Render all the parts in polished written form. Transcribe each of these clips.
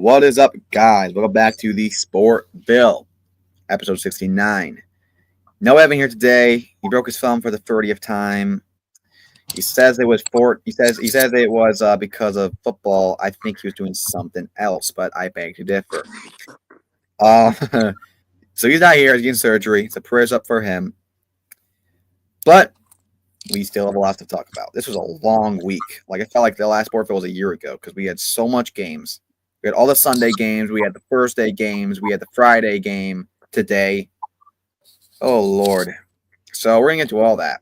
What is up, guys? Welcome back to the Sportviille, episode 69. No Evan here today. He broke his thumb for the 30th time. He says it was because of football. I think he was doing something else, but I beg to differ. So he's not here. He's getting surgery. So prayers up for him. But we still have a lot to talk about. This was a long week. Like, I felt like the last Sportviille was a year ago because we had so much games. We had all the Sunday games. We had the Thursday games. We had the Friday game today. Oh, Lord. So we're going to get to all that.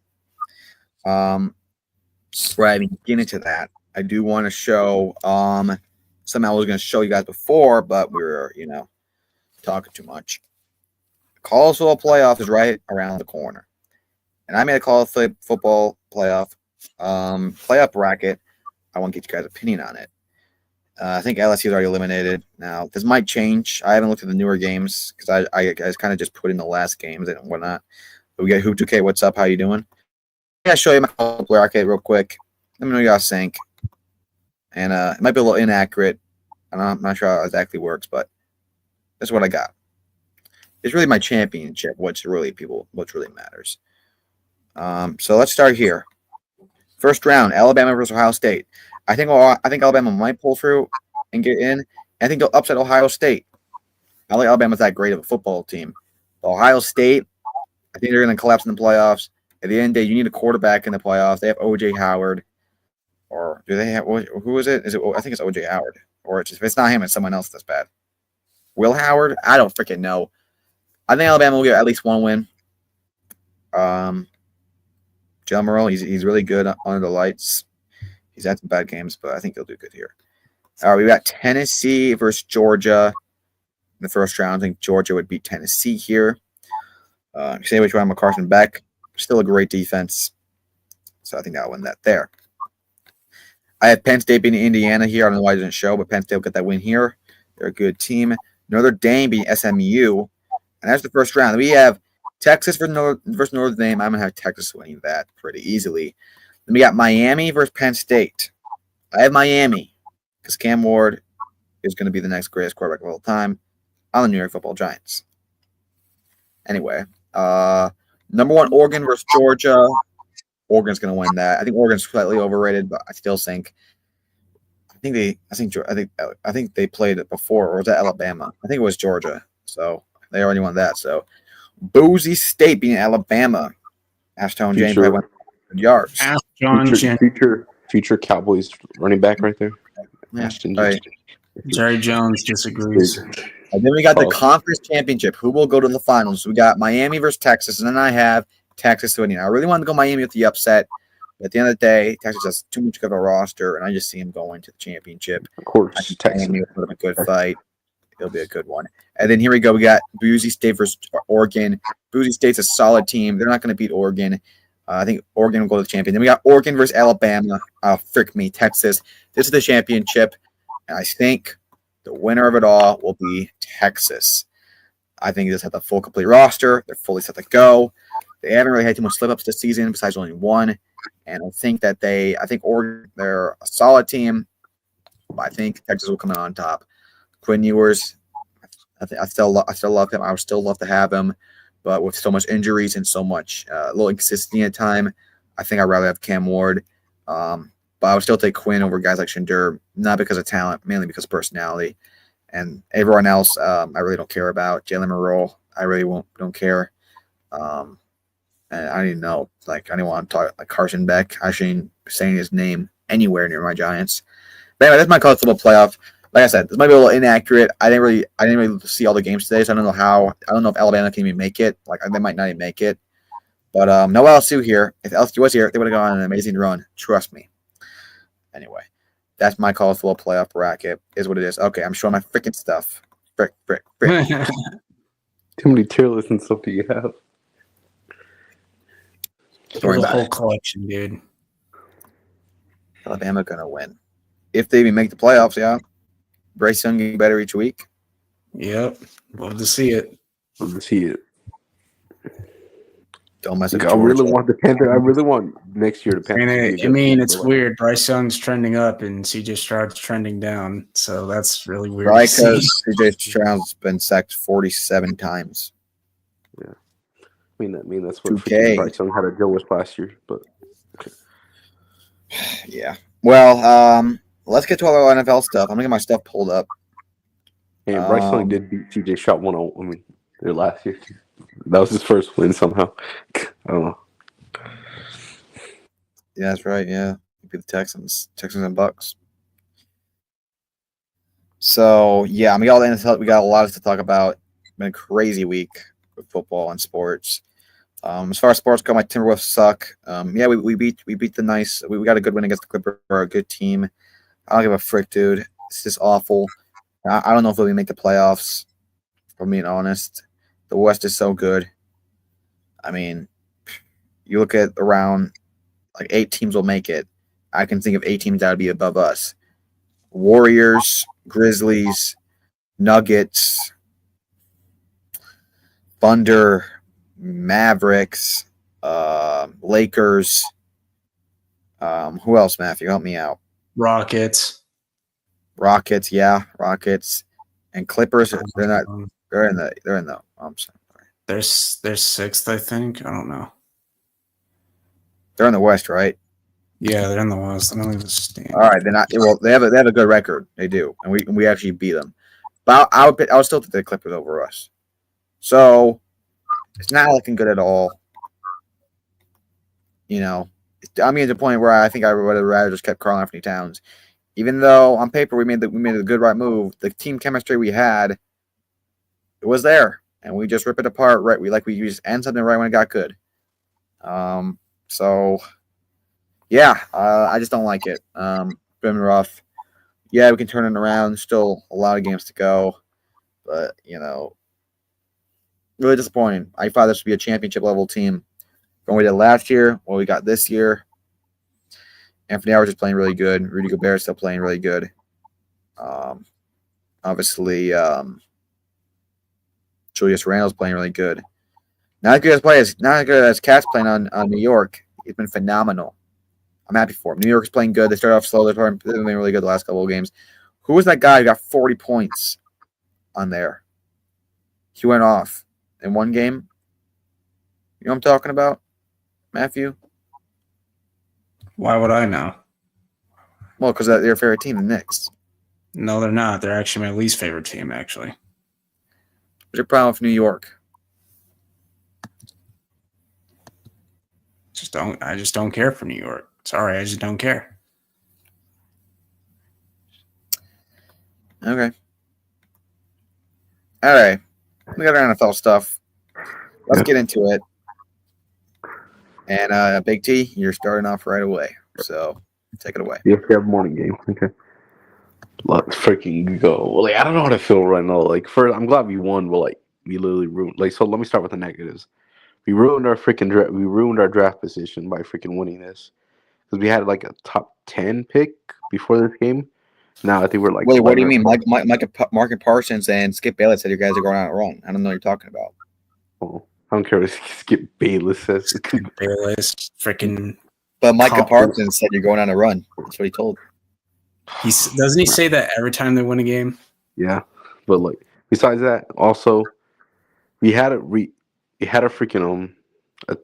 Right, I get into that. I do want to show something I was going to show you guys before, but we were, talking too much. College football playoff is right around the corner. And I made a college football playoff bracket. I want to get you guys' opinion on it. I think LSU is already eliminated. Now, this might change. I haven't looked at the newer games because I kind of just put in the last games and whatnot. But we got Hoop 2K. What's up? How you doing? I'm going to show you my college bracket real quick. Let me know you guys think. And it might be a little inaccurate. I'm not sure how it exactly works, but that's what I got. It's really my championship, what really matters. So let's start here. First round, Alabama versus Ohio State. I think Alabama might pull through and get in. I think they'll upset Ohio State. I don't think Alabama's that great of a football team. But Ohio State, I think they're going to collapse in the playoffs. At the end of the day, you need a quarterback in the playoffs. They have O.J. Howard. Or do they have – who is it? I think it's O.J. Howard. Or if it's not him, it's someone else that's bad. Will Howard? I don't freaking know. I think Alabama will get at least one win. Jalen Morrell, he's really good under the lights. He's had some bad games, but I think he'll do good here. All right, we got Tennessee versus Georgia in the first round. I think Georgia would beat Tennessee here. Say which one, Carson Beck. Still a great defense. So I think I'll win that there. I have Penn State beating Indiana here. I don't know why it didn't show, but Penn State will get that win here. They're a good team. Notre Dame beating SMU. And that's the first round. We have Texas versus Notre Dame. I'm going to have Texas winning that pretty easily. Then we got Miami versus Penn State. I have Miami because Cam Ward is going to be the next greatest quarterback of all time on the New York Football Giants. Anyway, number one, Oregon versus Georgia. Oregon's going to win that. I think Oregon's slightly overrated, but I still think. I think they played it before, or was that Alabama? I think it was Georgia. So they already won that. So Boise State beating Alabama. Ashton James probably went 100 yards. Future Cowboys running back right there. Yeah, right. Jerry Jones disagrees. And then we got the conference championship. Who will go to the finals? We got Miami versus Texas, and then I have Texas winning. I really wanted to go Miami with the upset. But at the end of the day, Texas has too much of a roster, and I just see him going to the championship. Of course, I think Miami will put up a good fight. It'll be a good one. And then here we go. We got Boise State versus Oregon. Boise State's a solid team. They're not going to beat Oregon. I think Oregon will go to the champion. Then we got Oregon versus Alabama. Texas. This is the championship. And I think the winner of it all will be Texas. I think they just have the full complete roster. They're fully set to go. They haven't really had too much slip-ups this season besides only one. And I think Oregon, they're a solid team. But I think Texas will come out on top. Quinn Ewers, I still love him. I would still love to have him. But with so much injuries and so much little inconsistency at time, I think I'd rather have Cam Ward. But I would still take Quinn over guys like Shadur, not because of talent, mainly because of personality. And everyone else, I really don't care about. Jalen Morrell, I really don't care. And I didn't know. I didn't want to talk like Carson Beck. I shouldn't be saying his name anywhere near my Giants. But anyway, that's my college football playoff. Like I said, this might be a little inaccurate. I didn't really see all the games today, so I don't know how. I don't know if Alabama can even make it. They might not even make it. But no LSU here. If LSU was here, they would have gone on an amazing run. Trust me. Anyway, that's my college football playoff bracket. Is what it is. Okay, I'm showing my freaking stuff. Frick. Too many tier lists and stuff do you have? The whole collection, dude. Alabama gonna win if they even make the playoffs. Yeah, Bryce Young getting better each week. Yep, love to see it. Love to see it. Don't mess with I Georgia. really want the Panther. I really want next year the Panthers. It's weird. Bryce Young's trending up and CJ Stroud's trending down. So that's really weird. Right, because CJ Stroud's been sacked 47 times. Yeah. I mean that's what 2K. Bryce Young had to deal with last year. But yeah. Well, let's get to all our NFL stuff. I'm gonna get my stuff pulled up. and Bryce Young did beat CJ Stroud 1-0. I mean, their last year. That was his first win somehow. I don't know. Yeah, that's right. Yeah, beat the Texans and Bucks. So yeah, we got all the NFL. We got a lot of stuff to talk about. Been a crazy week with football and sports. As far as sports go, my Timberwolves suck. Yeah, we beat the nice. We got a good win against the Clippers. We're a good team. I don't give a frick, dude. It's just awful. I don't know if we'll make the playoffs. If I'm being honest, the West is so good. I mean, you look at around like 8 teams will make it. I can think of 8 teams that would be above us: Warriors, Grizzlies, Nuggets, Thunder, Mavericks, Lakers. Who else, Matthew? Help me out. Rockets, yeah, Rockets, and Clippers. They're not. They're in the. I'm sorry. They're 6th, I think. I don't know. They're in the West, right? Yeah, they're in the West. I don't think it's All right, they're not. Well, they have a good record. They do, and we actually beat them. But I would still take the Clippers over us. So it's not looking good at all. You know, I mean, at the point where I think I would have rather just kept Karl Anthony Towns, even though on paper we made a good right move. The team chemistry we had, it was there, and we just rip it apart. Right, we just end something right when it got good. So yeah, I just don't like it. Been rough. Yeah, we can turn it around. Still a lot of games to go, but really disappointing. I thought this would be a championship level team. From what we did last year, what we got this year. Anthony Edwards is playing really good. Rudy Gobert is still playing really good. Obviously, Julius Randle's playing really good. Not as good as Cat's playing on New York. He's been phenomenal. I'm happy for him. New York's playing good. They started off slow. They've been really good the last couple of games. Who was that guy who got 40 points on there? He went off in one game. You know what I'm talking about, Matthew? Why would I know? Well, because they're your favorite team, the Knicks. No, they're not. They're actually my least favorite team, actually. What's your problem with New York? I just don't care for New York. Sorry, I just don't care. Okay. All right. We got our NFL stuff. Let's get into it. And Big T, you're starting off right away. So take it away. Yes, we have a morning game. Okay. Let's freaking go. Well, I don't know how to feel right now. First, I'm glad we won, but we literally ruined. So let me start with the negatives. We ruined our draft position by freaking winning this, because we had a top 10 pick before this game. Now I think we're Wait, what do you mean? Marcus Parsons and Skip Bayless said you guys are going out wrong. I don't know what you're talking about. Oh, I don't care what Skip Bayless says. Skip Bayless, freaking. But Micah Parsons said you're going on a run. That's what he told. Doesn't he say that every time they win a game? Yeah, but besides that, also we had a freaking I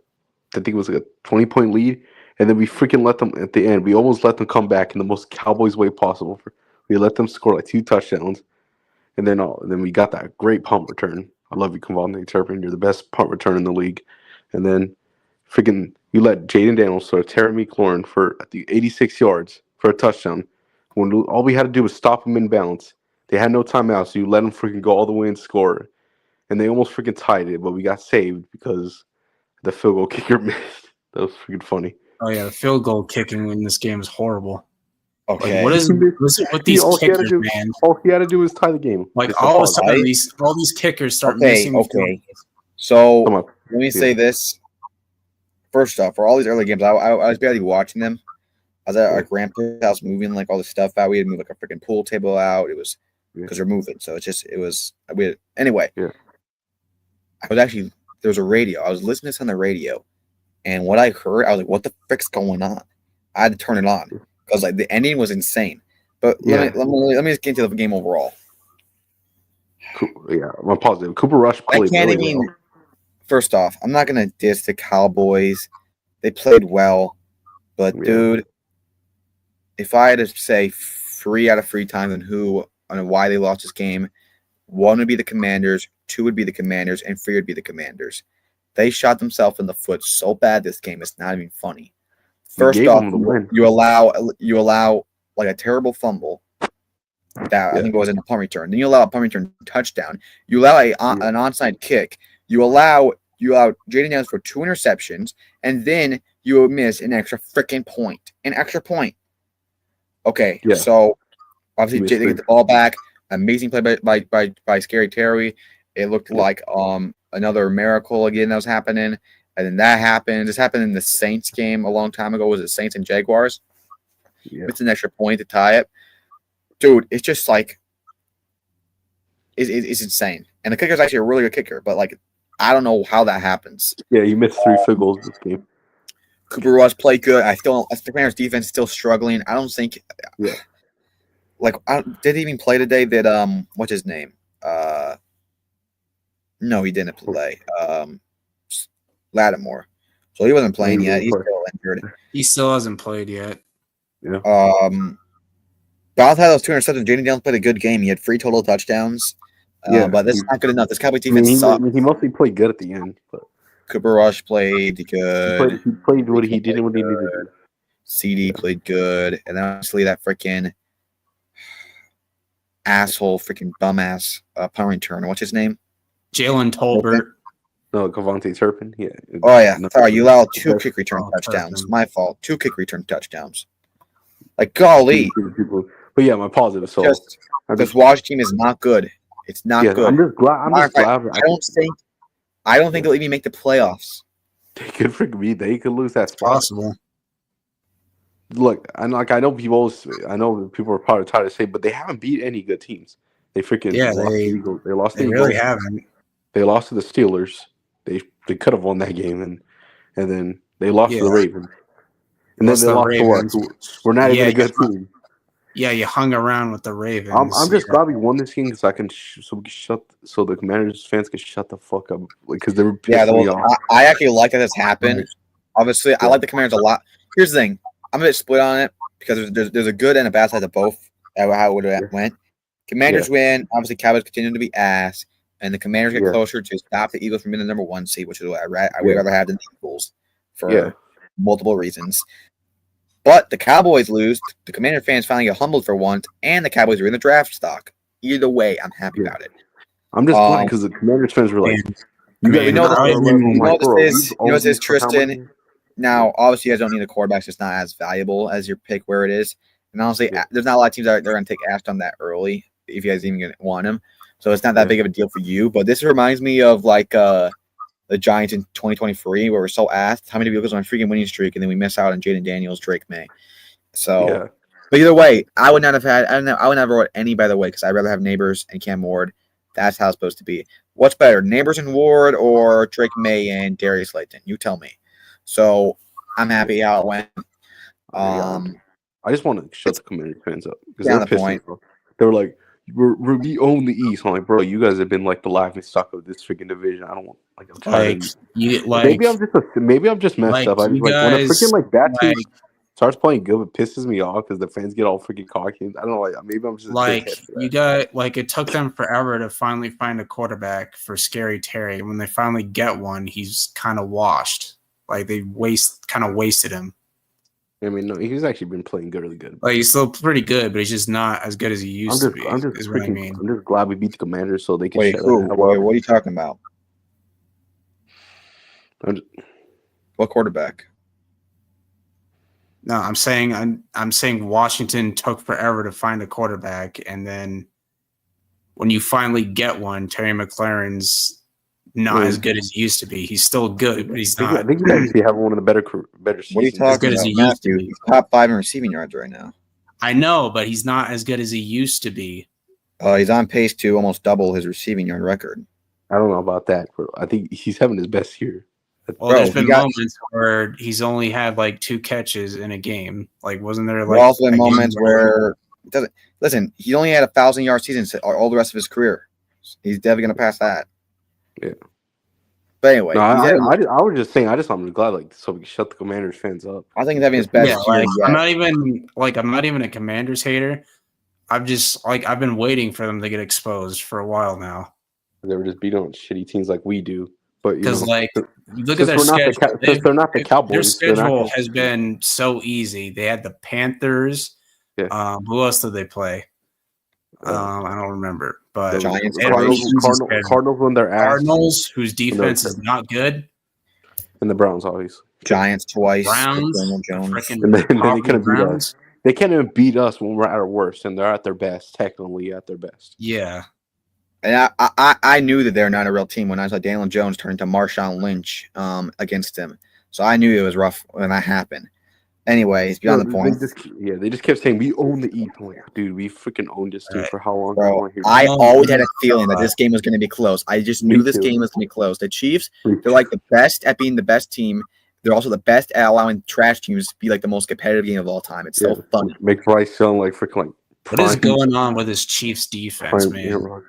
think it was a 20-point lead, and then we freaking let them at the end. We almost let them come back in the most Cowboys way possible. We let them score 2 touchdowns, and then we got that great punt return. I love you, Kevon Turpin. You're the best punt return in the league. And then freaking you let Jaden Daniels or Terry McLaurin for 86 yards for a touchdown, when all we had to do was stop them in bounds. They had no timeout, so you let them freaking go all the way and score. And they almost freaking tied it, but we got saved because the field goal kicker missed. That was freaking funny. Oh yeah, the field goal kicking in this game is horrible. Okay, what is it with these kickers, man? All he had to do was tie the game. All of a sudden, all these kickers start missing. Okay. So let me say this. First off, for all these early games, I was barely watching them. I was at our grandpa's house moving all the stuff out. We had to move a freaking pool table out. It was because we're moving, so anyway. Yeah. There was a radio. I was listening to this on the radio. And what I heard, I was like, "What the frick's going on?" I had to turn it on because like the ending was insane. But let me just get into the game overall. Yeah, I'm positive. Cooper Rush I played can't really even. well. First off, I'm not gonna diss the Cowboys. They played well, but Yeah. dude, if I had to say 3 out of 3 times on why they lost this game, 1 would be the Commanders, 2 would be the Commanders, and 3 would be the Commanders. They shot themselves in the foot so bad this game, it's not even funny. First gave off, them the win. you allow like a terrible fumble that I think was in a punt return. Then you allow a punt return touchdown. You allow an onside kick. You allow Jaden Daniels for 2 interceptions, and then you miss an extra freaking point. An extra point. Okay, so obviously they get the ball back. Amazing play by Scary Terry. It looked like another miracle again that was happening. And then that happened. This happened in the Saints game a long time ago. Was it Saints and Jaguars? Yeah. It's an extra point to tie it. Dude, it's just like it's insane. And the kicker's actually a really good kicker, but like I don't know how that happens. Yeah, he missed 3 field goals this game. Cooper Rush played good. The Commanders defense is still struggling. I don't think did he even play today? Did what's his name? No, he didn't play. Lattimore. So he wasn't playing yet. He's still injured. He still hasn't played yet. Yeah. But outside those 2 interceptions, Jaden Daniels played a good game. He had 3 total touchdowns. But this is not good enough. This Cowboys defense sucks. He mostly played good at the end. But Cooper Rush played good. He played what he did and what he needed to do. CD played good. And then honestly, that freaking asshole, freaking bum ass punt returner. What's his name? Jalen Tolbert. No, Cavante Turpin. Yeah. Oh yeah. Sorry, you allowed 2 kick return touchdowns. Turpin. My fault. 2 kick return touchdowns. Like golly. But yeah, my positive. So this Washington team is not good. It's not good. I'm just glad. I don't think they'll even make the playoffs. They could freaking be. They could lose that spot. Possible. Look, I know people are probably tired to say, but they haven't beat any good teams. They freaking they lost. They really haven't. They lost to the Steelers. They could have won that game, and then they lost to the Ravens. And then they lost to us. We're not even a good team. Yeah, you hung around with the Ravens. I'm just glad we won this game because so the Commanders fans can shut the fuck up because they were pissing me off. I actually like that this happened. Obviously, I like the Commanders a lot. Here's the thing: I'm a bit split on it because there's a good and a bad side to both. How it would have went. Commanders win. Obviously, Cowboys continue to be ass, and the Commanders get closer to stop the Eagles from being the number 1 seed, which is what I would rather have than the Eagles for multiple reasons. But the Cowboys lose. The Commander fans finally get humbled for once, and the Cowboys are in the draft stock. Either way, I'm happy about it. I'm just glad because the Commanders fans were like, you know what this is, Tristan. Now, obviously, you guys don't need a quarterback. So it's not as valuable as your pick where it is. And honestly, there's not a lot of teams that are going to take Ashton that early if you guys even going to want him. So it's not that big of a deal for you. But this reminds me of like the Giants in 2023 where we're so asked how many people goes on a freaking winning streak and then we miss out on Jaden Daniels, Drake May. So, but either way, I would not have wrote any by the way because I'd rather have Neighbors and Cam Ward. That's how it's supposed to be. What's better, Neighbors and Ward or Drake May and Darius Layton? You tell me. So I'm happy how it went. I just want to shut the Commanders fans up because they're pissed. They were like, we own the East. I'm like, bro, you guys have been like the laughing stock of this freaking division. I don't want maybe I'm just messed up. I just when a freaking like that team starts playing good, it pisses me off because the fans get all freaking cocky. I don't know. Maybe I'm just it took them forever to finally find a quarterback for Scary Terry. When they finally get one, he's kind of washed. Like they wasted him. I mean, no, he's actually been playing really good. Like he's still pretty good, but he's just not as good as he used to be. I'm just glad we beat the Commanders so they can. Wait, what are you talking about? What quarterback? No, I'm saying Washington took forever to find a quarterback, and then when you finally get one, Terry McLaurin's not as good as he used to be. He's still good, but he's not. I think you actually have one of the better seasons. What are you talking about? Matthew, he's top 5 in receiving yards right now. I know, but he's not as good as he used to be. He's on pace to almost double his receiving yard record. I don't know about that, bro. I think he's having his best year. Well, Bro, there's he been got- moments where he's only had like 2 catches in a game. Like, wasn't there There like also been a game moments where it doesn't listen. He only had 1,000-yard season all the rest of his career. He's definitely gonna pass that. Yeah. But anyway, No, he's having, I was just saying. I'm glad like so we can shut the Commanders fans up. I think he's having his best Yeah, year like yet. I'm not even a Commanders hater. I've just like I've been waiting for them to get exposed for a while now. They were just beating on shitty teams like we do. But you Because know, like you look since at their we're not the schedule, since they're not the their Cowboys, they're not schedule gonna- has been so easy. They had the Panthers. Yeah. Who else did they play? I don't remember, but Giants, they had a really easy schedule. Cardinals when they're ass, Cardinals, whose defense is terrible. not good. and the Browns obviously. Giants twice. Browns, Daniel the Jones. freaking And then they powerful couldn't beat us. Browns. They can't even beat us when we're at our worst, and they're at their best, technically at their best. Yeah, And I knew that they're not a real team when I saw Daniel Jones turn to Marshawn Lynch against him. So I knew it was rough when that happened. Anyways, beyond the point. They just kept saying we own the East. I'm like, dude, we freaking owned this team for how long? Bro, Here. I always had a feeling that this game was going to be close. I just knew this game was going to be close. The Chiefs, they're like the best at being the best team. They're also the best at allowing trash teams to be like the most competitive game of all time. It's so funny. Make Bryce sound like freaking like. what is going on with this Chiefs defense, man?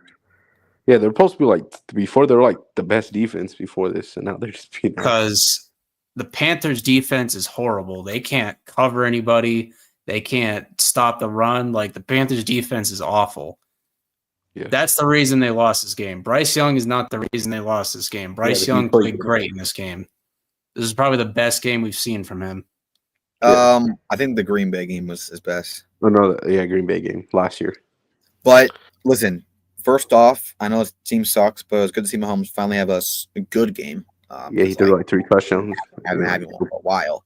Yeah, they're supposed to be like before they're like the best defense before this, and now they're just being Because the Panthers defense is horrible. They can't cover anybody. They can't stop the run. Like the Panthers defense is awful. Yeah. That's the reason they lost this game. Bryce Young is not the reason they lost this game. Bryce Young played great in this game. This is probably the best game we've seen from him. I think the Green Bay game was his best. Oh no, yeah, Green Bay game last year. But listen, first off, I know this team sucks, but it's good to see Mahomes finally have a good game. Yeah, he threw like 3 touchdowns. I haven't had one for a while.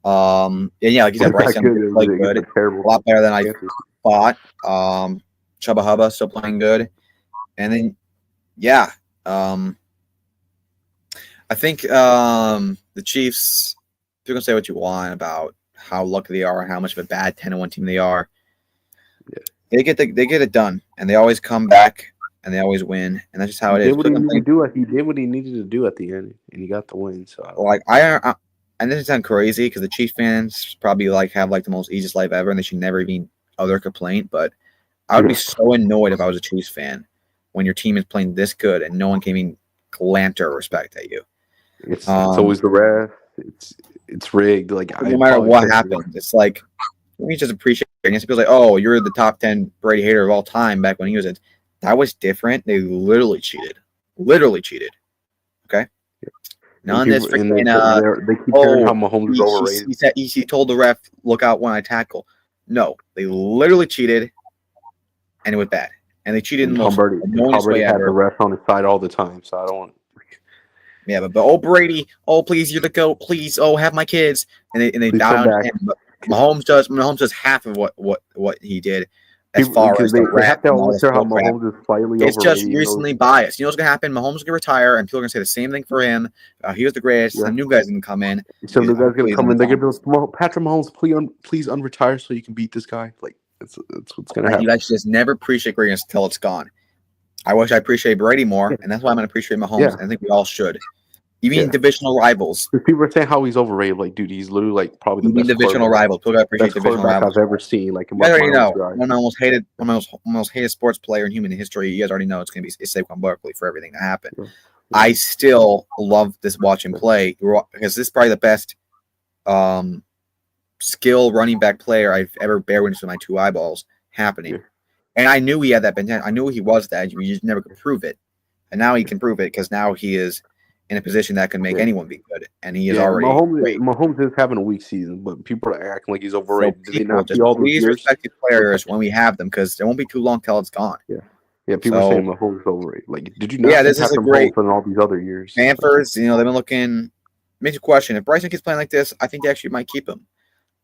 And yeah, like you said, Bryce Young played good. A lot better than I thought. Chubba Hubba still playing good. And then, yeah, I think the Chiefs, you can say what you want about how lucky they are and how much of a bad 10-1 team they are. Yeah. They get it done, and they always come back, and they always win, and that's just how it is. He did what he needed to do at the end, and he got the win. So, like and this sounds crazy because the Chiefs fans probably like have like the most easiest life ever, and they should never even utter complaint. But I would be so annoyed if I was a Chiefs fan when your team is playing this good and no one can even glance or respect at you. It's always the ref. It's rigged. Like no matter what happens, it's like we just appreciate it. And people say, "Oh, you're the top 10 Brady hater of all time." Back when he was that was different. They literally cheated. Okay. None of this freaking. They keep hearing how Mahomes is overrated. He told the ref, "Look out when I tackle." No, they literally cheated, and it was bad. And they cheated in the most annoying way had ever. the ref on his side all the time, so I don't want. Yeah, but Brady, please, you're the GOAT. Please, have my kids, and they bow down to him. But Mahomes does half of what he did as far as the rap. They have to always hear how Mahomes is slightly overrated. It's just recently biased. You know what's gonna happen? Mahomes is gonna retire, and people are gonna say the same thing for him. He was the greatest. Yeah. Some new guys gonna come in. Some new guys gonna come in. They're gonna be like, Patrick Mahomes, please unretire so you can beat this guy. Like that's what's gonna happen. You guys just never appreciate greatness until it's gone. I wish I appreciated Brady more, and that's why I'm gonna appreciate Mahomes. Yeah. I think we all should. Even divisional rivals. People are saying how he's overrated. Like, dude, he's literally like probably the best divisional rivals. People appreciate divisional rivals I've ever seen. Like, you already know. One of the most hated sports player in human history. You guys already know it's gonna be Saquon Barkley for everything that happened. Yeah. I still love this watching play because this is probably the best skill running back player I've ever bear witness with my 2 eyeballs happening. Yeah. And I knew he had that potential. I knew he was that. We just never could prove it. And now he can prove it because now he is in a position that can make anyone be good, and he is already. Mahomes is having a weak season, but people are acting like he's overrated. So please respect the players when we have them, because it won't be too long till it's gone. Yeah. People are saying Mahomes is overrated. Like, did you not? Yeah, this is a great in all these other years. Stanford's, they've been looking. Makes you question if Bryson keeps playing like this. I think they actually might keep him,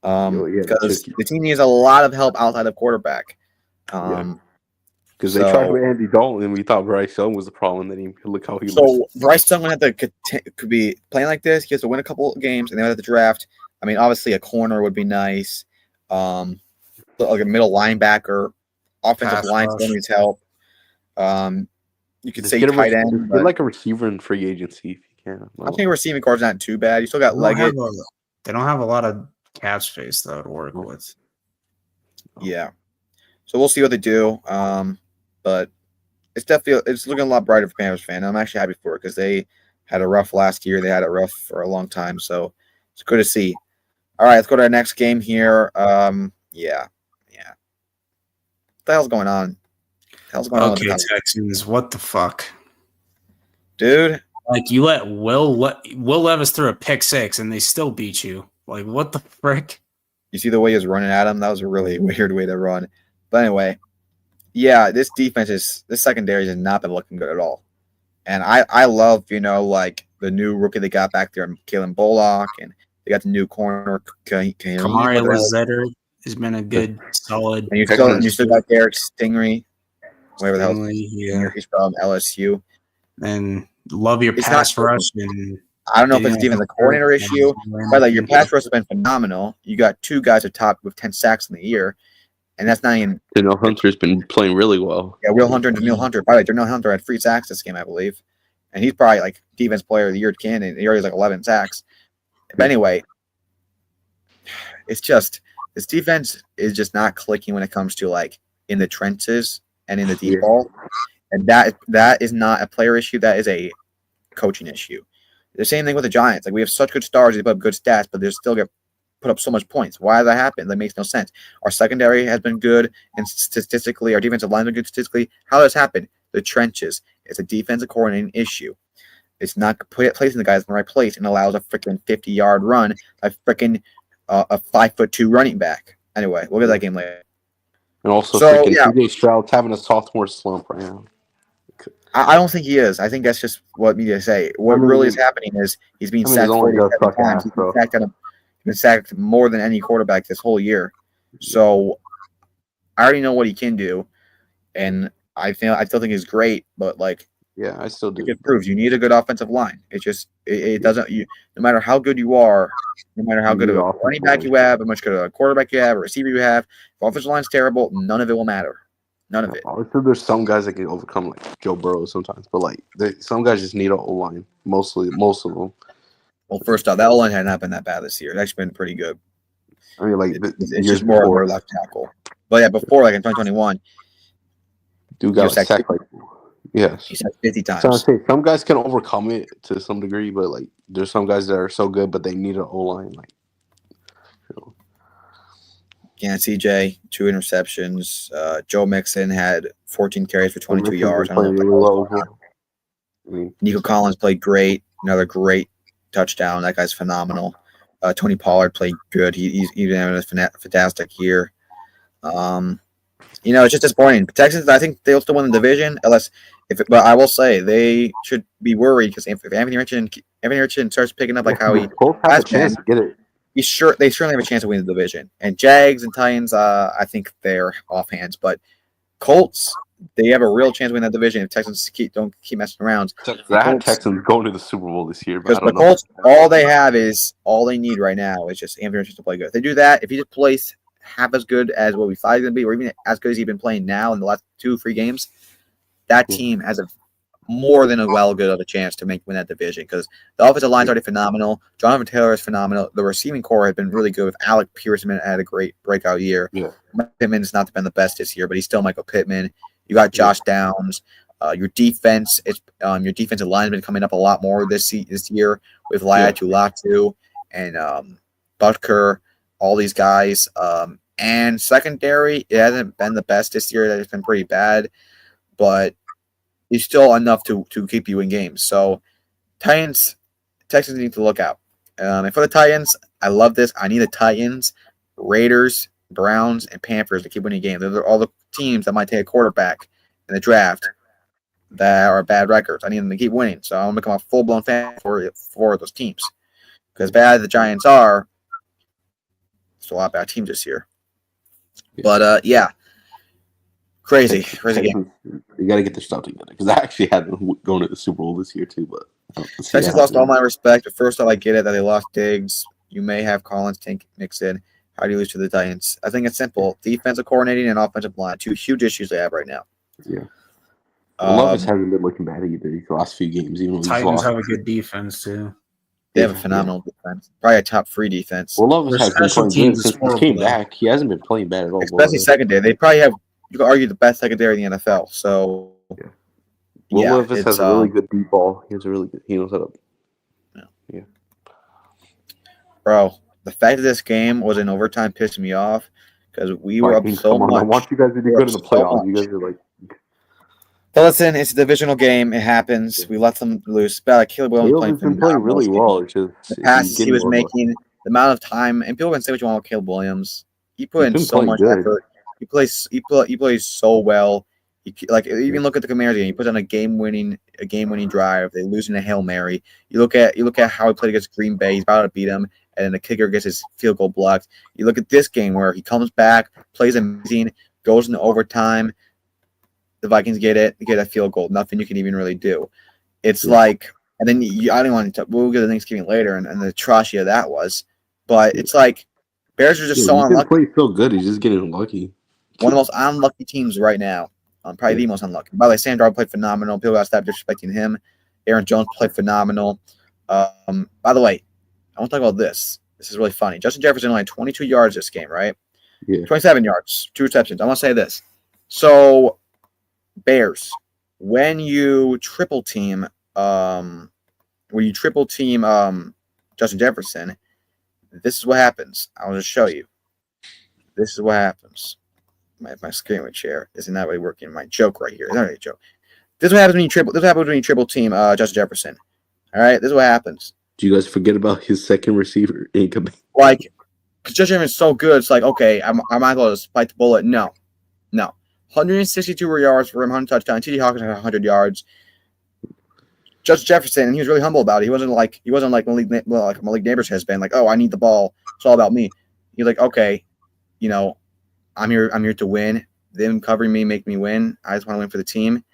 because the team needs a lot of help outside of quarterback. Because they tried with Andy Dalton, and we thought Bryce Young was the problem. Then look how he. So Bryce Young could be playing like this. He has to win a couple of games, and then at the draft. I mean, obviously a corner would be nice. Like a middle linebacker, offensive line still needs help. You could say tight end, get like a receiver in free agency if you Yeah, I think receiving core's not too bad. You still got Leggett. They don't have a lot of cap space though to work with. Yeah. So we'll see what they do. But it's looking a lot brighter for Panthers fan. I'm actually happy for it because they had a rough last year. They had it rough for a long time. So it's good to see. All right, let's go to our next game here. Yeah. What the hell's going on? Okay, Texans, what the fuck? Dude. Like, you let Will Levis through a pick 6 and they still beat you. Like, what the frick? You see the way he was running at him? That was a really weird way to run. But anyway, yeah, this secondary has not been looking good at all. And I love, like the new rookie they got back there, Kalen Bullock, and they got the new corner, Kamari Lazette has been a good, solid. And you still got Derek Stingley, whatever the hell. Yeah. He's from LSU. And love your pass rush. And I don't know if it's even the coordinator issue, but like your pass rush has been phenomenal. You got 2 guys at top with 10 sacks in the year, and that's not even. Daniel Hunter's been playing really well. Yeah, Will Hunter and Daniel Hunter. By the way, Daniel Hunter had 3 sacks this game, I believe, and he's probably like defense player of the year candidate. He already has like 11 sacks. But anyway, it's just this defense is just not clicking when it comes to like in the trenches and in the deep ball, and that is not a player issue. That is a coaching issue. The same thing with the Giants. Like we have such good stars, they put up good stats, but they still get put up so much points. Why does that happen? That makes no sense. Our secondary has been good, and statistically, our defensive line has been good statistically. How does this happen? The trenches. It's a defensive coordinating issue. It's not placing the guys in the right place and allows a freaking 50-yard run by freaking a 5'2" running back. Anyway, we'll get that game later. And also, CJ Stroud's having a sophomore slump right now. I don't think he is. I think that's just what media say. What really is happening is he's being sacked 47 times. He's been sacked more than any quarterback this whole year. So I already know what he can do, and I still think he's great. But like, yeah, I still do. It proves you need a good offensive line. It doesn't. No matter how good you are, no matter how good of a running back you have, how much good of a quarterback you have, or receiver you have, if offensive line's terrible, none of it will matter. None of it. Obviously, there's some guys that can overcome, like Joe Burrow sometimes, but like some guys just need an O-line. Most of them. Well, first off, that O-line had not been that bad this year. It's actually been pretty good. I mean, like it's just more of our left tackle. But yeah, before like in 2021, dude got sacked like yes, he sacked 50 times. So I say some guys can overcome it to some degree, but like there's some guys that are so good, but they need an O-line. Like, Yeah, CJ, 2 interceptions. Joe Mixon had 14 carries for 22 yards. Nico Collins played great. Another great touchdown. That guy's phenomenal. Tony Pollard played good. He's having a fantastic year. It's just disappointing. Texans, I think they'll still win the division, but I will say they should be worried because if Anthony Richardson starts picking up like how he has been, to get it. They certainly have a chance to win the division. And Jags and Titans, I think they're offhands. But Colts, they have a real chance to win that division if Texans don't keep messing around. Texans going to the Super Bowl this year. Because the Colts, all they need right now is just Anthony Richardson to play good. If they do that, if he just plays half as good as what we thought he's going to be, or even as good as he's been playing now in the last 2-3 games, that team has a more than good of a chance to win that division because the offensive line's already phenomenal. Jonathan Taylor is phenomenal. The receiving core has been really good with Alec Pearson had a great breakout year. Yeah. Michael Pittman's not been the best this year, but he's still Michael Pittman. You got Josh Downs. Your defense, your defensive line has been coming up a lot more this year with Latu and Butker, all these guys. And secondary, it hasn't been the best this year. It's been pretty bad, but it's still enough to keep you in games. So Texans need to look out. And for the Titans, I love this. I need the Titans, Raiders, Browns, and Panthers to keep winning games. Those are all the teams that might take a quarterback in the draft that are bad records. I need them to keep winning. So I'm going to become a full-blown fan for those teams. Because bad as the Giants are, it's a lot of bad teams this year. But, Crazy game. You got to get their stuff together because I actually had them going to the Super Bowl this year too. But Texans lost all my respect. But first off, I get it that they lost Diggs. You may have Collins mixed in. How do you lose to the Titans? I think it's simple: defensive coordinating and offensive line, 2 huge issues they have right now. Yeah. Levis hasn't been looking bad either these last few games, even though he's Titans lost. have a good defense too. They have a phenomenal defense. Probably a top 3 defense. Well, Levis Their has been special playing good teams is since he horrible, came though. back. He hasn't been playing bad at all. Especially secondary. They probably have, you could argue, the best secondary in the NFL. So, Will Levis has a really good deep ball. He knows how to. Yeah. Bro, the fact that this game was in overtime pissed me off because we were up so much. I want you guys to do good in the playoffs. You guys are like. But listen, it's a divisional game. It happens. We let them lose. But Caleb Williams Caleb's been playing really well. It's just the passes he was making, the amount of time, and people can say what you want with Caleb Williams. He put in so much effort. He plays so well. Even look at the Commanders game. He puts on a game winning drive. They lose in a Hail Mary. You look at how he played against Green Bay. He's about to beat them, and then the kicker gets his field goal blocked. You look at this game where he comes back, plays amazing, goes into overtime. The Vikings get a field goal. Nothing you can even really do. It's like, and then I don't want to. We'll get to Thanksgiving later, and the atrocity of that was. But it's like Bears are just so unlucky. He play so good. He's just getting unlucky. One of the most unlucky teams right now. Probably the most unlucky. By the way, Sam Darnold played phenomenal. People got to stop disrespecting him. Aaron Jones played phenomenal. By the way, I want to talk about this. This is really funny. Justin Jefferson only had 22 yards this game, right? Yeah. 27 yards, 2 receptions. I want to say this. So, Bears, when you triple team Justin Jefferson, this is what happens. I'll just show you. This is what happens. My screen would share isn't that really working. My joke right here. It's not really a joke. This is what happens when you triple team Justin Jefferson. All right, this is what happens. Do you guys forget about his second receiver incoming? Like, because Justin Jefferson's so good, it's like, okay, I might as well just bite the bullet. No. 162 yards for him, 100 touchdowns. T.D. Hawkins had 100 yards. Justin Jefferson, and he was really humble about it. He wasn't like Malik Neighbors has been like, oh, I need the ball. It's all about me. He's like, okay, I'm here to win. Them covering me make me win. I just want to win for the team,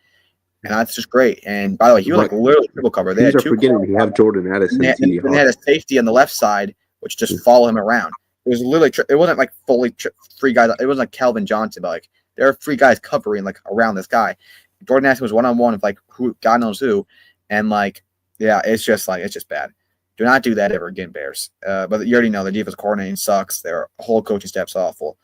and that's just great. And by the way, he was literally triple cover. They had 2 forgetting we have Jordan Addison. And they had a safety on the left side, which just follow him around. It was literally it wasn't like fully 3 guys. It wasn't like Calvin Johnson, but like there are 3 guys covering like around this guy. Jordan Addison was 1-on-1 with like who God knows who, and like it's just bad. Do not do that ever again, Bears. But you already know the defense coordinating sucks. Their whole coaching staff's awful.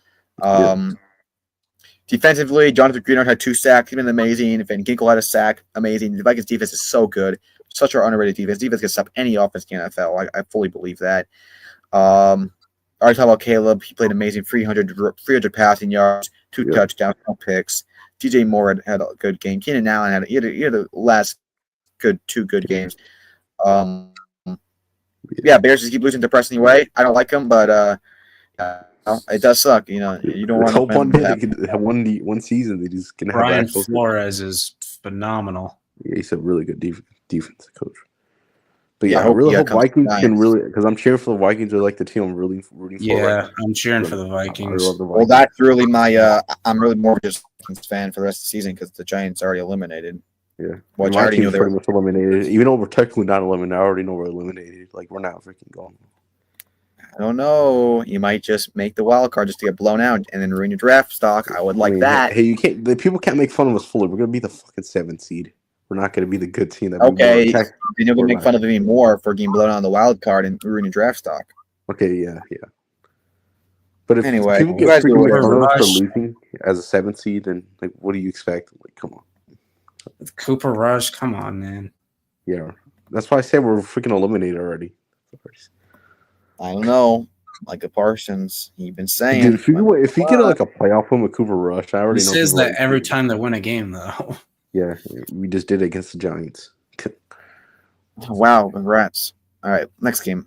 Defensively, Jonathan Greenard had 2 sacks. He's been amazing. Van Ginkel had a sack. Amazing. The Vikings defense is so good. Such an underrated defense. Defense can stop any offense in the NFL. I fully believe that. I already talked about Caleb. He played amazing. 300 passing yards, 2 touchdowns, no picks. DJ Moore had a good game. Keenan Allen had the last 2 good games. Bears just keep losing depressing way. I don't like them, but it does suck. You don't want to. One day they could have one season. They just can have. Brian Flores is phenomenal. Yeah, he's a really good defensive coach. But I really hope Vikings can because I'm cheering for the Vikings. They're like the team I'm really rooting for. Yeah, right now. I'm cheering for the Vikings. I love the Vikings. Well, that's really my. I'm really more just a Vikings fan for the rest of the season because the Giants already eliminated. Yeah, which I already knew they were pretty much eliminated. Even though we're technically not eliminated, I already know we're eliminated. Like we're not freaking gone. I don't know. You might just make the wild card just to get blown out and then ruin your draft stock. I would like that. Hey, you can't. The people can't make fun of us fully. We're gonna be the fucking 7th seed. We're not gonna be the good team that. Okay, then you're gonna make fun of me more for getting blown out on the wild card and ruin your draft stock. Okay, yeah. But if anyway, people get freaking for losing as a 7th seed, then like, what do you expect? Like, come on. With Cooper Rush, come on, man. Yeah, that's why I said we're freaking eliminated already. I don't know. Like Parsons, you've been saying. Dude, if you get like a playoff win with Cooper Rush, I already know. He says that every time they win a game, though. Yeah, we just did it against the Giants. Wow, congrats. All right, next game.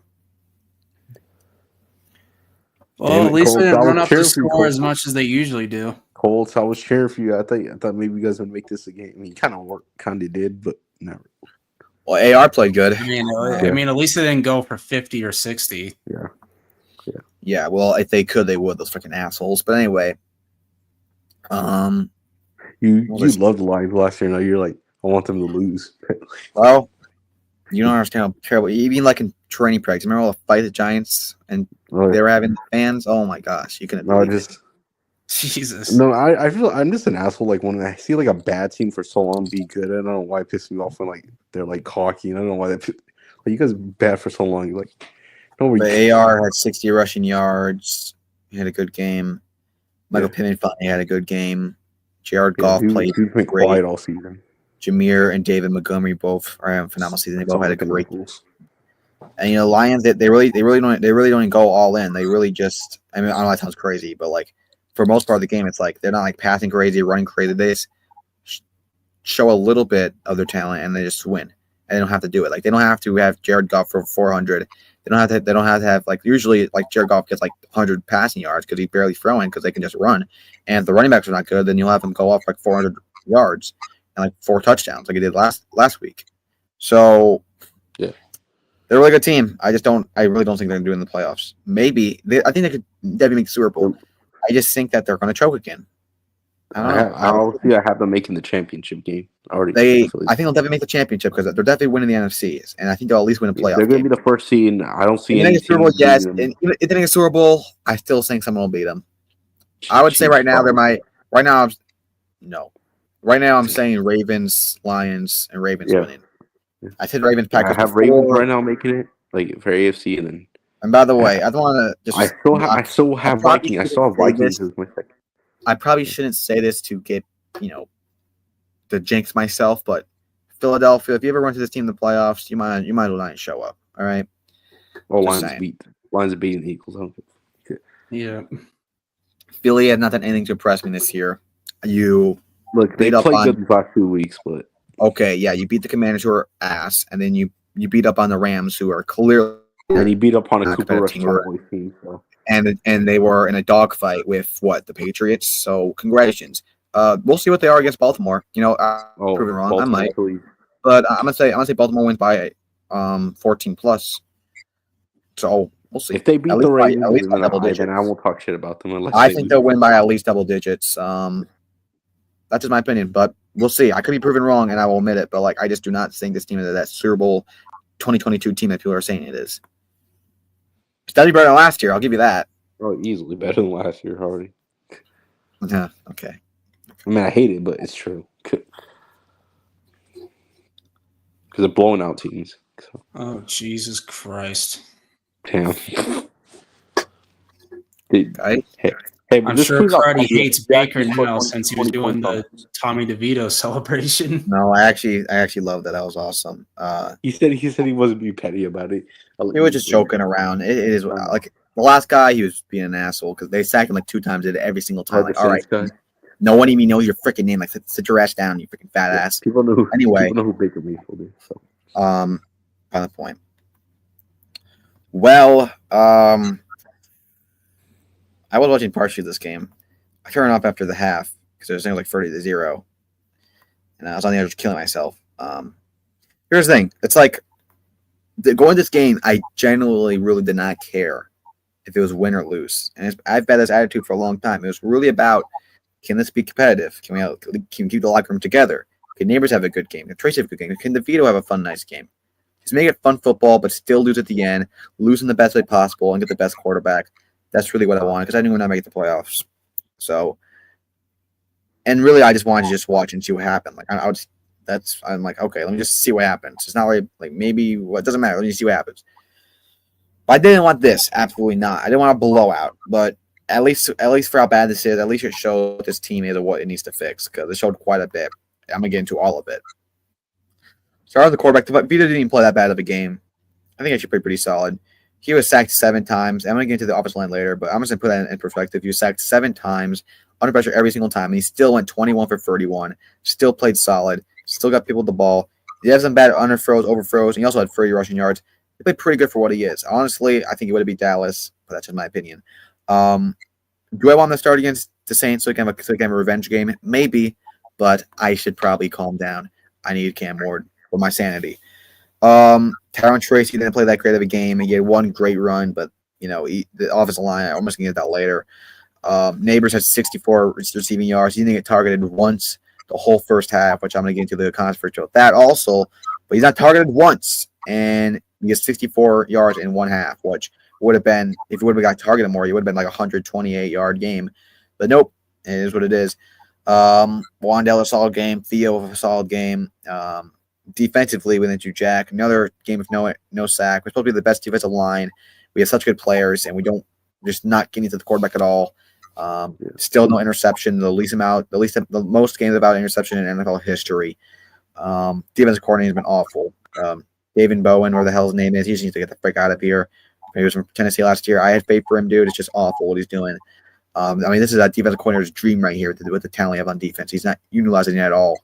Well, at least they didn't run up the score as much as they usually do. Colts, I was cheering for you. I thought maybe you guys would make this a game. I mean, kind of did, but never. Well, AR played good. I mean, at least they didn't go for 50 or 60. Yeah. Well, if they could, they would. Those freaking assholes. But anyway, you loved the Lions last year. Now you're like, I want them to lose. Well, you don't understand how terrible. Even like in training practice, remember all the fight the Giants and they were having fans. Oh my gosh, you couldn't. Jesus. No, I feel I'm just an asshole. Like when I see like a bad team for so long be good, I don't know why it pisses me off when like they're like cocky. And I don't know why like you guys bad for so long. You're like, no, But AR had 60 rushing yards. He had a good game. Michael Yeah. Pittman finally had a good game. Jared yeah, Goff he's played been great. quiet all season. Jameer and David Montgomery both are having a phenomenal season. They both had a great game. Eagles. And Lions, they really don't go all in. They really just, I mean, I know that sounds crazy, but like for most part of the game, it's like they're not like passing crazy, running crazy. They just show a little bit of their talent and they just win. And they don't have to do it. Like they don't have to have Jared Goff for 400. They don't have to have like usually like Jared Goff gets like 100 passing yards because he's barely throwing because they can just run. And if the running backs are not good, then you'll have them go off like 400 yards and like 4 touchdowns like he did last week. So yeah. They're a really good team. I really don't think they're going to do it in the playoffs. Maybe. I think they could definitely make the Super Bowl. I just think that they're going to choke again. I don't know. I have them making the championship game already. I think they'll definitely make the championship because they're definitely winning the NFCs, and I think they'll at least win a playoff. They're going to be the first seed. I don't see any Super Bowl. Yes, and if they make a Super Bowl, I still think someone will beat them. I would say right now Right now I'm saying Ravens, Lions, and Ravens winning. I said Ravens, Packers. I have Ravens right now making it like for AFC, and then. And by the way, I don't want to just. I still have Vikings. I saw Vikings as my second. I probably shouldn't say this to get to jinx myself, but Philadelphia. If you ever run to this team in the playoffs, you might as well not show up. All right. Oh, Lions are beating the Eagles. Yeah. Philly had not done anything to impress me this year. You look, they played good the last 2 weeks, but. Okay, yeah, you beat the Commanders who are ass, and then you beat up on the Rams who are clearly. And he beat up on a Cooper Rush team. So. And they were in a dogfight with the Patriots. So congratulations. We'll see what they are against Baltimore. Proven wrong. Baltimore, I might, but I'm gonna say Baltimore wins by 14 plus. So we'll see. If they beat the Ravens, then I won't talk shit about them. I think they'll win by at least double digits. That's just my opinion, but we'll see. I could be proven wrong, and I will admit it. But I just do not think this team is that Super Bowl 2022 team that people are saying it is. It's definitely better than last year. I'll give you that. Oh, easily better than last year already. Yeah. Okay. I mean, I hate it, but it's true. Because they're blowing out teams. So. Oh, Jesus Christ! Damn. Hey, I'm sure Cardi hates Baker now since he was doing the Tommy DeVito celebration. No, I actually love that. That was awesome. He said he wasn't being petty about it. He was just joking around. It is like the last guy. He was being an asshole because they sacked him like 2 times. Did it every single time. All right, no one even knows your freaking name. Like sit your ass down, you freaking fat ass. People know. Anyway, people know who Baker Mayfield is. So. On the point. Well, I was watching partially this game. I turned it off after the half because it was like 30-0, and I was on the edge of killing myself. Here's the thing: it's like going this game. I genuinely really did not care if it was win or lose, and I've had this attitude for a long time. It was really about, can this be competitive? Can we keep the locker room together? Can neighbors have a good game? Can Tracy have a good game? Can DeVito have a fun, nice game? Just make it fun football, but still lose at the end, lose in the best way possible, and get the best quarterback. That's really what I wanted because I knew we're not making the playoffs. So, and really, I just wanted to just watch and see what happened. Like I'm like, okay, let me just see what happens. It's not like maybe it doesn't matter. Let me see what happens. But I didn't want this. Absolutely not. I didn't want a blowout. But at least for how bad this is, at least it showed this team either what it needs to fix because it showed quite a bit. I'm gonna get into all of it. Started the quarterback. Vito didn't even play that bad of a game. I think I should play pretty solid. He was sacked 7 times. I'm going to get into the offensive line later, but I'm just going to put that in perspective. He was sacked 7 times, under pressure every single time, and he still went 21 for 31, still played solid, still got people with the ball. He has some bad underthrows, overthrows, and he also had 30 rushing yards. He played pretty good for what he is. Honestly, I think he would have beat Dallas, but that's just my opinion. Do I want him to start against the Saints so he can have a revenge game? Maybe, but I should probably calm down. I need Cam Ward for my sanity. Tyron Tracy didn't play that great of a game. He had one great run, but the offensive line, I'm just gonna get that later. Neighbors had 64 receiving yards. He didn't get targeted once the whole first half, which I'm gonna get into the controversy with that also. But he's not targeted once, and he has 64 yards in one half, which would have been, if he would have got targeted more, he would have been like a 128-yard game. But nope, It is what it is. Wandell a solid game. Theo a solid game. Defensively, we didn't do jack. Another game with no sack. We're supposed to be the best defensive line. We have such good players, and we don't just not getting to the quarterback at all. Still no interception. The most games without interception in NFL history. Defensive coordinator has been awful. David Bowen, where the hell his name is, he just needs to get the frick out of here. He was from Tennessee last year. I had faith for him, dude. It's just awful what he's doing. This is a defensive coordinator's dream right here with the talent we have on defense. He's not utilizing it at all.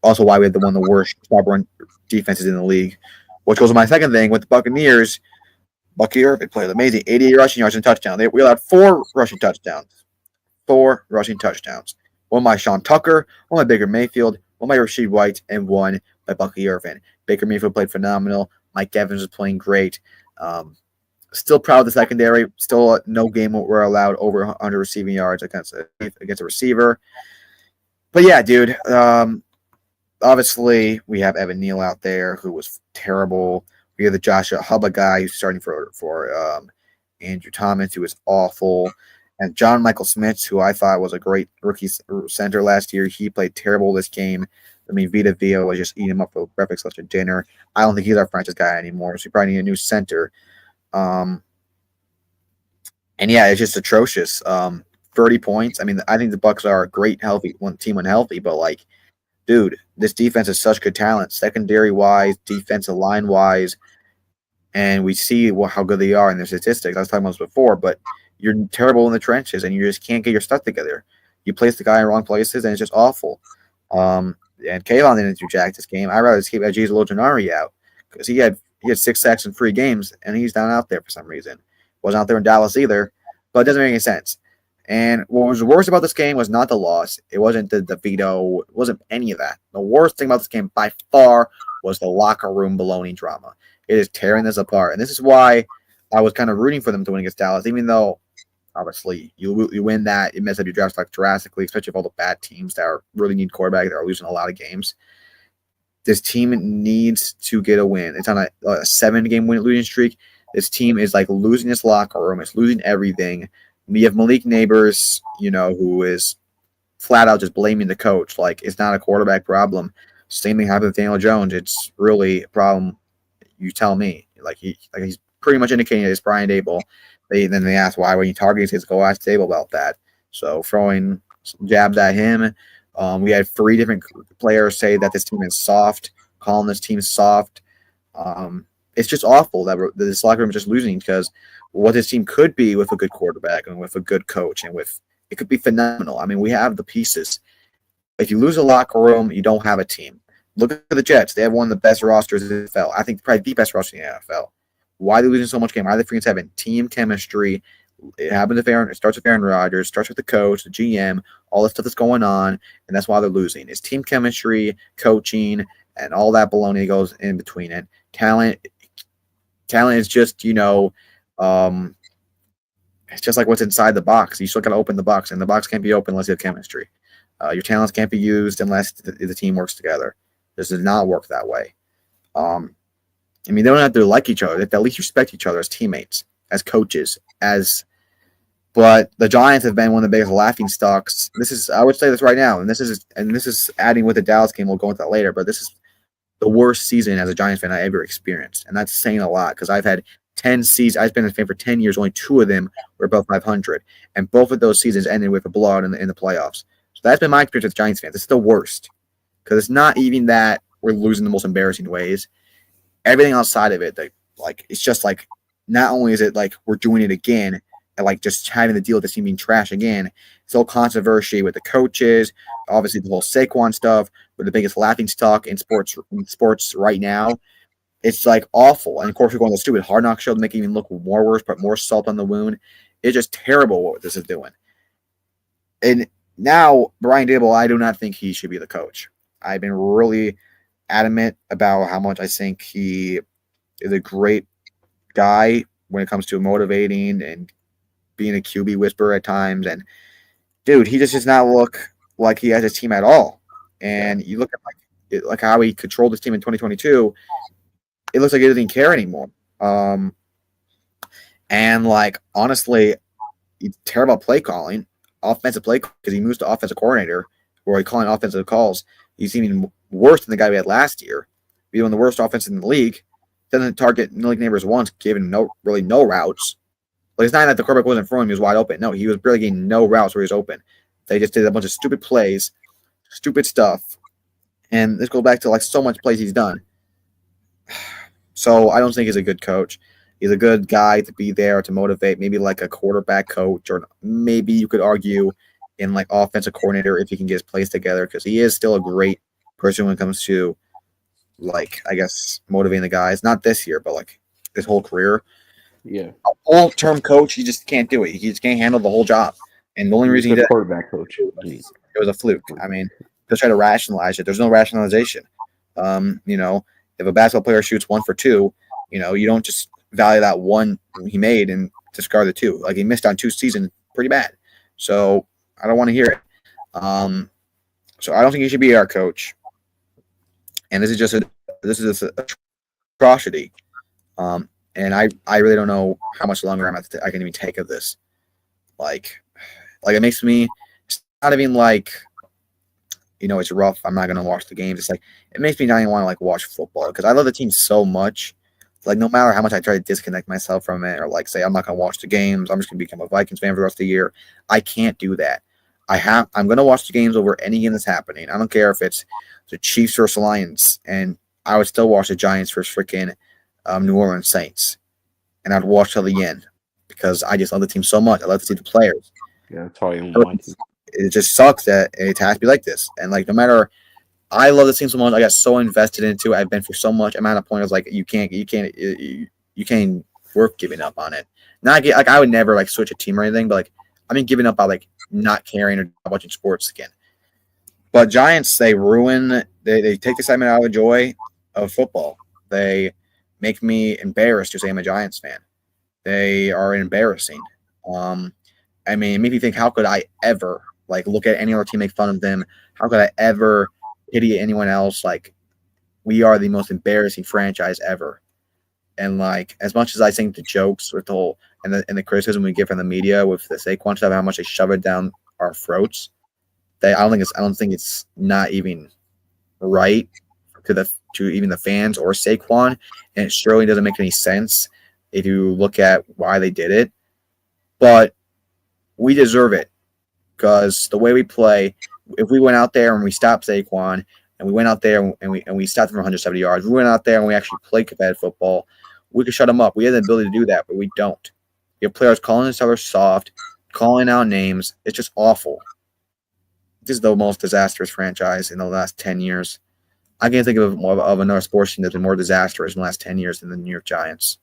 Also, why we have one of the worst stop-run defenses in the league. Which goes to my second thing with the Buccaneers. Bucky Irvin played amazing. 88 rushing yards and touchdown. We allowed 4 rushing touchdowns. 4 rushing touchdowns. One by Sean Tucker, one by Baker Mayfield, one by Rashid White, and one by Bucky Irvin. Baker Mayfield played phenomenal. Mike Evans was playing great. Still proud of the secondary. Still no game where we're allowed over 100 receiving yards against a receiver. But yeah, dude. Obviously, we have Evan Neal out there who was terrible. We have the Joshua Hubba guy who's starting for Andrew Thomas, who was awful. And John Michael Smith, who I thought was a great rookie center last year. He played terrible this game. I mean, Vita Vea was just eating him up for breakfast, lunch, and dinner. I don't think he's our franchise guy anymore, so we probably need a new center. And yeah, it's just atrocious. 30 points. I mean, I think the Bucs are a great team when healthy, but like, dude, this defense is such good talent, secondary wise, defensive line wise, and we see how good they are in their statistics. I was talking about this before, but you're terrible in the trenches, and you just can't get your stuff together. You place the guy in wrong places, and it's just awful. And Kayvon didn't do jack this game. I'd rather just keep Ajiz Ojulari out because he had 6 sacks in 3 games, and he's not out there for some reason. Wasn't out there in Dallas either, but it doesn't make any sense. And what was worse about this game was not the loss. It wasn't the veto. It wasn't any of that. The worst thing about this game by far was the locker room baloney drama. It is tearing this apart. And this is why I was kind of rooting for them to win against Dallas, even though, obviously, you win that, it mess up your draft stock drastically, especially if all the bad teams that really need quarterback that are losing a lot of games. This team needs to get a win. It's on a 7-game losing streak. This team is like losing its locker room. It's losing everything. We have Malik Neighbors, who is flat out just blaming the coach. Like, it's not a quarterback problem. Same thing happened with Daniel Jones. It's really a problem. You tell me. He's pretty much indicating it's Brian Dable. Then they ask why when you target, he says go ask Dable about that. So throwing some jabs at him. We had 3 different players say that this team is soft, calling this team soft. It's just awful that this locker room is just losing because what this team could be with a good quarterback and with a good coach and it could be phenomenal. I mean, we have the pieces. If you lose a locker room, you don't have a team. Look at the Jets. They have one of the best rosters in the NFL. I think probably the best roster in the NFL. Why are they losing so much game? Why are they freaking having team chemistry? It happens it starts with Aaron Rodgers, starts with the coach, the GM, all the stuff that's going on, and that's why they're losing. It's team chemistry, coaching, and all that baloney goes in between it. Talent is just, it's just like what's inside the box. You still got to open the box, and the box can't be open unless you have chemistry. Your talents can't be used unless the team works together. This does not work that way. They don't have to like each other. They have to at least respect each other as teammates, as coaches, But the Giants have been one of the biggest laughing stocks. I would say this right now, and this is adding with the Dallas game. We'll go into that later, but this is the worst season as a Giants fan I ever experienced, and that's saying a lot because I've had 10 seasons. I've been a fan for 10 years. Only 2 of them were above 500, and both of those seasons ended with a blowout in the playoffs. So that's been my experience with Giants fans. It's the worst because it's not even that we're losing the most embarrassing ways. Everything outside of it, it's just like not only is it like we're doing it again. And like just having to deal with the team being trash again. It's all controversy with the coaches, obviously the whole Saquon stuff, with the biggest laughing stock in sports right now. It's like awful. And of course, we're going to the stupid Hard Knock show to make it even look more worse, put more salt on the wound. It's just terrible what this is doing. And now, Brian Dable, I do not think he should be the coach. I've been really adamant about how much I think he is a great guy when it comes to motivating and being a QB whisperer at times. And, dude, he just does not look like he has a team at all. And you look at like how he controlled his team in 2022, it looks like he doesn't care anymore. And, like, honestly, terrible play calling. offensive play because he moves to offensive coordinator or he calling offensive calls. He's even worse than the guy we had last year. He's one of the worst offenses in the league. Doesn't target league neighbors once, giving no routes. Like it's not that the quarterback wasn't throwing; he was wide open. No, he was barely getting no routes where he was open. They just did a bunch of stupid plays, stupid stuff, and this goes back to like so much plays he's done. So I don't think he's a good coach. He's a good guy to be there to motivate, maybe like a quarterback coach, or maybe you could argue in like offensive coordinator if he can get his plays together because he is still a great person when it comes to like I guess motivating the guys. Not this year, but like his whole career. Yeah. Long-term coach, he just can't do it. He just can't handle the whole job. And the only reason he did quarterback coach. it was a fluke. I mean, just try to rationalize it. There's no rationalization. If a basketball player shoots 1 for 2, you don't just value that one he made and discard the 2. Like he missed on 2 seasons pretty bad. So I don't want to hear it. So I don't think he should be our coach. And this is just a atrocity. And I really don't know how much longer I can even take of this. Like it makes me. It's not even like, it's rough. I'm not gonna watch the games. It's like it makes me not even want to like watch football because I love the team so much. Like no matter how much I try to disconnect myself from it or like say I'm not gonna watch the games, I'm just gonna become a Vikings fan for the rest of the year. I can't do that. I'm gonna watch the games over any game that's happening. I don't care if it's the Chiefs versus Lions, and I would still watch the Giants versus freaking New Orleans Saints, and I'd watch till the end because I just love the team so much. I love to see the players. Yeah, that's all you want. It just sucks that it has to be like this. And like no matter, I love the team so much. I got so invested into it. I've been for so much. I'm at a point of like you can't worth giving up on it. Not get like I would never like switch a team or anything, but like I mean giving up on like not caring or watching sports again. But Giants, they ruin. They take the excitement out of the joy of football. They make me embarrassed to say I'm a Giants fan. They are embarrassing. I mean, it made me think, how could I ever like look at any other team, make fun of them? How could I ever pity anyone else? Like, we are the most embarrassing franchise ever. And like, as much as I think the jokes with the whole and the criticism we get from the media with the Saquon stuff, how much they shove it down our throats, I don't think it's not even right to even the fans or Saquon, and it surely doesn't make any sense if you look at why they did it. But we deserve it because the way we play, if we went out there and we stopped Saquon and we went out there and we stopped him for 170 yards, we went out there and we actually played competitive football, we could shut him up. We have the ability to do that, but we don't. You have players calling each other soft, calling out names. It's just awful. This is the most disastrous franchise in the last 10 years. I can't think of another sports team that's been more disastrous in the last 10 years than the New York Giants.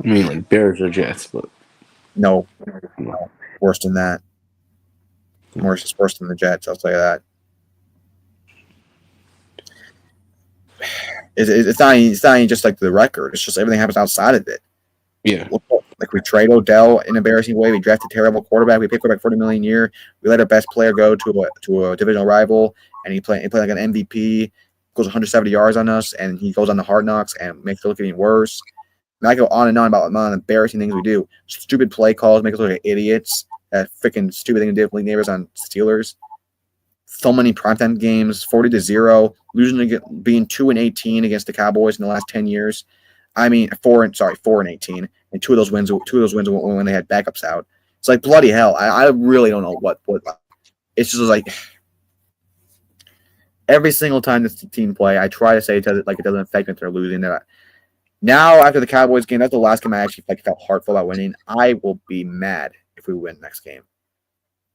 I mean, like Bears or Jets, but no, worse than that. Worse than the Jets. I'll tell you that. It's not even just like the record. It's just everything happens outside of it. Yeah. Like we trade Odell in an embarrassing way. We draft a terrible quarterback. We pay quarterback $40 million a year. We let our best player go to a divisional rival, and he played like an MVP. Goes 170 yards on us, and he goes on the Hard Knocks and makes it look even worse. And I go on and on about the amount of embarrassing things we do. Stupid play calls make us look like idiots. That freaking stupid thing to do with league neighbors on Steelers. So many primetime games, 40-0, being 2-18 against the Cowboys in the last 10 years. I mean, 4-18, and two of those wins when they had backups out. It's like bloody hell. I really don't know what. It's just like every single time this team play, I try to say it doesn't affect me if they're losing. Now after the Cowboys game, that's the last game I actually felt heartful about winning. I will be mad if we win next game.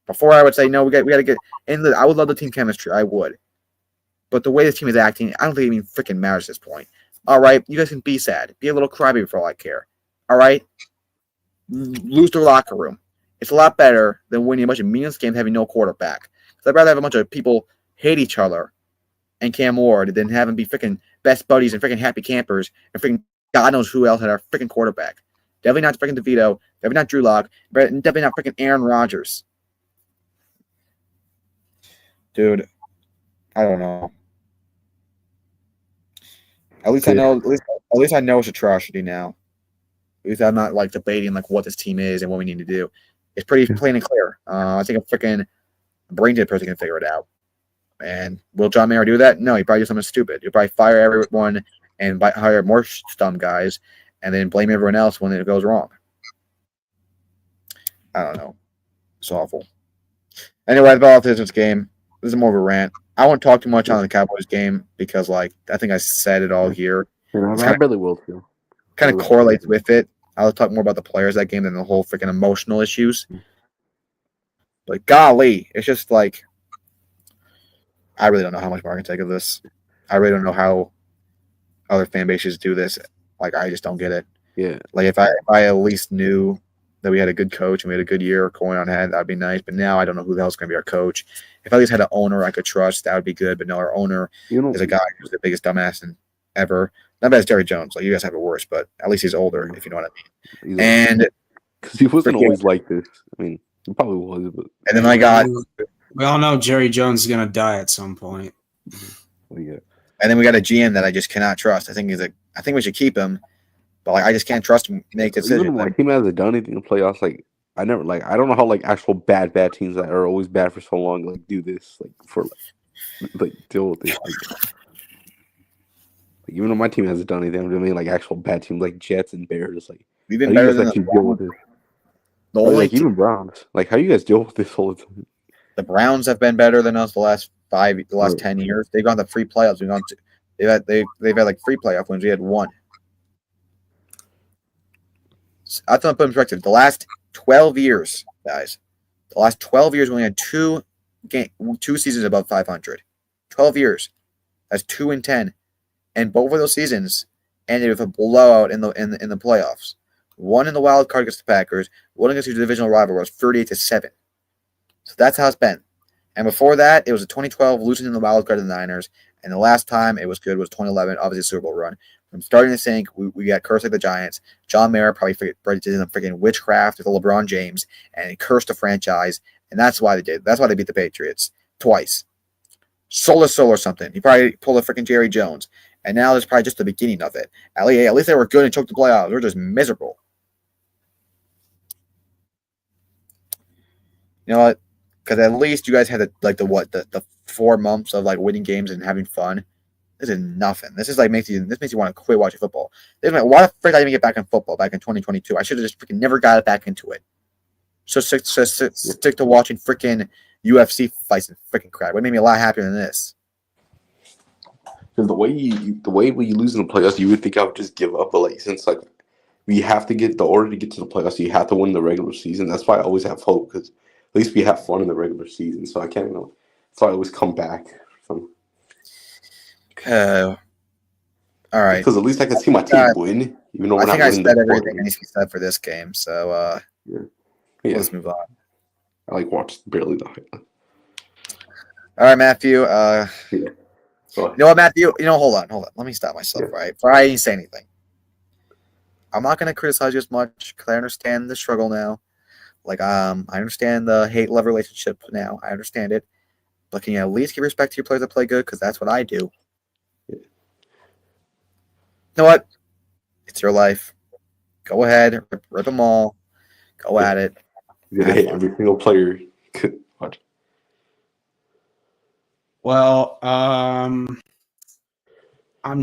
Before I would say no, we got to get. And I would love the team chemistry. I would, but the way this team is acting, I don't think it even freaking matters at this point. All right, you guys can be sad, be a little crybaby for all I care. All right, lose the locker room. It's a lot better than winning a bunch of meaningless games having no quarterback. I'd rather have a bunch of people hate each other and Cam Ward than have them be freaking best buddies and freaking happy campers and freaking God knows who else had our freaking quarterback. Definitely not freaking DeVito. Definitely not Drew Lock. Definitely not freaking Aaron Rodgers. Dude, I don't know. At least I know. At least I know it's atrocity now. At least I'm not like debating like what this team is and what we need to do. It's pretty plain and clear. I think a freaking brain dead person can figure it out. And will John Mayer do that? No, he probably do something stupid. He'll probably fire everyone and hire more dumb guys, and then blame everyone else when it goes wrong. I don't know. It's awful. Anyway, about this game, this is more of a rant. I won't talk too much on the Cowboys game because, like, I think I said it all here. I really will too. Kind of correlates with it. I'll talk more about the players that game than the whole freaking emotional issues. But golly, it's just like I really don't know how much more I can take of this. I really don't know how other fan bases do this. Like, I just don't get it. Yeah. Like, if I at least knew that we had a good coach and we had a good year going on ahead, that'd be nice. But now I don't know who the hell's going to be our coach. If I at least had an owner I could trust, that would be good. But no, our owner is a guy who's the biggest dumbass ever. Not bad as Jerry Jones. Like, you guys have it worse, but at least he's older, if you know what I mean. And because he wasn't always like this. I mean, he probably was. But and then I got. We all know Jerry Jones is going to die at some point. Yeah. And then we got a GM that I just cannot trust. I think we should keep him, but like I just can't trust him to make decisions. Even my team hasn't done anything in playoffs. Like I don't know how like actual bad teams that are always bad for so long like do this like for like deal with it. Like, even though my team hasn't done anything, I mean like actual bad teams like Jets and Bears. Like we've been better than deal with this. Even Browns. Like how you guys deal with this all the time? The Browns have been better than us the last 10 years. They've gone to 3 playoffs. They've had like 3 playoff wins. We had 1. So I thought put in perspective. The last 12 years, guys. The last 12 years we only had 2 seasons above 500. 12 years. That's 2-10. And both of those seasons ended with a blowout in the playoffs. One in the wild card against the Packers, one against your divisional rival was 38-7. So that's how it's been. And before that, it was a 2012 losing in the wild card to the Niners. And the last time it was good was 2011, obviously Super Bowl run. From starting to sink, we got cursed like the Giants. John Mayer probably did some freaking witchcraft with LeBron James, and he cursed the franchise. And that's why they did. That's why they beat the Patriots twice. Soul or something. He probably pulled a freaking Jerry Jones. And now this is probably just the beginning of it. At least they were good and choked the playoffs. We're just miserable. You know what? Because at least you guys had the 4 months of like winning games and having fun. This is nothing. This is like makes you want to quit watching football. Why the frick did I even get back in football back in 2022? I should have just freaking never got back into it. So stick to watching freaking UFC fights and freaking crap. What made me a lot happier than this? Because the way we lose in the playoffs, you would think I would just give up. But like since like we have to get the order to get to the playoffs, you have to win the regular season. That's why I always have hope because at least we have fun in the regular season. So I can't so I always come back. All right. Because at least I can see my team win, even though we're not winning. I think I said everything that needs to be said for this game. So let's move on. I like watched barely the highlight. All right, Matthew. You know what, Matthew? Hold on. Let me stop myself, right? Before I even say anything. I'm not going to criticize you as much because I understand the struggle now. Like, I understand the hate-love relationship now. I understand it. But can you at least give respect to your players that play good? Because that's what I do. You know what? It's your life. Go ahead. Rip them all. Go at it. You hate every single player. Watch. Well, I'm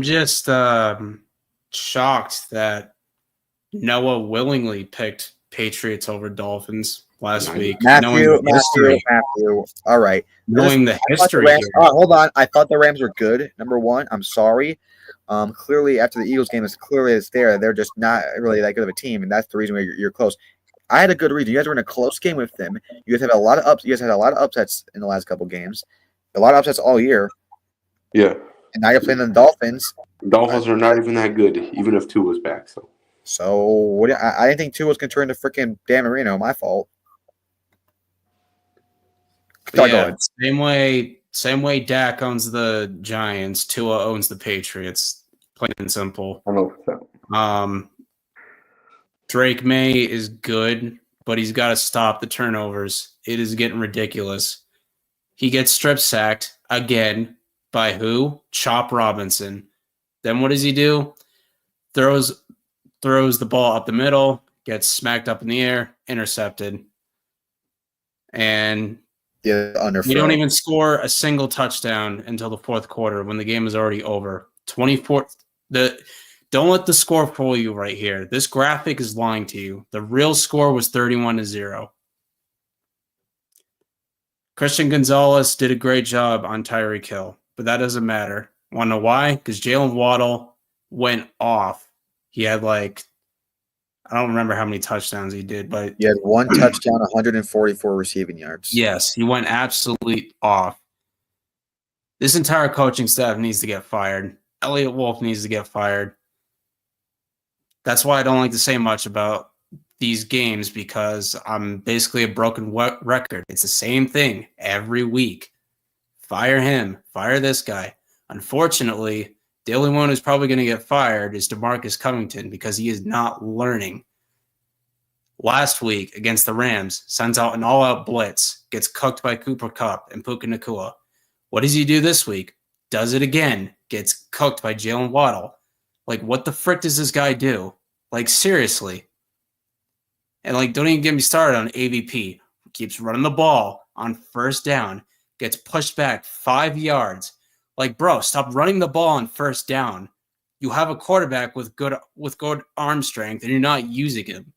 just shocked that Noah willingly picked Patriots over Dolphins last week. Matthew. All right. Knowing the history here. Hold on. I thought the Rams were good. Number one, I'm sorry. Clearly, after the Eagles game, it's there. They're just not really that good of a team, and that's the reason why you're close. I had a good reason. You guys were in a close game with them. You guys had a lot of upsets in the last couple games. A lot of upsets all year. Yeah. And now you're playing the Dolphins. The Dolphins are not even that good, even if Tua was back. So I didn't think Tua was going to turn to freaking Dan Marino. My fault. Yeah, same way Dak owns the Giants, Tua owns the Patriots. Plain and simple. I know. Drake May is good, but he's got to stop the turnovers. It is getting ridiculous. He gets strip sacked again by who? Chop Robinson. Then what does he do? Throws the ball up the middle, gets smacked up in the air, intercepted. And under. we don't even score a single touchdown until the fourth quarter when the game is already over. 24. Don't let the score fool you right here. This graphic is lying to you. The real score was 31-0. Christian Gonzalez did a great job on Tyreek Hill, but that doesn't matter. Want to know why? Because Jalen Waddle went off. He had I don't remember how many touchdowns he did, but he had 1 touchdown, 144 receiving yards. Yes, he went absolutely off. This entire coaching staff needs to get fired. Elliott Wolf needs to get fired. That's why I don't like to say much about these games, because I'm basically a broken record. It's the same thing every week. Fire him. Fire this guy. Unfortunately, the only one who's probably going to get fired is DeMarcus Covington, because he is not learning. Last week against the Rams, sends out an all-out blitz, gets cooked by Cooper Kupp and Puka Nacua. What does he do this week? Does it again, gets cooked by Jalen Waddle. What the frick does this guy do? Seriously. And don't even get me started on AVP. Keeps running the ball on first down, gets pushed back 5 yards. Bro, stop running the ball on first down. You have a quarterback with good arm strength, and you're not using him.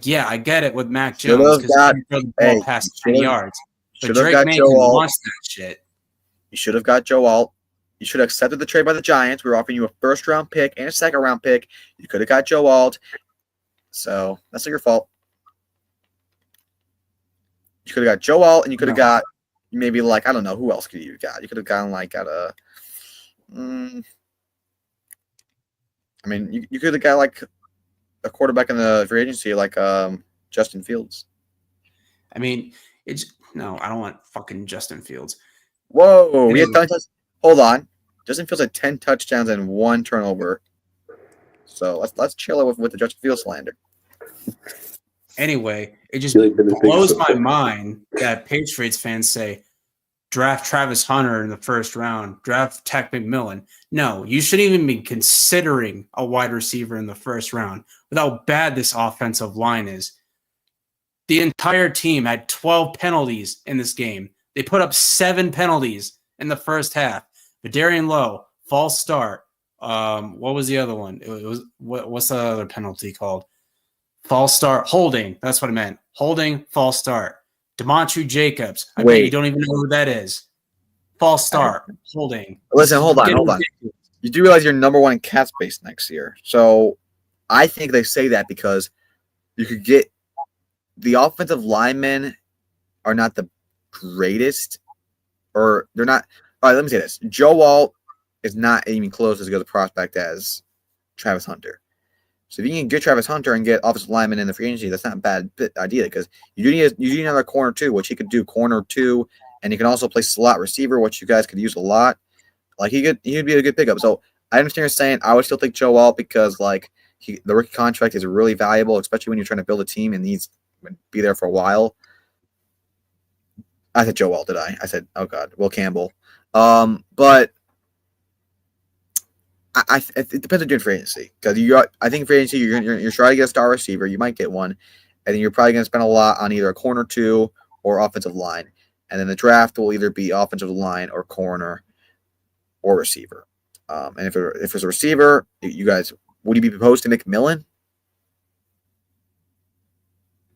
Yeah, I get it with Mac Jones because he throw the ball past 10 yards. But Drake May wants that shit. You should have got Joe Alt. You should have accepted the trade by the Giants. We were offering you a first-round pick and a second-round pick. You could have got Joe Alt. So that's not your fault. You could have got Joe Alt, and you could have got maybe I don't know, who else could you have got? You could have gotten got a. I mean, you could have got a quarterback in the free agency Justin Fields. I mean, I don't want fucking Justin Fields. Whoa, hold on. Justin Fields had 10 touchdowns and 1 turnover. So let's chill with the Justin Fields slander. Anyway, it just blows my mind that Patriots fans say, draft Travis Hunter in the first round, draft Tech McMillan. No, you shouldn't even be considering a wide receiver in the first round with how bad this offensive line is. The entire team had 12 penalties in this game. They put up 7 penalties in the first half. Vidarian Lowe, false start. What was the other one? It was what's the other penalty called? False start, holding. That's what I meant. Holding, false start. Demontre Jacobs. I bet you don't even know who that is. False start, holding. Listen, hold on. You do realize you're number 1 in cap space next year. So I think they say that because you could get the offensive linemen are not the greatest, or they're not. All right, let me say this. Joe Alt is not even close as good a prospect as Travis Hunter. So if you can get Travis Hunter and get offensive linemen in the free agency, that's not a bad idea, because you need another corner too, which he could do corner 2, and he can also play slot receiver, which you guys could use a lot. He'd be a good pickup. So I understand you're saying I would still take Joe Alt because the rookie contract is really valuable, especially when you're trying to build a team and needs to be there for a while. I said Joe Alt, did I? I said, oh God, Will Campbell. But it depends on doing free agency, because I think free agency you're trying to get a star receiver. You might get one, and then you're probably going to spend a lot on either a corner 2 or offensive line, and then the draft will either be offensive line or corner or receiver. And if it's a receiver, you guys, would you be opposed to McMillan?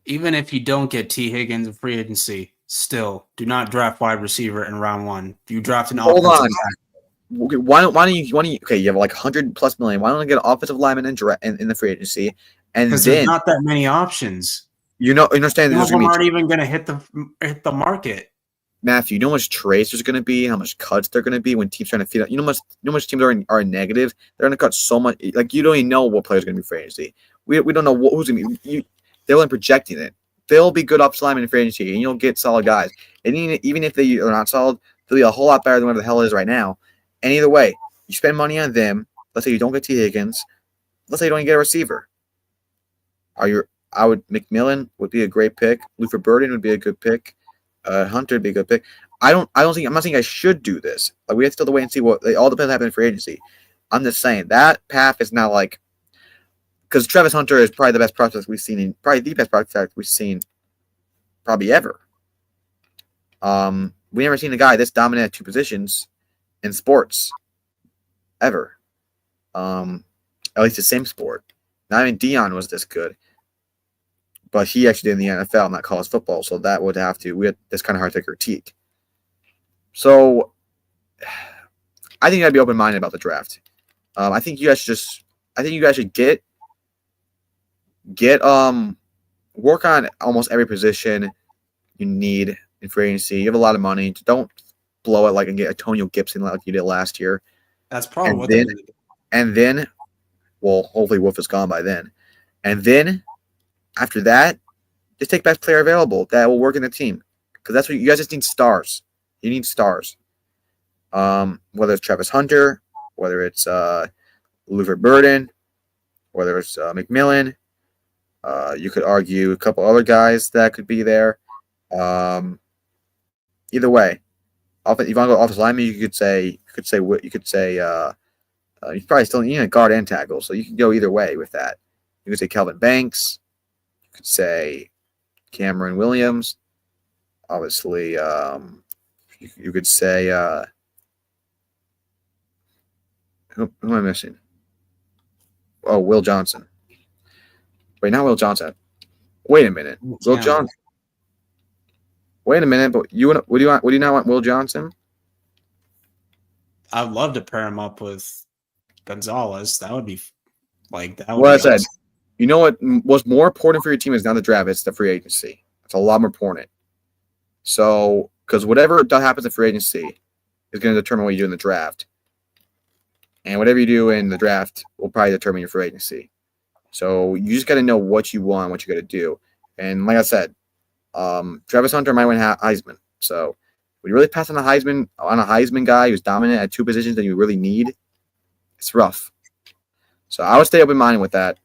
Even if you don't get T. Higgins in free agency, still do not draft wide receiver in round 1. If you draft an offensive line. Why don't you? Okay, you have $100+ million. Why don't you get an offensive lineman in the free agency? And because there's not that many options. Understand? Some of them aren't even going to hit the market. Matthew, you know how much trades there's going to be, how much cuts they're going to be when teams trying to feed out. You know how much teams are in negative. They're going to cut so much. You don't even know what players are going to be free agency. We don't know who's going to be. They're only projecting it. They'll be good offensive linemen in free agency, and you'll get solid guys. And even if they are not solid, they'll be a whole lot better than whatever the hell it is right now. And either way, you spend money on them. Let's say you don't get T. Higgins. Let's say you don't even get a receiver. McMillan would be a great pick. Luther Burden would be a good pick. Hunter would be a good pick. I'm not saying I should do this. We have to still wait and see what. All depends on what happens in free agency. I'm just saying that path is not because Travis Hunter is probably the best prospect we've seen, probably the best prospect we've seen probably ever. We never seen a guy this dominant at two positions in sports ever. At least the same sport. Not even Dion was this good, but he actually did in the NFL, not college football. So that would have to. That's kind of hard to critique. So I think I'd be open minded about the draft. I think you guys should get work on almost every position you need in free agency. You have a lot of money. Don't blow it and get Antonio Gibson like you did last year. That's probably what they're going to do. And then, well, hopefully Wolf is gone by then. And then after that, just take best player available that will work in the team. Because that's what you guys just need stars. You need stars. Whether it's Travis Hunter, whether it's Luther Burden, whether it's McMillan. You could argue a couple other guys that could be there. Either way, if you want to go offensive lineman, you could say you probably still need a guard and tackle, so you can go either way with that. You could say Kelvin Banks. You could say Cameron Williams. Obviously, you could say who am I missing? Oh, Will Johnson. Wait, not Will Johnson. Wait a minute, Will Johnson. Wait a minute, but would you not want Will Johnson? I'd love to pair him up with Gonzalez. That would be that. Well, I said, you know what was more important for your team is not the draft; it's the free agency. It's a lot more important. So, because whatever happens in free agency is going to determine what you do in the draft, and whatever you do in the draft will probably determine your free agency. So you just got to know what you want, what you got to do, and like I said, Travis Hunter might win Heisman. So, when you really pass on a Heisman guy who's dominant at two positions that you really need, it's rough. So I would stay open-minded with that.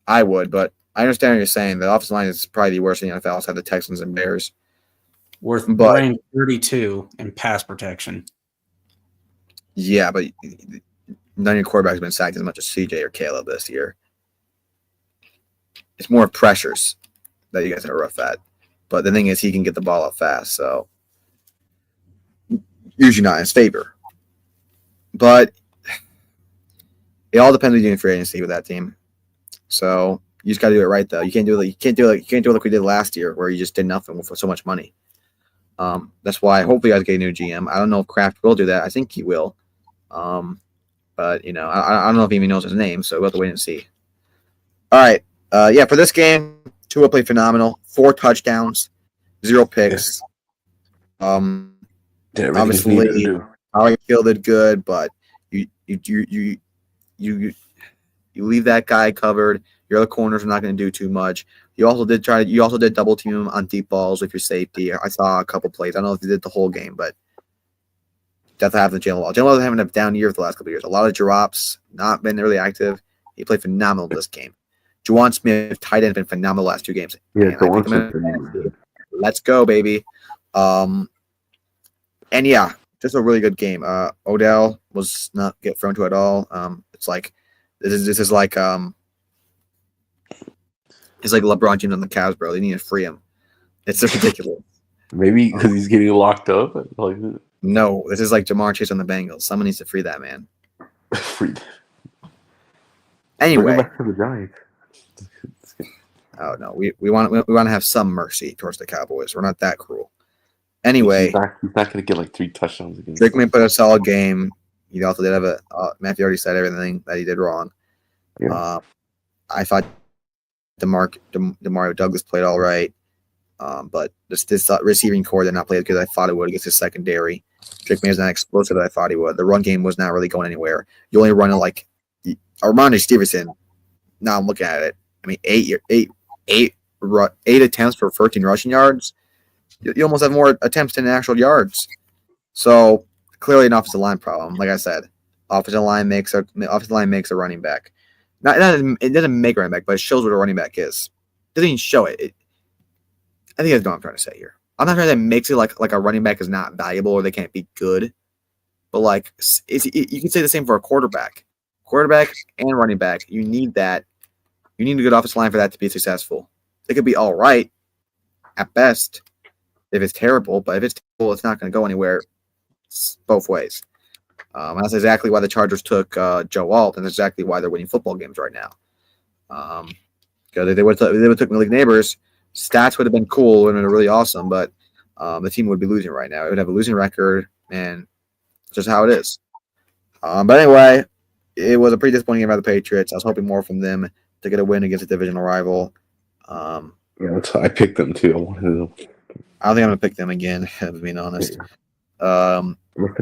I would, but I understand what you're saying. The offensive line is probably the worst in the NFL outside the Texans and Bears. Worth rank 32 in pass protection. Yeah, but none of your quarterbacks have been sacked as much as CJ or Caleb this year. It's more pressures that you guys are rough at. But the thing is, he can get the ball up fast, so usually not in his favor. But it all depends on you in free agency with that team. So you just got to do it right, though. You can't do it like we did last year, where you just did nothing for so much money. That's why hopefully I get a new GM. I don't know if Kraft will do that. I think he will. But I don't know if he even knows his name, so we'll have to wait and see. All right. For this game, Tua played phenomenal. 4 touchdowns, 0 picks. Obviously, Tyreek Hill did good, but you leave that guy covered. Your other corners are not going to do too much. You also did double team him on deep balls with your safety. I saw a couple plays. I don't know if you did the whole game, but definitely have the Jalen Waddle. Jalen Waddle having a down year for the last couple of years. A lot of drops, not been really active. He played phenomenal this game. Juwan Smith, tight end, been phenomenal the last 2 games. Yeah, let's go, baby. And yeah, just a really good game. Odell was not get thrown to at all. It's like this is like it's like LeBron James on the Cavs, bro. They need to free him. It's just ridiculous. Maybe because he's getting locked up. No, this is like Jamar Chase on the Bengals. Someone needs to free that man. Free. Anyway, bring him back to the Giants. Oh no, we want to have some mercy towards the Cowboys. We're not that cruel. Anyway, he's not going to get like 3 touchdowns again. Drake may put a solid game. He also did have Matthew already said everything that he did wrong. Yeah. I thought Demario Douglas played all right, but this receiving core did not play as good as I thought it would against his secondary. Drake May is not explosive as I thought he would. The run game was not really going anywhere. You only run it Armando Stevenson. Now I'm looking at it. I mean, 8 attempts for 13 rushing yards. You almost have more attempts than actual yards. So clearly an offensive line problem. Like I said, offensive line makes a running back. It doesn't make a running back, but it shows what a running back is. It doesn't even show it. I think that's what I'm trying to say here. I'm not trying to say it makes it like a running back is not valuable or they can't be good. But you can say the same for a quarterback. Quarterback and running back, you need that. You need a good offensive line for that to be successful. It could be all right. at best if it's terrible. But if it's terrible, it's not going to go anywhere. It's both ways. That's exactly why the Chargers took Joe Alt, and that's exactly why they're winning football games right now. Because if they would have took Malik Neighbors, stats would have been cool and really awesome, but the team would be losing right now. It would have a losing record, and it's just how it is. But anyway, it was a pretty disappointing game by the Patriots. I was hoping more from them to get a win against a divisional rival. I picked them too. I wanted them. I don't think I'm going to pick them again, to be honest. I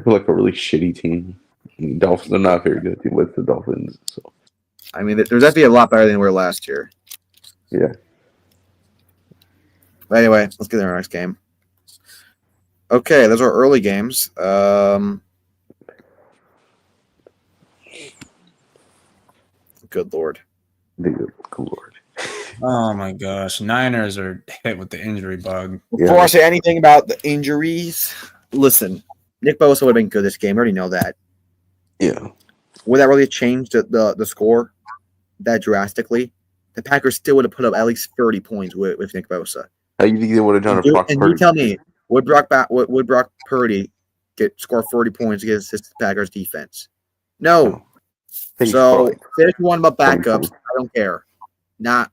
feel like a really shitty team. Dolphins are not a very good team with the Dolphins. So I mean, there's definitely a lot better than we were last year. Yeah. But anyway, let's get to our next game. Okay, those are early games. Good Lord. Good Lord. Oh my gosh, Niners are hit with the injury bug. Before I say anything about the injuries, listen, Nick Bosa would have been good this game. I already know that. Yeah. Would that really change the score that drastically? The Packers still would have put up at least 30 points with Nick Bosa. How you think they would have done And you tell me, would Brock Purdy score 40 points against this Packers defense? No. So there's one about backups. I don't care. Not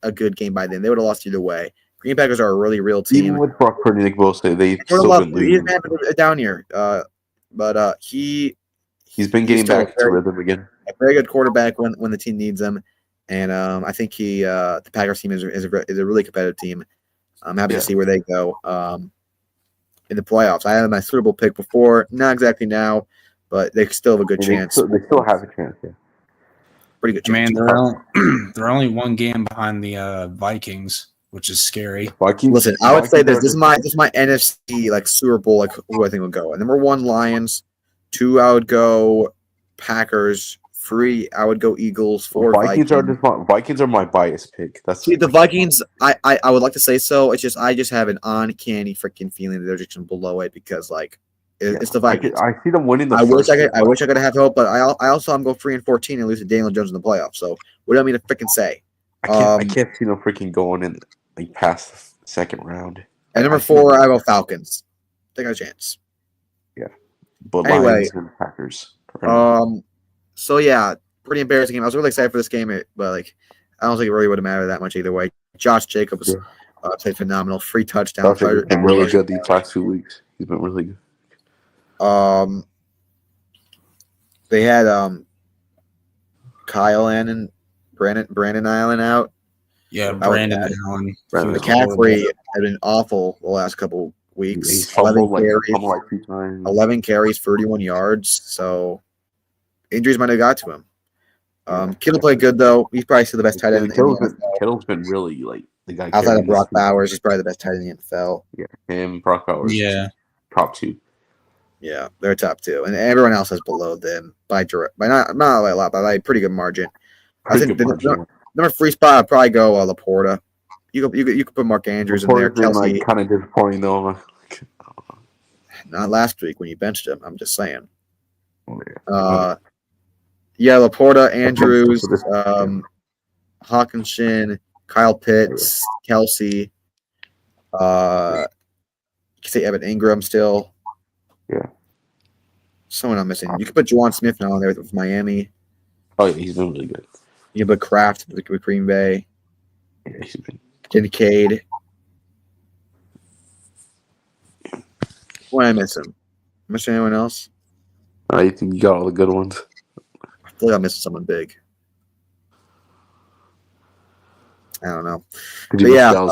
a good game by them. They would have lost either way. Green Packers are a really real team. Even with Brock Purdy, Nick Bosa, they've still been losing. He's down here, but he's been getting back to rhythm again. A very good quarterback when the team needs him, and I think the Packers team is a really competitive team. I'm happy to see where they go in the playoffs. I had my Super Bowl pick before, not exactly now, but they still have a good chance. They still have a chance. Yeah. Pretty good chance. Man, they're only one game behind the Vikings, which is scary. Listen, I would say this is my NFC like Super Bowl, like who I think will go. Number 1, Lions. 2, I would go Packers. 3, I would go Eagles. 4, Vikings. Vikings are my bias pick. The Vikings. I would like to say so. It's just I just have an uncanny freaking feeling that they're just gonna blow it because like it's the Vikings. I see them winning. I wish I could have hope, but I also I'm go 3-14 and lose to Daniel Jones in the playoffs. So what do I mean to freaking say? I can't see them freaking going in like past the second round. And number 4, I go Falcons. They got a chance. Yeah, but anyway, Lions and Packers. So yeah, pretty embarrassing game. I was really excited for this game, but like I don't think it really would have mattered that much either way. Josh Jacobs played phenomenal, 3 touchdowns. He's been really good these last 2 weeks. He's been really good. They had Kyle Allen and Brandon Allen out. Yeah, Brandon Allen. McCaffrey had been awful the last couple weeks. He's fumbled like 2 times. 11 carries, 31 yards. So injuries might have got to him. Kittle played good though. He's probably still the best tight end. Kittle's been really like the guy. Outside of Brock Bowers, he's probably the best tight end in the NFL. Yeah, him, Brock Bowers. Yeah, top 2. Yeah, they're top 2, and everyone else is below them by not a lot, but by a pretty good margin. I think the number 3 spot I'd probably go Laporta. You could put Mark Andrews in there. Kelsey, kind of disappointing though. Not last week when you benched him. I'm just saying. Laporta, Andrews, Hawkinson, Kyle Pitts, Kelsey. You can say Evan Ingram still. Yeah. Someone I'm missing. You could put Juwan Smith now on there with Miami. Oh yeah, he's been really good. You can put Kraft with Green Bay. Yeah, he's been. Kincaid. Why am I missing? Missing anyone else? I think you got all the good ones. I feel like I'm missing someone big. I don't know. Yeah.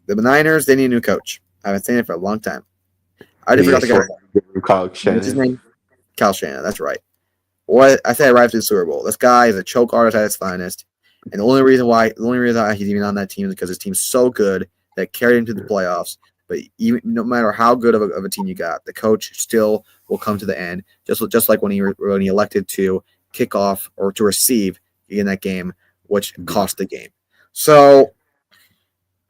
The Niners, they need a new coach. I've been saying it for a long time. I already forgot the guy. Kyle Shannon. What's his name? Kyle Shannon. That's right. What I said right after the Super Bowl. This guy is a choke artist at his finest, and the only reason why he's even on that team is because his team's so good that carried him to the playoffs. But even no matter how good of a team you got, the coach still will come to the end. Just like when he elected to kick off or to receive in that game, which cost the game. So,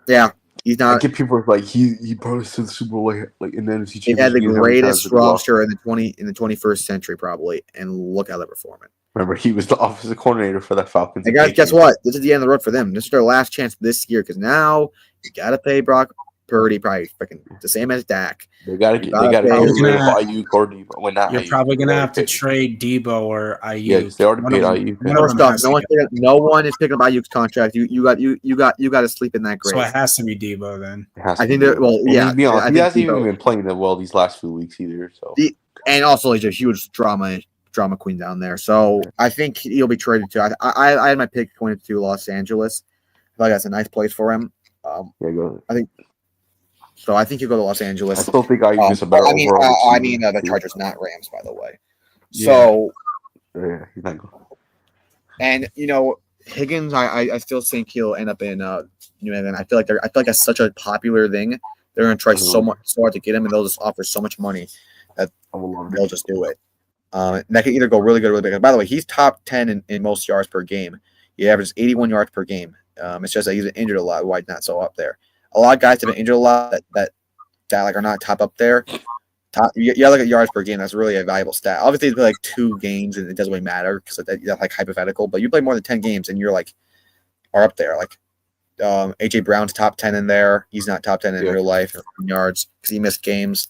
yeah, he's not. I get people like he brought us to the Super Bowl like in the NFC Championship. He had the greatest roster in the 21st century probably, and look how they're performing. Remember, he was the offensive coordinator for the Falcons. Hey guys, guess what? This is the end of the road for them. This is their last chance this year because now you gotta pay Brock Purdy probably freaking the same as Dak. They gotta get pay- rid of Ayuk or Debo. Well, not You're Ayuk. probably gonna They have to already paid- trade Debo or Ayuk. Yeah, 'cause they already One paid of them- Ayuk. one of First them off, has to get- no one is picking up Ayuk's contract. You got to sleep in that grave. So it has to be Debo then. It has I to think be that Debo. well, And yeah. to be honest, I he think hasn't even Debo- been playing that well these last few weeks either. So and also he's a huge drama queen down there. So I think he'll be traded to. I had my pick going to Los Angeles. I feel like that's a nice place for him. yeah, go. So I think he'll go to Los I Angeles. still think Ayuk is a better I mean, overall. the Chargers, not Rams, by the way. Yeah. So Yeah, he's not good. and Higgins, I still think he'll end up in New England. I feel like that's such a popular thing. They're going to try so hard to get him, and they'll just offer so much money that they'll just do it. That can either go really good or really big. By the way, he's top 10 in most yards per game. He averages 81 yards per game. It's just that he's been injured a lot. Why he's not so up there? A lot of guys have been injured a lot that like are not top up there. You look at yards per game. That's really a valuable stat. Obviously, you play like 2 games and it doesn't really matter because that's like hypothetical. But you play more than 10 games and you're like are up there. Like AJ Brown's top 10 in there. He's not top 10 in real life in yards because he missed games.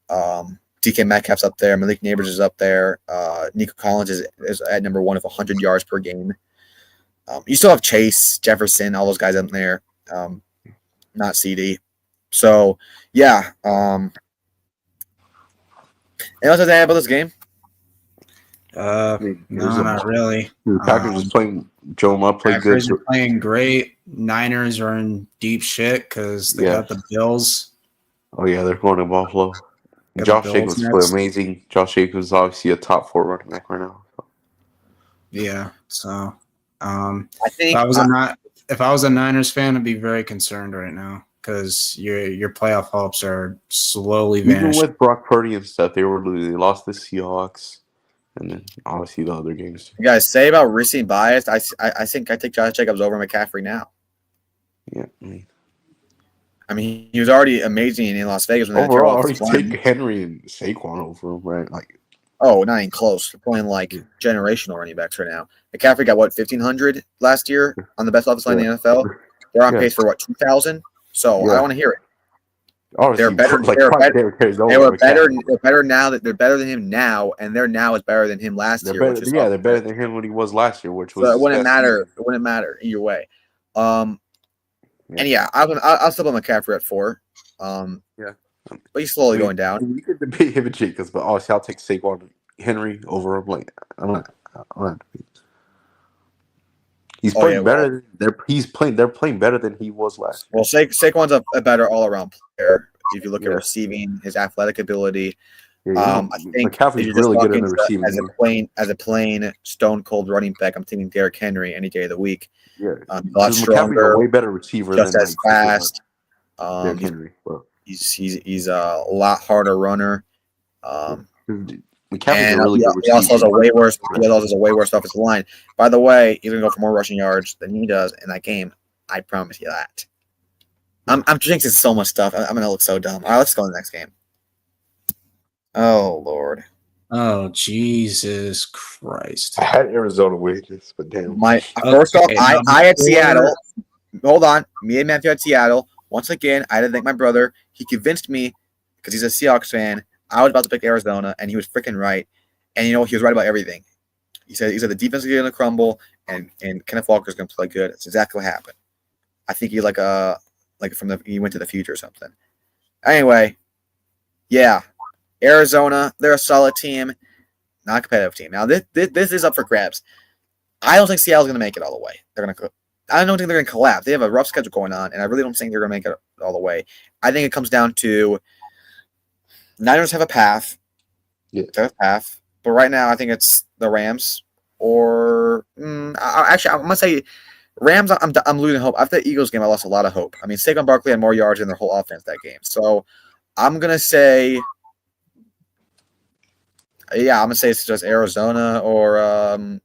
DK Metcalf's up there. Malik Neighbors is up there. Nico Collins is at number 1 of 100 yards per game. You still have Chase, Jefferson, all those guys up there. Not CD. So, yeah. Anything else to add about this game? No, not really. The Packers is playing. Joe Ma played good. Packers are playing great. Niners are in deep shit because they got the Bills. Oh yeah, they're going to Buffalo. Josh Jacobs played amazing. Josh Jacobs is obviously a top 4 running back right now. So. Yeah. So, I think if I was a Niners fan, I'd be very concerned right now because your playoff hopes are slowly vanishing. Even with Brock Purdy and stuff, they lost the Seahawks, and then obviously the other games. You guys say about Rissi biased. I think I take Josh Jacobs over McCaffrey now. Yeah. I mean, he was already amazing in Las Vegas. When overall, I already take Henry and Saquon over him, right? Like, oh, not even close. They're playing like generational running backs right now. McCaffrey got 1,500 last year on the best offensive line in the NFL. They're on pace for 2,000. So I want to hear it. Oh, they're better. They're better now. That they're better than him now, and their now is better than him last year. They're better than him when he was last year, which was. So it wouldn't matter. It wouldn't matter either way. And I'll still put McCaffrey at 4. But he's slowly going down. We could debate him and Jacobs, but honestly, I'll take Saquon Henry over him. Like, I'm not. He's playing better. They're playing better than he was last year. Well, Saquon's a better all around player. If you look at receiving, his athletic ability. I think McCaffrey's really good in the receiving. As a plain stone cold running back, I'm thinking Derrick Henry any day of the week. Yeah, a lot stronger, a way better receiver, just than as fast. Derrick Henry. He's a lot harder runner. McCaffrey's a really good receiver. He also has a way worse. He also has a way worse offensive line. By the way, he's gonna go for more rushing yards than he does in that game. I promise you that. I'm jinxing so much stuff. I'm gonna look so dumb. All right, let's go to the next game. Oh Lord. Oh Jesus Christ! I had Arizona win this, but damn. First off, I had Seattle. Hold on, me and Matthew had Seattle. Once again, I had to thank my brother. He convinced me because he's a Seahawks fan. I was about to pick Arizona, and he was freaking right. And he was right about everything. He said the defense is going to crumble, and Kenneth Walker's going to play good. It's exactly what happened. I think he he went to the future or something. Anyway, yeah, Arizona, they're a solid team, not a competitive team. Now this is up for grabs. I don't think Seattle's going to make it all the way. I don't think they're going to collapse. They have a rough schedule going on, and I really don't think they're going to make it all the way. I think it comes down to Niners have a path. Yeah. They have a path. But right now, I think it's the Rams or actually, I'm going to say Rams, I'm losing hope. After the Eagles game, I lost a lot of hope. I mean, Saquon Barkley had more yards in their whole offense that game. So I'm going to say it's just Arizona or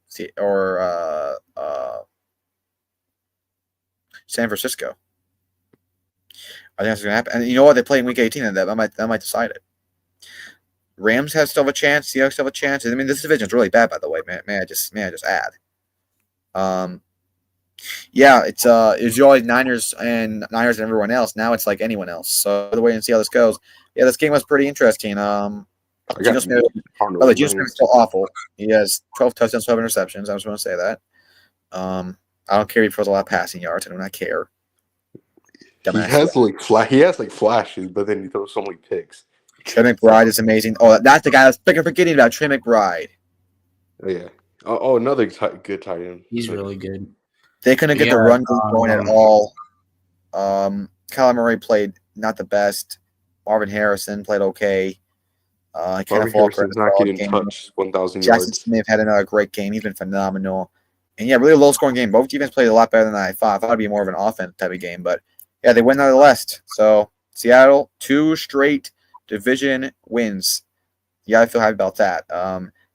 San Francisco. I think that's going to happen. And you know what? They play in Week 18, and that might decide it. Rams have still have a chance. Seahawks still have a chance. I mean, this division is really bad, by the way. May I just add? Yeah, it's always Niners and everyone else. Now it's like anyone else. So the way and see how this goes. Yeah, this game was pretty interesting. Geno Smith, Geno Smith is still awful. He has 12 touchdowns, 12 interceptions. I just want to say that. I don't care if he throws a lot of passing yards. I do not care. He has like flashes, but then he throws so many picks. Trey McBride is amazing. Oh, that's the guy I was forgetting about. Trey McBride. Oh, yeah. Oh, another good tight end. He's really good. They couldn't get the run game going at all. Kyler Murray played not the best. Marvin Harrison played okay. Marvin Harrison's not getting touched 1,000 yards. Jackson Smith had another great game. He's been phenomenal. And yeah, really low-scoring game. Both defense played a lot better than I thought. I thought it'd be more of an offense type of game, but yeah, they win nonetheless. So Seattle, 2 straight division wins. Yeah, I feel happy about that.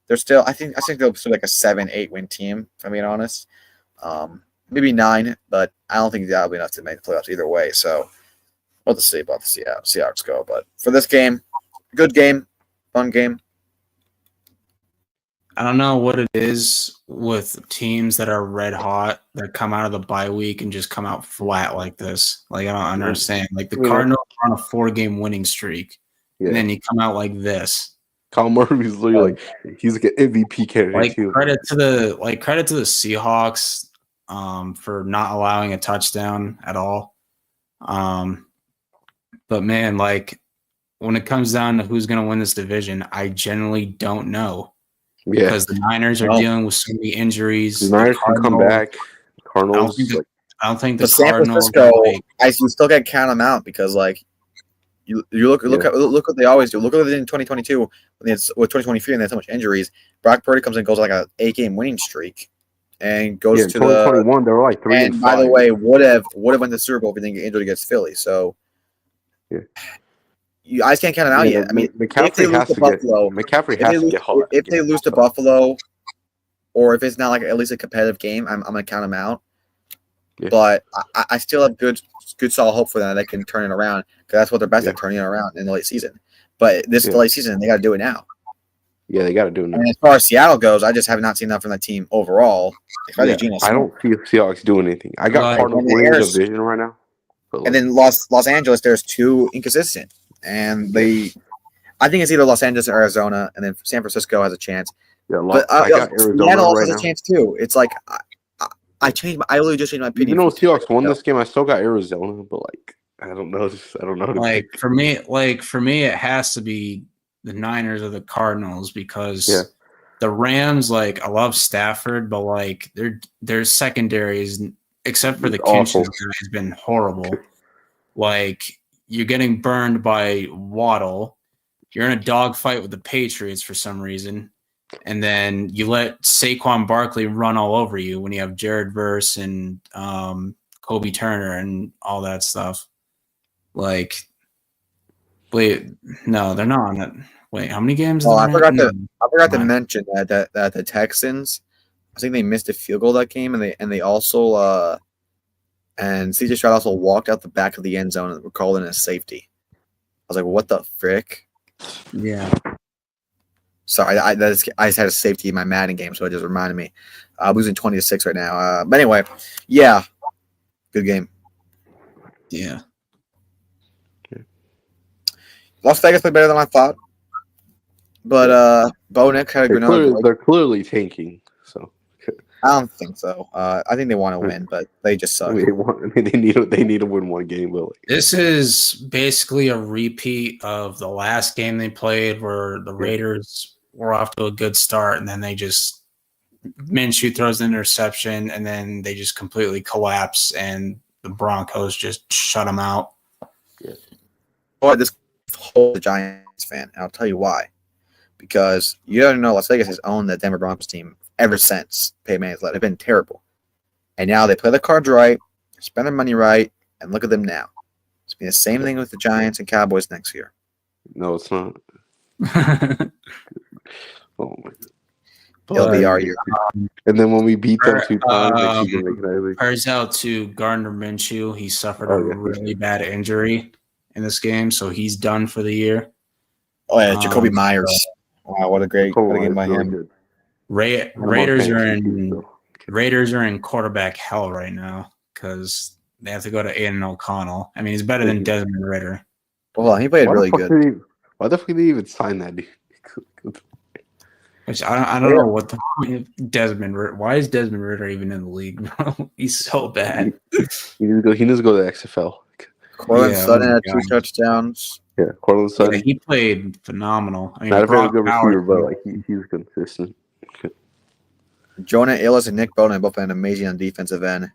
They're still, I think they'll still like a 7-8 win team. If I'm being honest, maybe 9, but I don't think that'll be enough to make the playoffs either way. So we'll have to see about the Seahawks go. But for this game, good game, fun game. I don't know what it is with teams that are red hot that come out of the bye week and just come out flat like this. Like, I don't understand. Like, the Cardinals are on a 4-game winning streak, and then you come out like this. Kyle Murray's literally he's like an MVP candidate. Like, too. credit to the Seahawks for not allowing a touchdown at all. But man, like, when it comes down to who's going to win this division, I generally don't know. Yeah, because the Niners are dealing with so many injuries. The Niners can come back. Cardinals. I don't think the San Cardinals. Francisco, you still got to count them out because, like, you look what they always do. Look what they did in 2022 with 2023, and they had so much injuries. Brock Purdy comes in and goes like a 8-game winning streak, and goes to 2021. They were like 3 and 5. By the way, would have went to the Super Bowl if he didn't get injured against Philly. So yeah. You guys can't count them out yet. I mean, McCaffrey has to get hot. If they lose to Buffalo, or if it's not like at least a competitive game, I'm going to count them out. Yeah. But I still have good solid hope for them that they can turn it around because that's what they're best at, turning it around in the late season. But this is the late season, and they got to do it now. Yeah, they got to do it now. And as far as Seattle goes, I just have not seen enough from that team overall. I don't see the Seahawks doing anything. I got Cardinals winning the division right now. And then Los Angeles, there's 2 inconsistent. And I think it's either Los Angeles or Arizona, and then San Francisco has a chance. Yeah, I got Arizona Seattle right has a chance too. It's like I literally just changed my opinion. Even though Seahawks won this game, I still got Arizona, but like I don't know. Like for me, it has to be the Niners or the Cardinals because the Rams. Like, I love Stafford, but like their secondary is, except for the Kinchins guy, has been horrible. Like, you're getting burned by Waddle. You're in a dogfight with the Patriots for some reason. And then you let Saquon Barkley run all over you when you have Jared Verse and Kobe Turner and all that stuff. Like, wait, no, they're not on it. Wait, how many games? Oh, I forgot to mention that the Texans, I think they missed a field goal that game, and they also and CJ Stroud also walked out the back of the end zone and were called in a safety. I was like, what the frick? Yeah. Sorry, I just had a safety in my Madden game, so it just reminded me. I'm losing 20-6 right now. But anyway, yeah, good game. Yeah. Las Vegas played better than I thought. But Bo Nix had a good. They're clearly tanking. So I don't think so. I think they want to win, but they just suck. They need to win one game. But this is basically a repeat of the last game they played, where the Raiders were off to a good start, and then they just Minshew throws an interception, and then they just completely collapse, and the Broncos just shut them out. Yeah. Boy, this whole Giants fan, and I'll tell you why. Because you don't know, Las Vegas has owned the Denver Broncos team ever since Peyton Manning's left. They've been terrible. And now they play the cards right, spend their money right, and look at them now. It's been the same thing with the Giants and Cowboys next year. No, it's not. Oh my God. It'll be our year. And then when we beat them 2 times, prayers out to Gardner Minshew. He suffered a really bad injury in this game, so he's done for the year. Oh yeah, Jacoby Myers. So Wow, what a game by Really him. good. Raiders are in So. Raiders are in quarterback hell right now because they have to go to Aiden O'Connell. I mean, he's better than Desmond Ritter. Well, he played really good. Why the fuck did he even sign that dude? Which I don't know what the Desmond Ritter. Why is Desmond Ritter even in the league, bro? He's so bad. He needs to go to the XFL. Cortland Yeah, Sutton oh my had 2 God. touchdowns. Yeah, Cortland Sutton. Yeah, he played phenomenal. I mean, Not a very Brock good Bowers- receiver, but like he's consistent. Jonah Illis and Nick Bowden both been amazing on defensive end.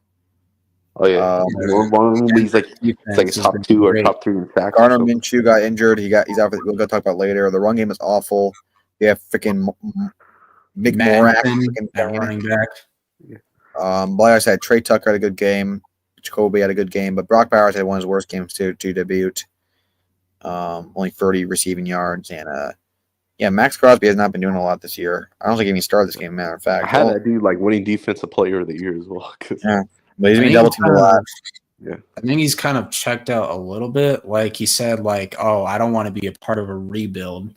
Oh yeah, one of them he's like it's like a top 2 or top 3 in sacks. Gardner Minshew got injured. He's out. We'll go talk about later. The run game is awful. We have freaking Mick Morak at running back. Like I said, Trey Tucker had a good game. Jacoby had a good game, but Brock Bowers had one of his worst games to debut. Only 30 receiving yards, and Max Crosby has not been doing a lot this year. I don't think he even started this game. Matter of fact, I had that dude like winning defensive player of the year as well. Yeah, but he's been double teamed a lot. Yeah, I think he's kind of checked out a little bit. Like he said, like, "Oh, I don't want to be a part of a rebuild."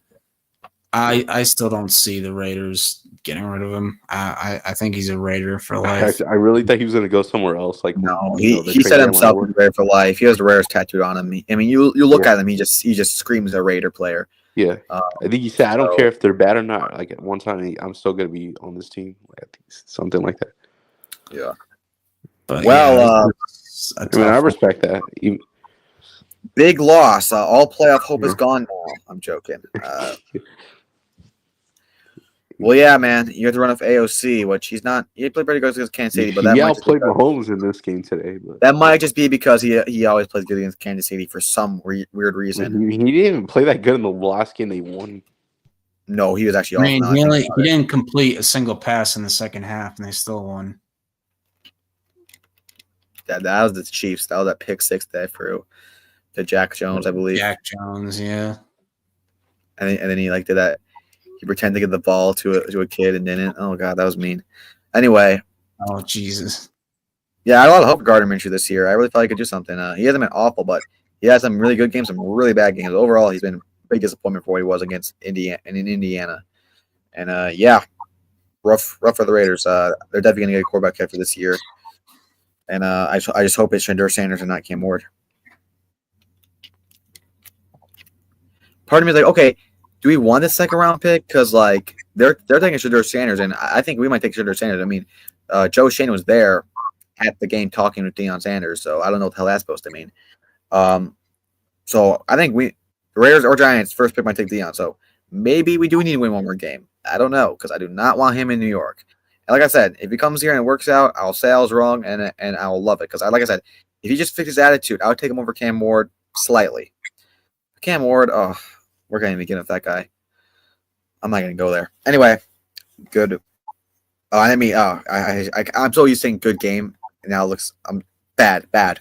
I still don't see the Raiders getting rid of him. I think he's a Raider for life. I really thought he was going to go somewhere else. Like No, he said himself he's Raider for life. He has the Raiders tattooed on him. I mean, you look at him, he just screams a Raider player. Yeah, I think he said, "I don't care if they're bad or not." Like at one time, I'm still going to be on this team. Like, I think something like that. Yeah. But I respect that. Big loss. All playoff hope is gone now. I'm joking. Well, yeah, man. You have to run off AOC, which he's not. He played pretty good against Kansas City, but that outplayed Mahomes in this game today. But that might just be because he always plays good against Kansas City for some weird reason. He didn't even play that good in the last game they won. No, he was actually. I mean, he didn't complete a single pass in the second half, and they still won. That was the Chiefs. That was that pick 6 they threw to Jack Jones, I believe. Jack Jones, yeah. And then he did that. He pretended to give the ball to a kid and didn't. Oh god, that was mean. Anyway. Oh Jesus. Yeah, I had a lot of hope for Gardner Minshew this year. I really thought he could do something. He hasn't been awful, but he has some really good games, some really bad games. Overall, he's been a big disappointment for what he was against Indiana and in Indiana. And rough for the Raiders. They're definitely gonna get a quarterback hit for this year. And I just hope it's Shadur Sanders and not Cam Ward. Part of me is like, okay, do we want this second round pick? Because they're taking Shadur Sanders, and I think we might take Shadur Sanders. I mean, Joe Shane was there at the game talking with Deion Sanders, so I don't know what the hell that's supposed to mean. So I think the Raiders or Giants first pick might take Deion. So maybe we do need to win one more game. I don't know because I do not want him in New York. And like I said, if he comes here and it works out, I'll say I was wrong and I'll love it because like I said, if he just fixed his attitude, I would take him over Cam Ward slightly. Cam Ward, we're going to begin with that guy. I'm not going to go there. Anyway, good. I'm so used to saying good game, and now it looks bad.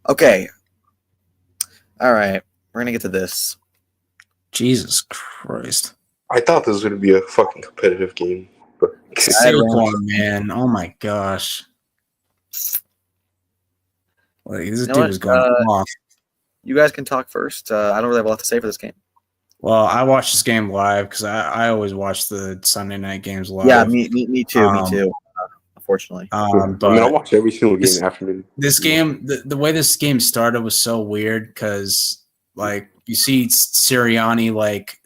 Okay. All right. We're going to get to this. Jesus Christ. I thought this was going to be a fucking competitive game. But Saquon, man. Oh, my gosh. Like, this dude is going off. You guys can talk first. I don't really have a lot to say for this game. Well, I watched this game live because I always watch the Sunday night games live. Yeah, me too. Unfortunately, but I watch every single game afternoon. This game, the way this game started was so weird because, like, you see Sirianni like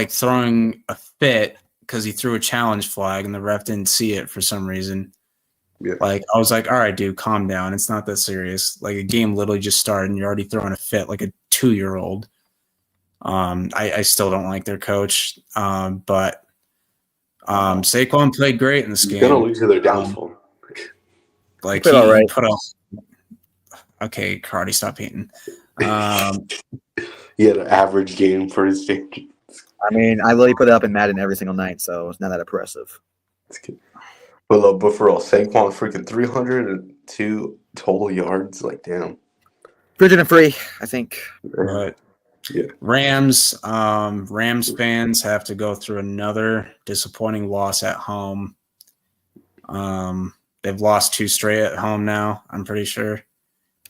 throwing a fit because he threw a challenge flag and the ref didn't see it for some reason. Yeah. Like, I was like, all right, dude, calm down. It's not that serious. Like, a game literally just started and you're already throwing a fit like a 2-year-old. I still don't like their coach, but Saquon played great in this game. They're gonna lose to their downfall. Like he put up. Okay, Cardi, stop hating. He had an average game for his standards. I mean, I literally put it up in Madden every single night, so it's not that impressive. But for all, Saquon freaking 302 total yards. Like, damn. 303, I think. But yeah. Rams fans have to go through another disappointing loss at home. They've lost 2 straight at home now, I'm pretty sure.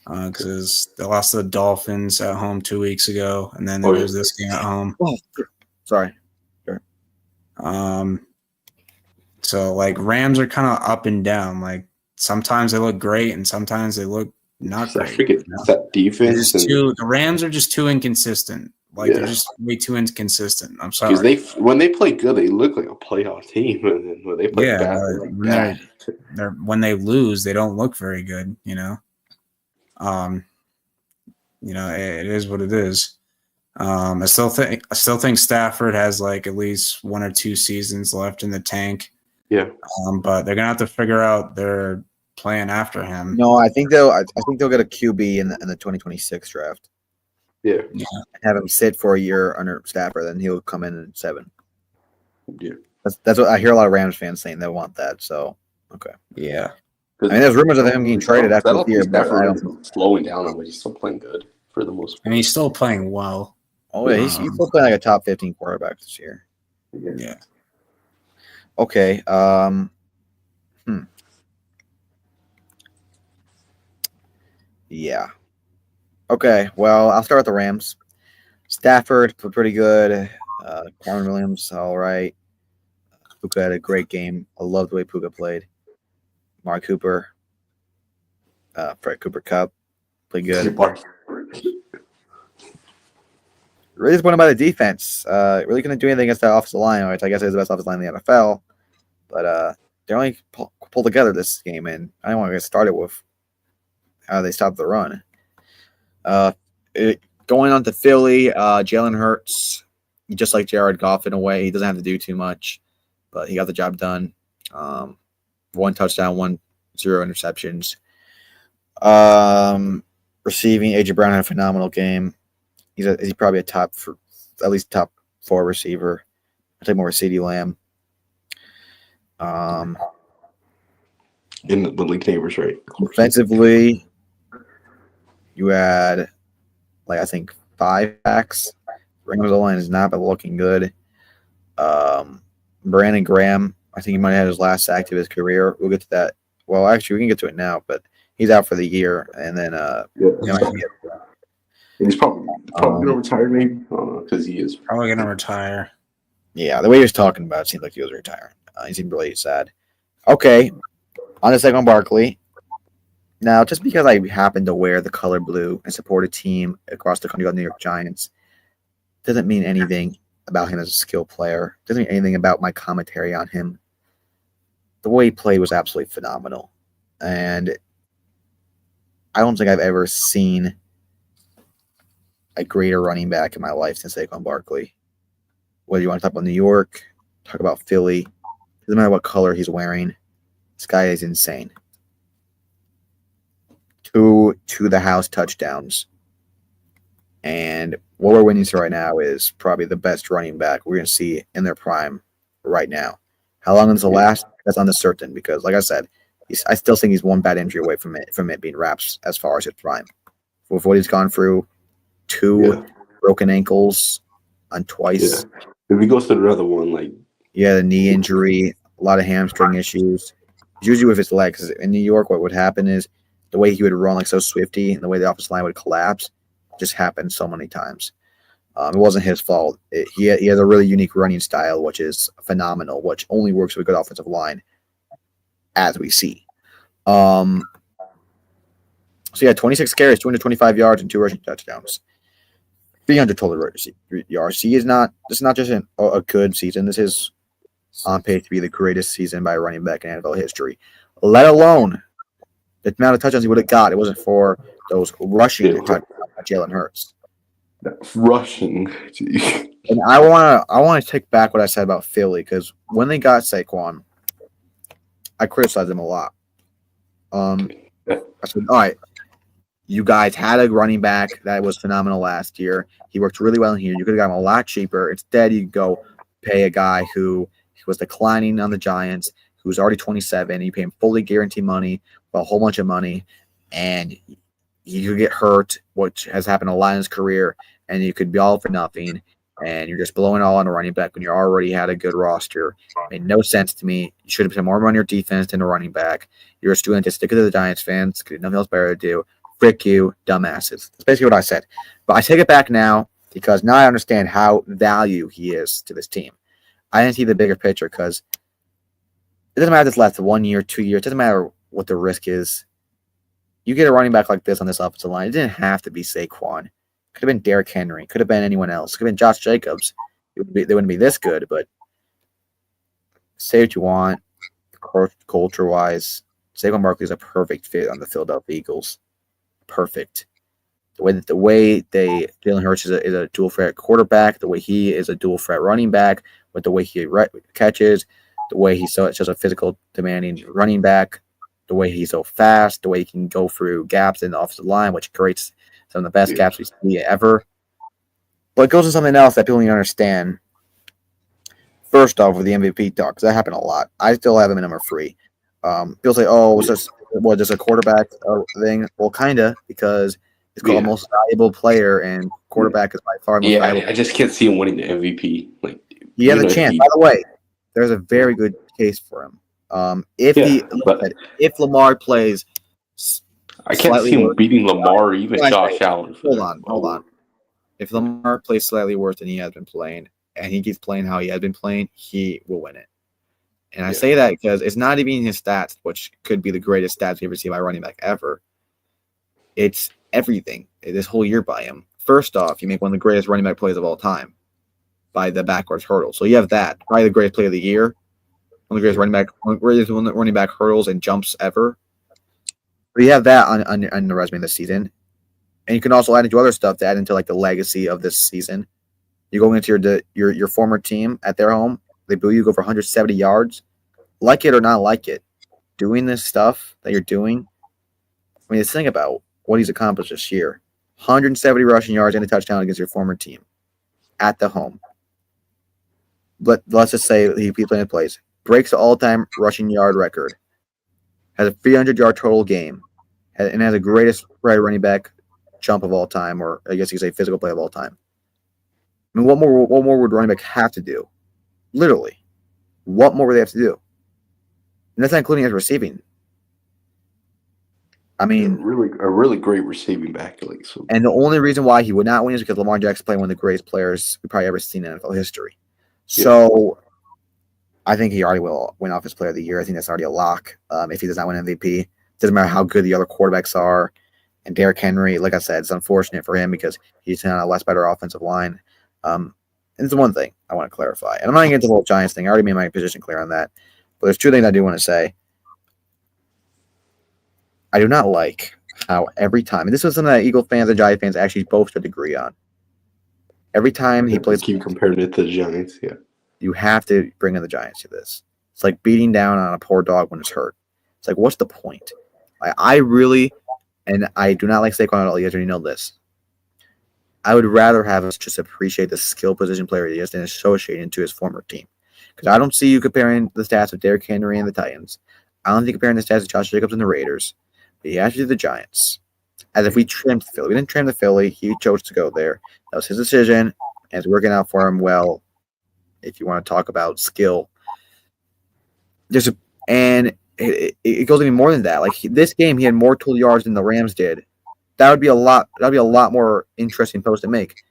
because they lost to the Dolphins at home 2 weeks ago, and then they Oh, yeah. lose this game at home. Oh, sorry. So like Rams are kind of up and down. Like sometimes they look great, and sometimes they look not It's that great. freaking that defense. The Rams are just too inconsistent. Like they're just way too inconsistent. I'm sorry. Because when they play good, they look like a playoff team, and then when they play bad, they're like bad. When they lose, they don't look very good. It is what it is. I still think Stafford has like at least 1 or 2 seasons left in the tank. Yeah. But they're gonna have to figure out their plan after him. No, I think they'll get a QB in the 2026 draft. Yeah. Have him sit for a year under Stafford, then he'll come in 7. Yeah. That's what I hear a lot of Rams fans saying they want that. So okay. Yeah. I mean, there's rumors of him getting traded after this year, but I don't think slowing down, but he's still playing good for the most part. I mean, he's still playing well. Oh yeah, he's still playing like a top 15 quarterback this year. Yeah. Okay. Yeah. Okay. Well, I'll start with the Rams. Stafford played pretty good. Kyron Williams, all right. Puka had a great game. I love the way Puka played. Mark Cooper, Fred Cooper Cup played good. Really disappointed by the defense. Really couldn't do anything against that offensive line, which I guess is the best offensive line in the NFL. But they only pulled together this game, and I don't want to get started with how they stopped the run. Going on to Philly, Jalen Hurts, just like Jared Goff in a way, he doesn't have to do too much, but he got the job done. 1 touchdown, 1 0 interceptions. Receiving, AJ Brown had a phenomenal game. He's probably at least top 4 receiver. I take more with CeeDee Lamb. In the league neighbors, right? Offensively, you had I think 5 backs. Rams line is not looking good. Brandon Graham, I think he might have had his last sack of his career. We'll get to that. Well, actually, we can get to it now, but he's out for the year, and then he's probably gonna retire, maybe, because he is probably gonna retire. Yeah, the way he was talking about it seemed like he was retiring. He seemed really sad. Okay, on to Saquon Barkley. Now, just because I happen to wear the color blue and support a team across the country called New York Giants doesn't mean anything about him as a skill player. Doesn't mean anything about my commentary on him. The way he played was absolutely phenomenal. And I don't think I've ever seen a greater running back in my life than Saquon Barkley. Whether you want to talk about New York, talk about Philly, doesn't matter what color he's wearing. This guy is insane. 2 to-the-house touchdowns. And what we're winning to right now is probably the best running back we're going to see in their prime right now. How long this will last, that's uncertain because, like I said, I still think he's one bad injury away from it being wraps as far as his prime. With what he's gone through, 2 broken ankles on twice. Yeah. If he goes to another one, the knee injury, a lot of hamstring issues. Usually with his legs. In New York, what would happen is the way he would run so swifty and the way the offensive line would collapse just happened so many times. It wasn't his fault. He has a really unique running style, which is phenomenal, which only works with a good offensive line, as we see. So 26 carries, 225 yards, and 2 rushing touchdowns. 300 total yards. This is not just a good season. This is on pace to be the greatest season by a running back in NFL history. Let alone the amount of touchdowns he would have got. It wasn't for those rushing touchdowns by Jalen Hurts. Rushing. And I want to take back what I said about Philly because when they got Saquon, I criticized them a lot. I said, all right, you guys had a running back that was phenomenal last year. He worked really well in here. You could have got him a lot cheaper. Instead, you go pay a guy who was declining on the Giants, who was already 27. You pay him fully guaranteed money, a whole bunch of money, and you could get hurt, which has happened a lot in his career, and you could be all for nothing, and you're just blowing all on a running back when you already had a good roster. It made no sense to me. You should have put more money on your defense than a running back. You're a student to stick it to the Giants fans because nothing else better to do. Frick you, dumbasses. That's basically what I said. But I take it back now because now I understand how value he is to this team. I didn't see the bigger picture because it doesn't matter if it's left 1 year, 2 years. It doesn't matter what the risk is. You get a running back like this on this offensive line. It didn't have to be Saquon. Could have been Derrick Henry. Could have been anyone else. Could have been Josh Jacobs. They wouldn't be this good, but say what you want, culture-wise. Saquon Barkley is a perfect fit on the Philadelphia Eagles. Perfect. The way Jalen Hurts is a dual threat quarterback, the way he is a dual threat running back, with the way he catches, the way he's such a physical demanding running back, the way he's so fast, the way he can go through gaps in the offensive line, which creates some of the best gaps we see ever. But it goes to something else that people need to understand. First off, with the MVP talk, because that happened a lot. I still have him at number 3. People say, "Oh, was just a quarterback thing?" Well, kinda, because it's called most valuable player, and quarterback is by far the most valuable. I just can't see him winning the MVP. Like he has a chance. By the way, there's a very good case for him. If Lamar plays, I can't see him beating Lamar or even Josh Allen. Hold on. If Lamar plays slightly worse than he has been playing, and he keeps playing how he has been playing, he will win it. And I say that because it's not even his stats, which could be the greatest stats we ever see by running back ever. It's everything this whole year by him. First off, you make one of the greatest running back plays of all time by the backwards hurdle. So you have that, probably the greatest play of the year, one of the greatest running back hurdles and jumps ever. But you have that on the resume this season, and you can also add into other stuff to add into like the legacy of this season. You go into your former team at their home, they boo you, go for 170 yards, like it or not like it. Doing this stuff that you're doing, I mean, just think about what he's accomplished this year: 170 rushing yards and a touchdown against your former team at the home. Let's just say he playing in place, breaks the all-time rushing yard record, has a 300-yard total game, and has the greatest running back jump of all time, or I guess you could say physical play of all time. I mean, what more would running back have to do? Literally, what more would they have to do? And that's not including his receiving. I mean, a really great receiving back. And the only reason why he would not win is because Lamar Jackson played one of the greatest players we probably ever seen in NFL history. So I think he already will win Offensive Player of the Year. I think that's already a lock. If he does not win MVP, doesn't matter how good the other quarterbacks are. And Derrick Henry, like I said, it's unfortunate for him because he's on a less better offensive line. And it's one thing I want to clarify. And I'm not going to get into the whole Giants thing. I already made my position clear on that. But there's two things I do want to say. I do not like how every time, and this was something that Eagle fans and Giant fans actually both should agree on. Every time he plays, keep comparing it to the Giants. Yeah, you have to bring in the Giants to this. It's like beating down on a poor dog when it's hurt. It's like, what's the point? I really, and I do not like Saquon at all. You guys already know this. I would rather have us just appreciate the skill position player he is than associate into his former team. Because I don't see you comparing the stats of Derrick Henry and the Titans. I don't think comparing the stats of Josh Jacobs and the Raiders. But he has to do the Giants. As if we trimmed Philly. We didn't trim the Philly. He chose to go there. That was his decision. And it's working out for him well. If you want to talk about skill. It goes even more than that. Like this game, he had more total yards than the Rams did. That would be a lot. That would be a lot more interesting post to make.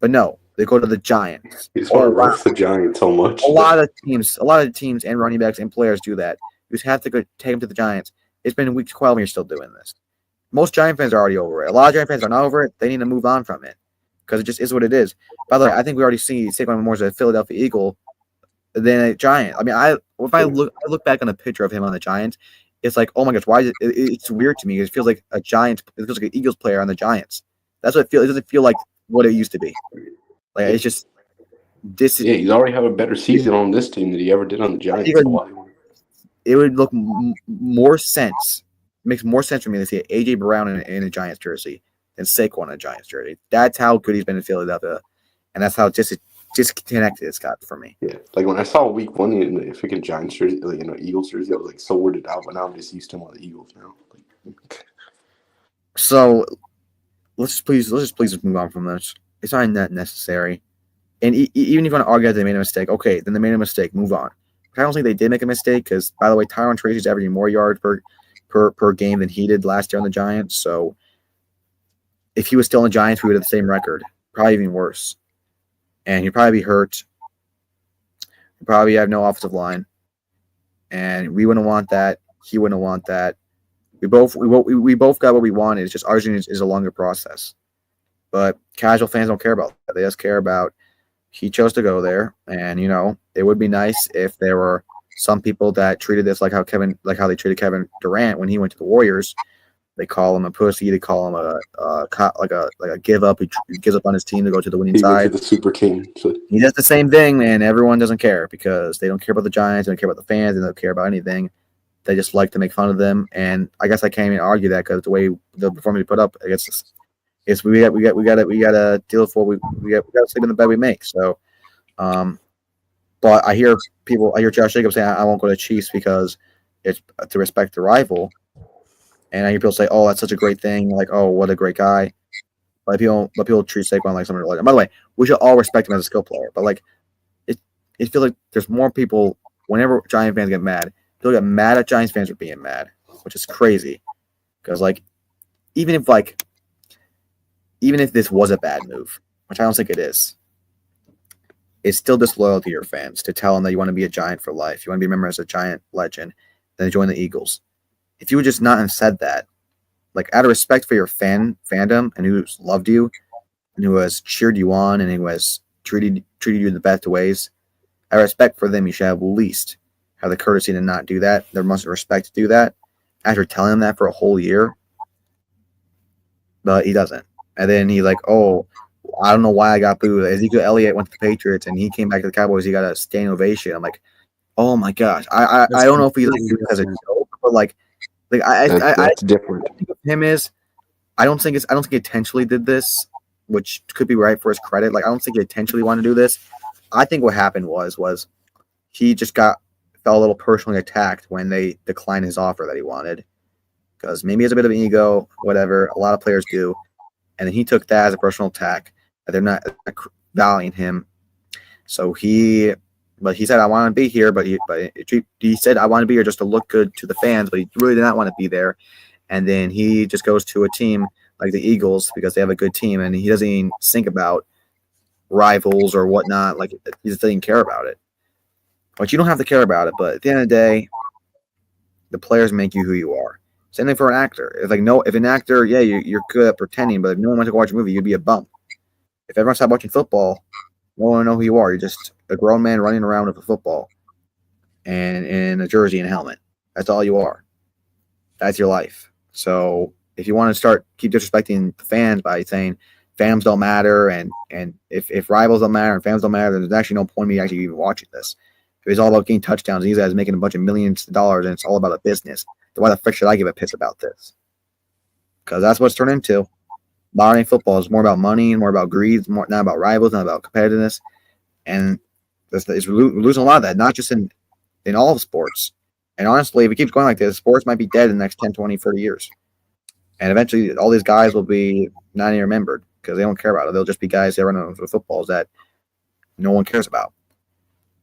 But no, they go to the Giants. You just want to roast the Giants so much. A lot of the teams and running backs and players do that. You just have to go take them to the Giants. It's been week 12 and you're still doing this. Most Giant fans are already over it. A lot of Giant fans are not over it. They need to move on from it because it just is what it is. By the way, I think we already see Saquon more as a Philadelphia Eagle than a Giant. I mean, if I look back on a picture of him on the Giants, it's like, oh my gosh, why is it's weird to me. It feels like a Giants. It feels like an Eagles player on the Giants. That's what it feels. It doesn't feel like what it used to be. Like it's just this. Yeah, he's already have a better season on this team than he ever did on the Giants. It would look more sense. It makes more sense for me to see AJ Brown in a Giants jersey than Saquon in a Giants jersey. That's how good he's been in Philadelphia, and that's how disconnected it's got for me. Yeah, like when I saw Week 1 in the freaking Giants jersey, Eagles jersey, I was like so weirded out. But now I'm just used to him on the Eagles now. So let's just please move on from this. It's not that necessary. And even if you want to argue that they made a mistake, okay, then they made a mistake. Move on. I don't think they did make a mistake because, by the way, Tyron Tracy's averaging more yards per game than he did last year on the Giants. So if he was still in the Giants, we would have the same record, probably even worse. And he'd probably be hurt. He'd probably have no offensive line, and we wouldn't want that. He wouldn't want that. We both got what we wanted. It's just ours is a longer process. But casual fans don't care about that. They just care about he chose to go there, and it would be nice if there were some people that treated this like how they treated Kevin Durant when he went to the Warriors. They call him a pussy. They call him a give up. He gives up on his team to go to the winning side. The super team. So. He does the same thing, man. Everyone doesn't care because they don't care about the Giants. They don't care about the fans. They don't care about anything. They just like to make fun of them. And I guess I can't even argue that because the way the performance we put up, I guess it's we gotta deal with what we gotta sleep in the bed we make. So, but I hear Josh Jacobs saying I won't go to Chiefs because it's to respect the rival. And I hear people say, "Oh, that's such a great thing!" Like, "Oh, what a great guy." But people treat Saquon like someone like. By the way, we should all respect him as a skill player. But like, it feels like there's more people. Whenever Giant fans get mad, people get mad at Giants fans for being mad, which is crazy. Because like, even if this was a bad move, which I don't think it is, it's still disloyal to your fans to tell them that you want to be a Giant for life. You want to be remembered as a Giant legend, then join the Eagles. If you would just not have said that, like out of respect for your fandom and who's loved you and who has cheered you on and who has treated you in the best ways, out of respect for them, you should have at least have the courtesy to not do that. There must be respect to do that. After telling him that for a whole year, but he doesn't. And then he's like, "Oh, I don't know why I got booed." Ezekiel Elliott went to the Patriots and he came back to the Cowboys. He got a standing ovation. I'm like, "Oh my gosh!" I don't know if he like did it as a joke, but like. That's different. I think of him is I don't think he intentionally did this, which could be right for his credit. Like I don't think he intentionally wanted to do this. I think what happened was he just felt a little personally attacked when they declined his offer that he wanted. Because maybe he has a bit of an ego, whatever. A lot of players do. And then he took that as a personal attack. They're not valuing him. So he said, "I want to be here," but he said, "I want to be here just to look good to the fans," but he really did not want to be there. And then he just goes to a team like the Eagles because they have a good team, and he doesn't even think about rivals or whatnot. Like he just doesn't care about it. But you don't have to care about it. But at the end of the day, the players make you who you are. Same thing for an actor. If an actor, yeah, you're good at pretending, but if no one wants to watch a movie, you'd be a bum. If everyone stopped watching football, no one will know who you are. You're just a grown man running around with a football and in a jersey and a helmet. That's all you are. That's your life. So if you want to keep disrespecting the fans by saying fans don't matter and if rivals don't matter and fans don't matter, then there's actually no point in me actually even watching this. If it's all about getting touchdowns and these guys making a bunch of millions of dollars and it's all about a business, then why the frick should I give a piss about this? Because that's what it's turned into. Modern football is more about money and more about greed, not about rivals, not about competitiveness. And we're losing a lot of that, not just in all of sports. And honestly, if it keeps going like this, sports might be dead in the next 10, 20, 30 years. And eventually, all these guys will be not even remembered because they don't care about it. They'll just be guys that run on footballs that no one cares about.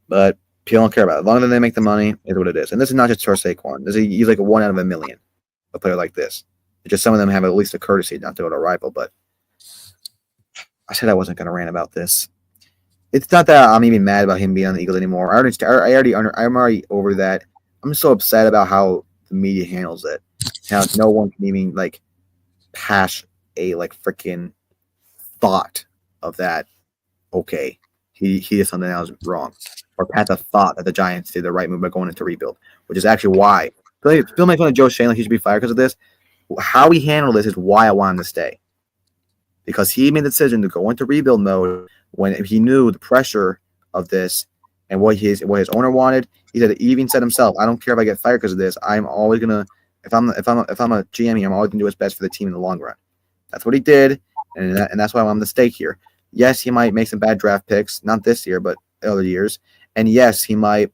But people don't care about it. As long as they make the money, is what it is. And this is not just for Saquon. He's like a 1 out of a million, a player like this. It's just some of them have at least a courtesy not to go to a rival. But I said I wasn't going to rant about this. It's not that I'm even mad about him being on the Eagles anymore. I'm already over that. I'm just so upset about how the media handles it. How no one can even pass a freaking thought of that. Okay, he did something that was wrong, or pass a thought that the Giants did the right move by going into rebuild, which is actually why. People make fun of Joe Shane like he should be fired because of this. How he handled this is why I want him to stay, because he made the decision to go into rebuild mode when he knew the pressure of this and what his owner wanted. He even said himself, "I don't care if I get fired because of this. I'm always gonna if I'm a GM here, I'm always gonna do what's best for the team in the long run." That's what he did, and that's why I want him to stay here. Yes, he might make some bad draft picks, not this year, but other years. And yes, he might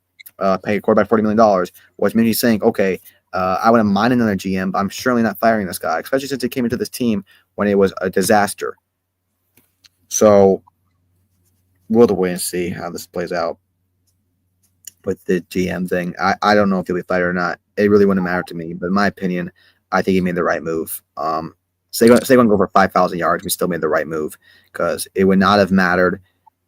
pay a quarterback $40 million, which means he's saying, okay, I wouldn't mind another GM, but I'm surely not firing this guy, especially since he came into this team when it was a disaster. So we'll have to wait and see how this plays out with the GM thing. I don't know if he'll be fired or not. It really wouldn't matter to me, but in my opinion, I think he made the right move. Saquon go for 5,000 yards. We still made the right move because it would not have mattered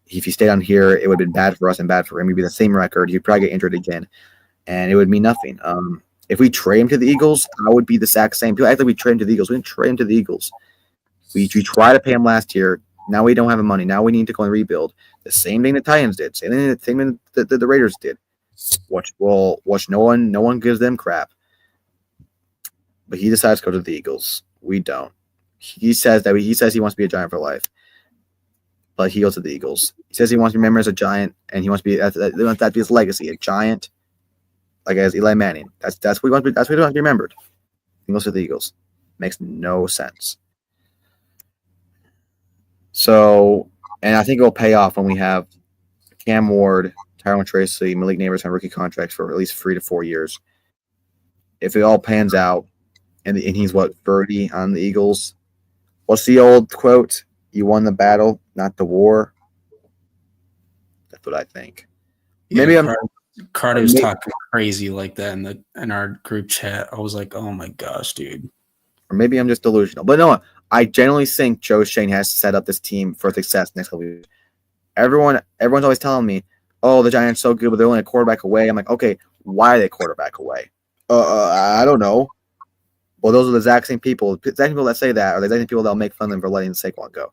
if he stayed on here. It would have been bad for us and bad for him. He'd be the same record. He'd probably get injured again, and it would mean nothing. If we trade him to the Eagles, I would be the exact same. People act like we trade him to the Eagles. We didn't trade him to the Eagles. We tried to pay him last year. Now we don't have the money. Now we need to go and rebuild. The same thing the Titans did. Same thing the Raiders did. Which no one gives them crap. But he decides to go to the Eagles. We don't. He says he wants to be a Giant for life. But he goes to the Eagles. He says he wants to be remembered as a Giant, and he wants to be that to be his legacy, a Giant, like as Eli Manning. That's what he wants to be. That's what he wants to be remembered. He goes to the Eagles. Makes no sense. So, and I think it will pay off when we have Cam Ward, Tyrone Tracy, Malik Neighbors on rookie contracts for at least 3 to 4 years. If it all pans out, and he's 30 on the Eagles. What's the old quote? You won the battle, not the war. That's what I think. Maybe Carter was talking crazy like that in our group chat. I was like, oh my gosh, dude. Or maybe I'm just delusional. But no, I generally think Joe Shane has to set up this team for success next couple of years. Everyone's always telling me, oh, the Giants are so good, but they're only a quarterback away. I'm like, okay, why are they quarterback away? I don't know. Well, those are the exact same people that say that, or the exact same people that'll make fun of them for letting Saquon go.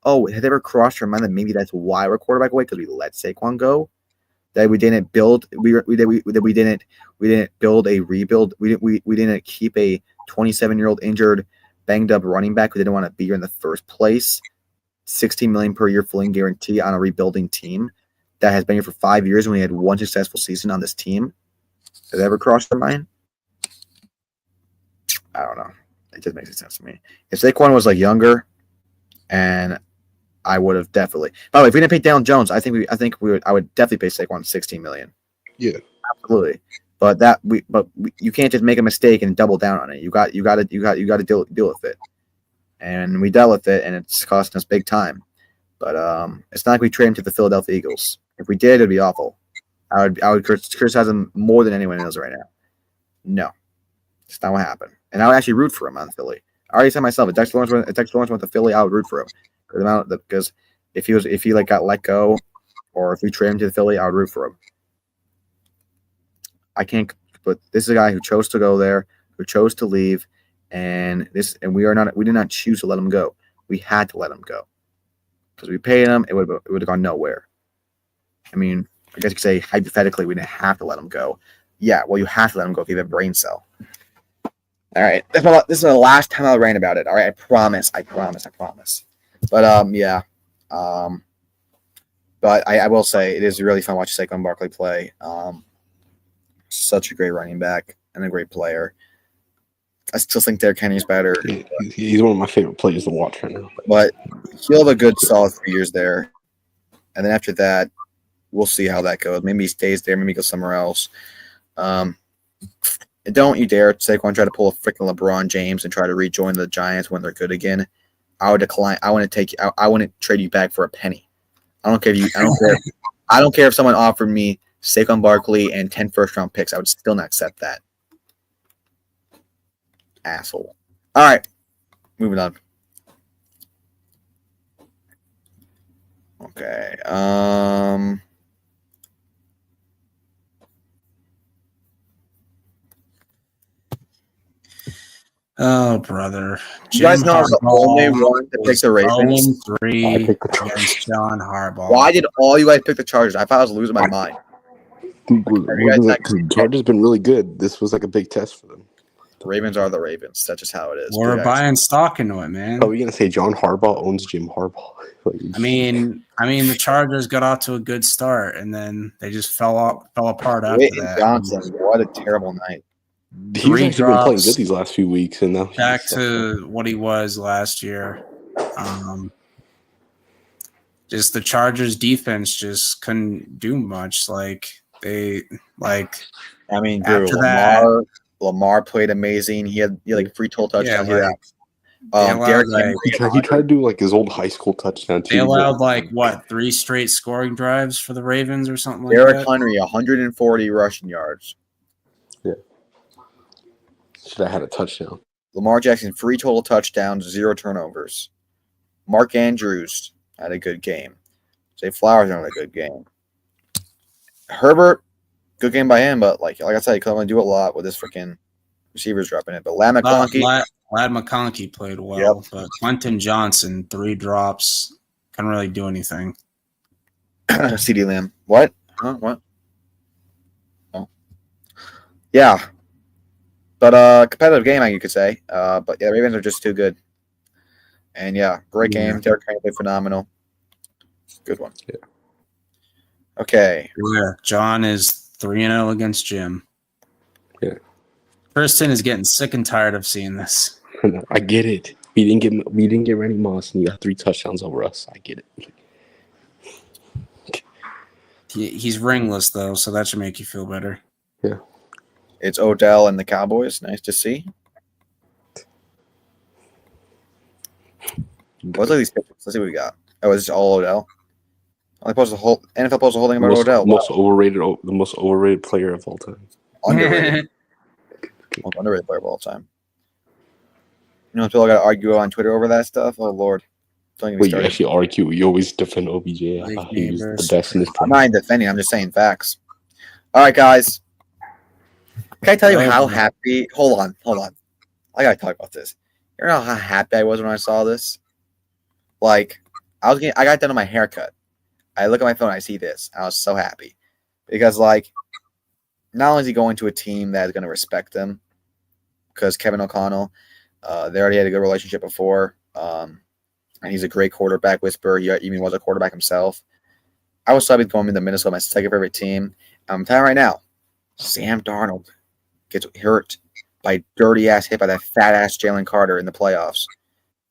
Oh, has it ever crossed your mind that maybe that's why we're quarterback away, because we let Saquon go? That we didn't build, we didn't build a rebuild. We didn't keep a 27-year-old injured, banged up running back who didn't want to be here in the first place. $16 million per year fully guarantee on a rebuilding team that has been here for 5 years, and we had one successful season on this team. Has it ever crossed your mind? I don't know. It just makes sense to me. If Saquon was younger, and I would have definitely. By the way, if we didn't pay Daniel Jones, I would definitely pay Saquon $16 million. Yeah, absolutely. But you can't just make a mistake and double down on it. You got to deal with it. And we dealt with it, and it's costing us big time. But it's not like we trade him to the Philadelphia Eagles. If we did, it'd be awful. I would criticize him more than anyone else right now. No, it's not what happened. And I would actually root for him on Philly. I already said myself, if Dexter Lawrence went to Philly, I would root for him. Because if he got let go, or if we trade him to Philly, I would root for him. I can't. But this is a guy who chose to go there, who chose to leave, and we did not choose to let him go. We had to let him go because we paid him. It would have gone nowhere. I mean, I guess you could say hypothetically we didn't have to let him go. Yeah, well, you have to let him go if you have a brain cell. All right, this is the last time I'll rant about it. All right, I promise. But yeah. But I will say it is really fun watching Saquon Barkley play. Such a great running back and a great player. I still think Derrick Henry's better. He's one of my favorite players to watch right now. But he'll have a good solid 3 years there. And then after that, we'll see how that goes. Maybe he stays there. Maybe he goes somewhere else. Don't you dare Saquon try to pull a freaking LeBron James and try to rejoin the Giants when they're good again. I would decline. I wouldn't trade you back for a penny. I don't care if someone offered me Saquon Barkley and 10 first-round picks. I would still not accept that. Asshole. All right. Moving on. Okay. Oh, brother. You guys know I was the only one to pick the Ravens. 3 against John Harbaugh. Why did all you guys pick the Chargers? I thought I was losing my mind. The Chargers been really good. This was like a big test for them. The Ravens are the Ravens. That's just how it is. We're buying stock into it, man. Are we gonna say John Harbaugh owns Jim Harbaugh? I mean, the Chargers got off to a good start, and then they just fell apart after that. Johnson, what a terrible night. He's actually been playing good these last few weeks, and now back to what he was last year. Just the Chargers defense just couldn't do much. Lamar played amazing. He had free total touchdowns. He tried to do his old high school touchdown too. They allowed 3 straight scoring drives for the Ravens or something like Derrick that. Henry, 140 rushing yards. Yeah. Should have had a touchdown. Lamar Jackson, 3 total touchdowns, 0 turnovers. Mark Andrews had a good game. Zay Flowers had a good game. Herbert, good game by him, but like I said, he couldn't really do a lot with his freaking receivers dropping it. But Lad McConkey. Lad McConkey played well, but Quentin Johnson, 3 drops, couldn't really do anything. CeeDee Lamb. What? Huh? What? Oh. Yeah. But competitive game, you could say. But yeah, the Ravens are just too good. And yeah, great game. Derrick Henry played phenomenal. Good one. Yeah. Okay. Yeah, John is 3-0 against Jim. Yeah. Kristen is getting sick and tired of seeing this. I get it. We didn't get Randy Moss, and he got 3 touchdowns over us. I get it. He's ringless though, so that should make you feel better. Yeah. It's Odell and the Cowboys. Nice to see. Let's look at these pictures. Let's see what we got. Oh, is this all Odell? NFL posts a whole thing about Odell. The most overrated player of all time. Underrated. Most underrated player of all time. You know, people got to argue on Twitter over that stuff. Oh Lord! Wait, you actually argue? You always defend OBJ. He's the best in this team. I'm not defending. I'm just saying facts. All right, guys. Can I tell you how happy? Hold on. I gotta talk about this. You know how happy I was when I saw this? Like, I got done on my haircut. I look at my phone, I see this. I was so happy because, like, not only is he going to a team that is going to respect him, because Kevin O'Connell, they already had a good relationship before, and he's a great quarterback whisperer. He even was a quarterback himself. I was so happy going into Minnesota, my second favorite team. I'm telling you right now, Sam Darnold gets hurt by a dirty-ass hit by that fat-ass Jalen Carter in the playoffs.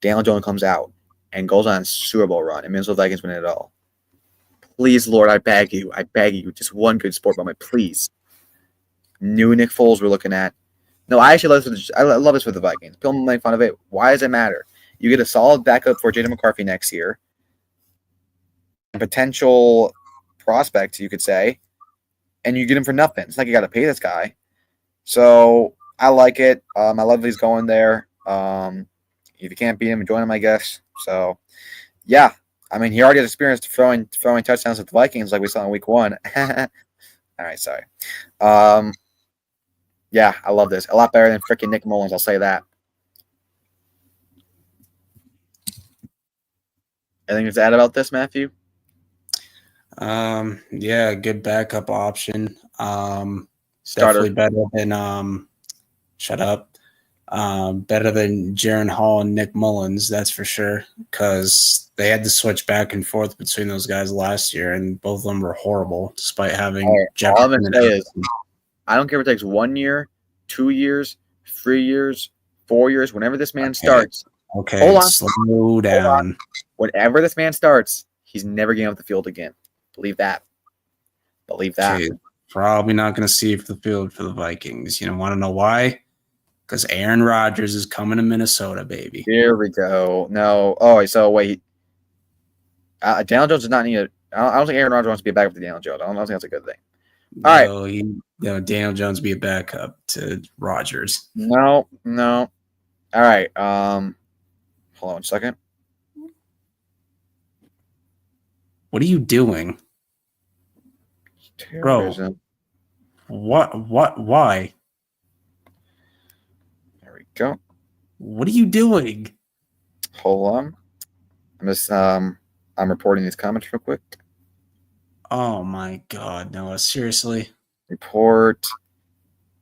Daniel Jones comes out and goes on a Super Bowl run, and Minnesota Vikings win it all. Please, Lord, I beg you, just one good sport moment, please. New Nick Foles we're looking at. No, I actually love this for the Vikings. People make fun of it. Why does it matter? You get a solid backup for Jaden McCarthy next year. A potential prospect, you could say, and you get him for nothing. It's like you got to pay this guy. So I like it. I love that he's going there. If you can't beat him, join him, I guess. So, yeah. I mean, he already has experience throwing touchdowns with the Vikings like we saw in week 1. All right, sorry. Yeah, I love this. A lot better than freaking Nick Mullins, I'll say that. Anything to add about this, Matthew? Yeah, good backup option. Starter. Definitely better than shut up. Better than Jaron Hall and Nick Mullins, that's for sure, because they had to switch back and forth between those guys last year, and both of them were horrible, despite having All I'm going to say is, I don't care if it takes 1 year, 2 years, 3 years, 4 years, whenever this man starts. Okay, hold on. Slow down. Whenever this man starts, he's never getting off the field again. Believe that. Okay, probably not going to see the field for the Vikings. You want to know why? Because Aaron Rodgers is coming to Minnesota, baby. Here we go. No. Oh, so wait. Daniel Jones does not need a. I don't think Aaron Rodgers wants to be a backup to Daniel Jones. I don't think that's a good thing. All right. Daniel Jones be a backup to Rodgers. No. All right. Hold on a second. What are you doing? Terrorism. Bro. What? Why? There we go. What are you doing? Hold on. I'm reporting these comments real quick. Oh my God, Noah! Seriously. Report.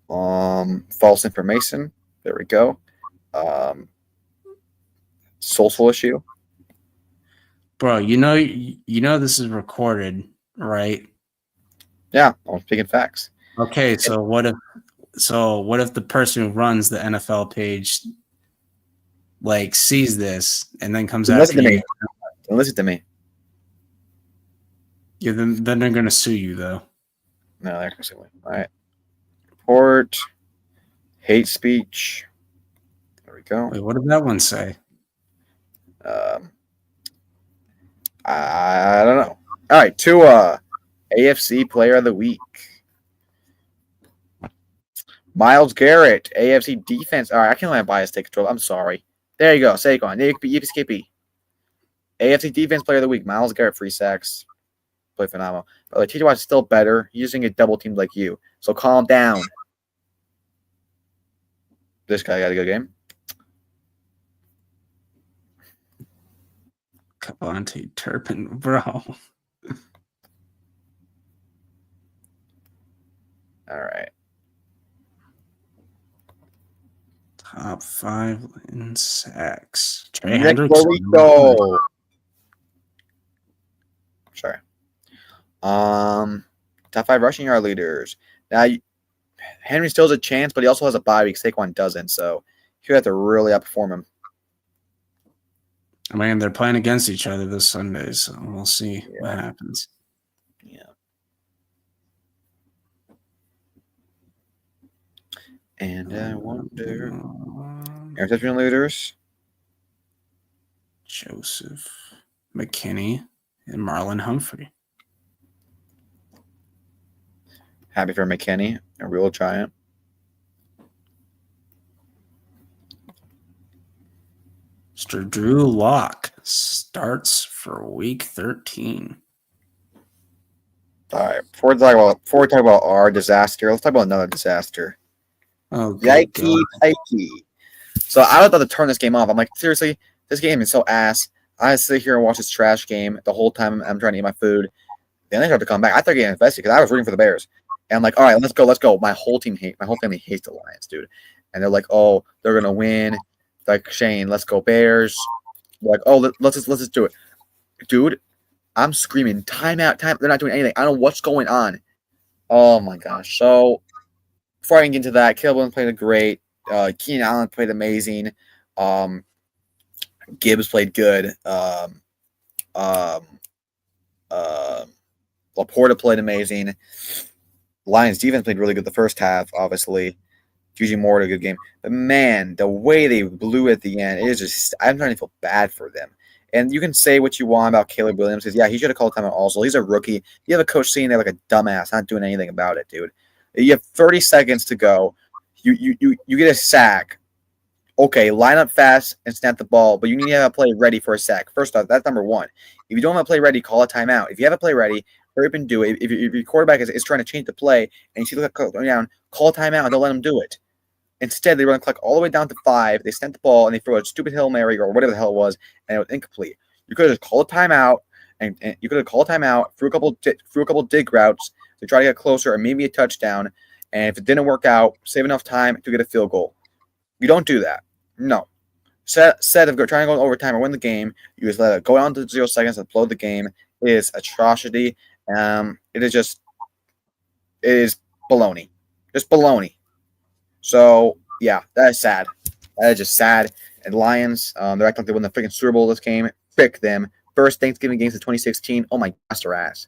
False information. There we go. Social issue. Bro, you know this is recorded, right? Yeah, I'm speaking facts. Okay, so what if the person who runs the NFL page sees this and then comes after you? Listen to me. Yeah, then they're gonna sue you though. No, they're gonna sue me. All right. Report. Hate speech. There we go. Wait, what did that one say? I don't know. All right, to AFC Player of the Week. Myles Garrett, AFC defense. All right, I can't let my bias take control. I'm sorry. There you go. Saquon. Yippee. AFC defense player of the week. Myles Garrett, 3 sacks. Play phenomenal. But TJ Watt's still better. He's just going to get double teamed like you. So calm down. This guy got a good game. Cavante Turpin, bro. All right. Top 5 in sacks. Trey Nick Hendricks. Burrito. Sorry. Top 5 rushing yard leaders. Now, Henry still has a chance, but he also has a bye week. Saquon doesn't, so you have to really outperform him. I mean, they're playing against each other this Sunday, so we'll see what happens. Yeah. And I wonder, interception leaders. Joseph McKinney and Marlon Humphrey. Happy for McKinney, a real giant. Mr. Drew Lock starts for week 13. All right. Before we talk about our disaster, let's talk about another disaster. Oh, Yikey. So I was about to turn this game off. I'm like, seriously, this game is so ass. I sit here and watch this trash game the whole time I'm trying to eat my food. Then they start to come back. I thought getting invested because I was rooting for the Bears. And I'm like, all right, let's go. My whole family hates the Lions, dude. And they're like, oh, they're gonna win. Like, Shane, let's go Bears. They're like, oh, let's just do it, dude. I'm screaming, timeout. They're not doing anything. I don't know what's going on. Oh my gosh. So before I can get into that, Caleb Williams played great. Keenan Allen played amazing. Gibbs played good. Laporta played amazing. Lions defense played really good the first half, obviously. Juju Moore had a good game. But, man, the way they blew at the end, it is just – I'm starting to feel bad for them. And you can say what you want about Caleb Williams. Because, yeah, he should have called timeout also. He's a rookie. You have a coach sitting there like a dumbass, not doing anything about it, dude. You have 30 seconds to go. You get a sack. Okay, line up fast and snap the ball, but you need to have a play ready for a sack. First off, that's number one. If you don't have a play ready, call a timeout. If you have a play ready, hurry up and do it. If your quarterback is trying to change the play and you see the clock going down, call a timeout and don't let him do it. Instead, they run the clock all the way down to 5. They snap the ball and they throw a stupid Hail Mary or whatever the hell it was, and it was incomplete. You could have just called a timeout, and you could have called a timeout, threw a couple dig routes to try to get closer or maybe a touchdown. And if it didn't work out, save enough time to get a field goal. You don't do that. No. Instead of trying to go in overtime or win the game, you just let it go down to 0 seconds and blow the game. It is atrocity. It is baloney. Just baloney. So, yeah, that is sad. That is just sad. And Lions, they're acting like they won the freaking Super Bowl this game. Frick them. First Thanksgiving game since 2016. Oh, my gosh, their ass.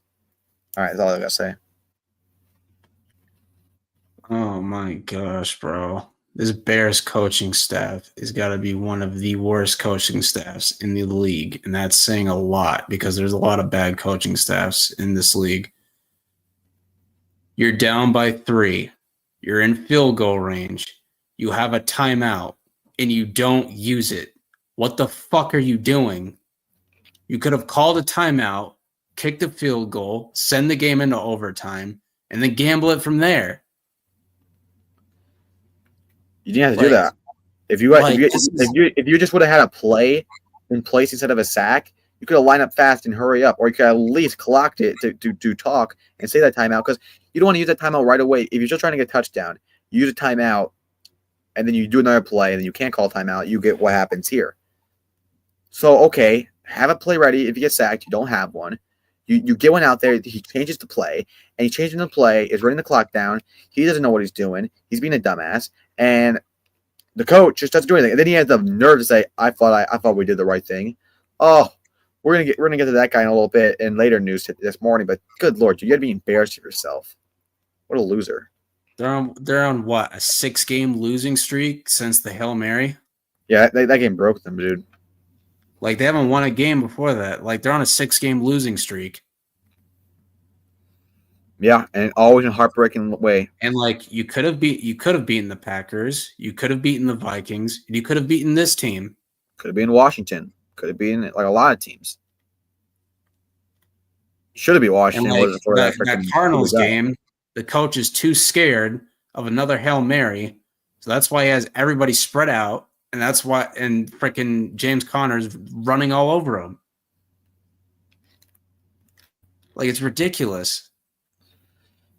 All right, that's all I got to say. Oh, my gosh, bro. This Bears coaching staff has got to be one of the worst coaching staffs in the league. And that's saying a lot because there's a lot of bad coaching staffs in this league. You're down by 3. You're in field goal range. You have a timeout and you don't use it. What the fuck are you doing? You could have called a timeout, kicked a field goal, send the game into overtime, and then gamble it from there. You didn't have to do that. If you just would have had a play in place instead of a sack, you could have lined up fast and hurry up, or you could at least clocked it to talk and say that timeout because you don't want to use that timeout right away. If you're just trying to get a touchdown, you use a timeout, and then you do another play, and then you can't call a timeout. You get what happens here. So, okay, have a play ready. If you get sacked, you don't have one. You get one out there. He changes the play, and he changes the play, is running the clock down. He doesn't know what he's doing. He's being a dumbass, and the coach just doesn't do anything. And then he has the nerve to say, "I thought we did the right thing." Oh, we're gonna get to that guy in a little bit in later news this morning. But good lord, you got to be embarrassed of yourself. What a loser. They're on what, a 6-game losing streak since the Hail Mary? Yeah, that game broke them, dude. Like, they haven't won a game before that. Like, they're on a 6-game losing streak. Yeah, and always in a heartbreaking way. And like you could have beaten the Packers, you could have beaten the Vikings, and you could have beaten this team. Could have been Washington. Could have been like a lot of teams. Should have been And Washington. like Wasn't for that freaking Cardinals game, the coach is too scared of another Hail Mary. So that's why he has everybody spread out. And that's why, and freaking James Conner's running all over him. Like, it's ridiculous.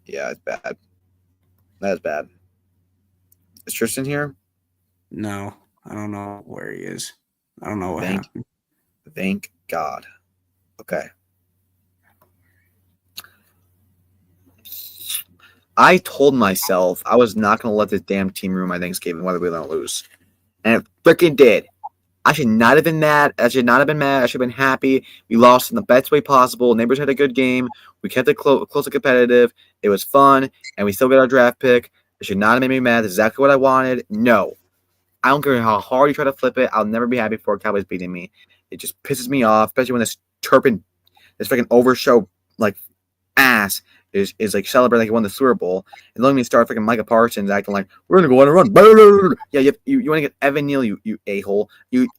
Yeah, it's bad. That's bad. Is Tristan here? No, I don't know where he is. I don't know what happened. Thank God. Okay. I told myself I was not going to let this damn team ruin my Thanksgiving, whether we win or lose. And it freaking did. I should not have been mad. I should not have been mad. I should have been happy. We lost in the best way possible. Neighbors had a good game. We kept it close and competitive. It was fun, and we still got our draft pick. It should not have made me mad. That's exactly what I wanted. No. I don't care how hard you try to flip it. I'll never be happy for Cowboys beating me. It just pisses me off, especially when this freaking overshow, like, ass is like celebrating like he won the Super Bowl, and letting me start freaking Micah Parsons acting like we're gonna go on a run. Yeah, you want to get Evan Neal, you a-hole. You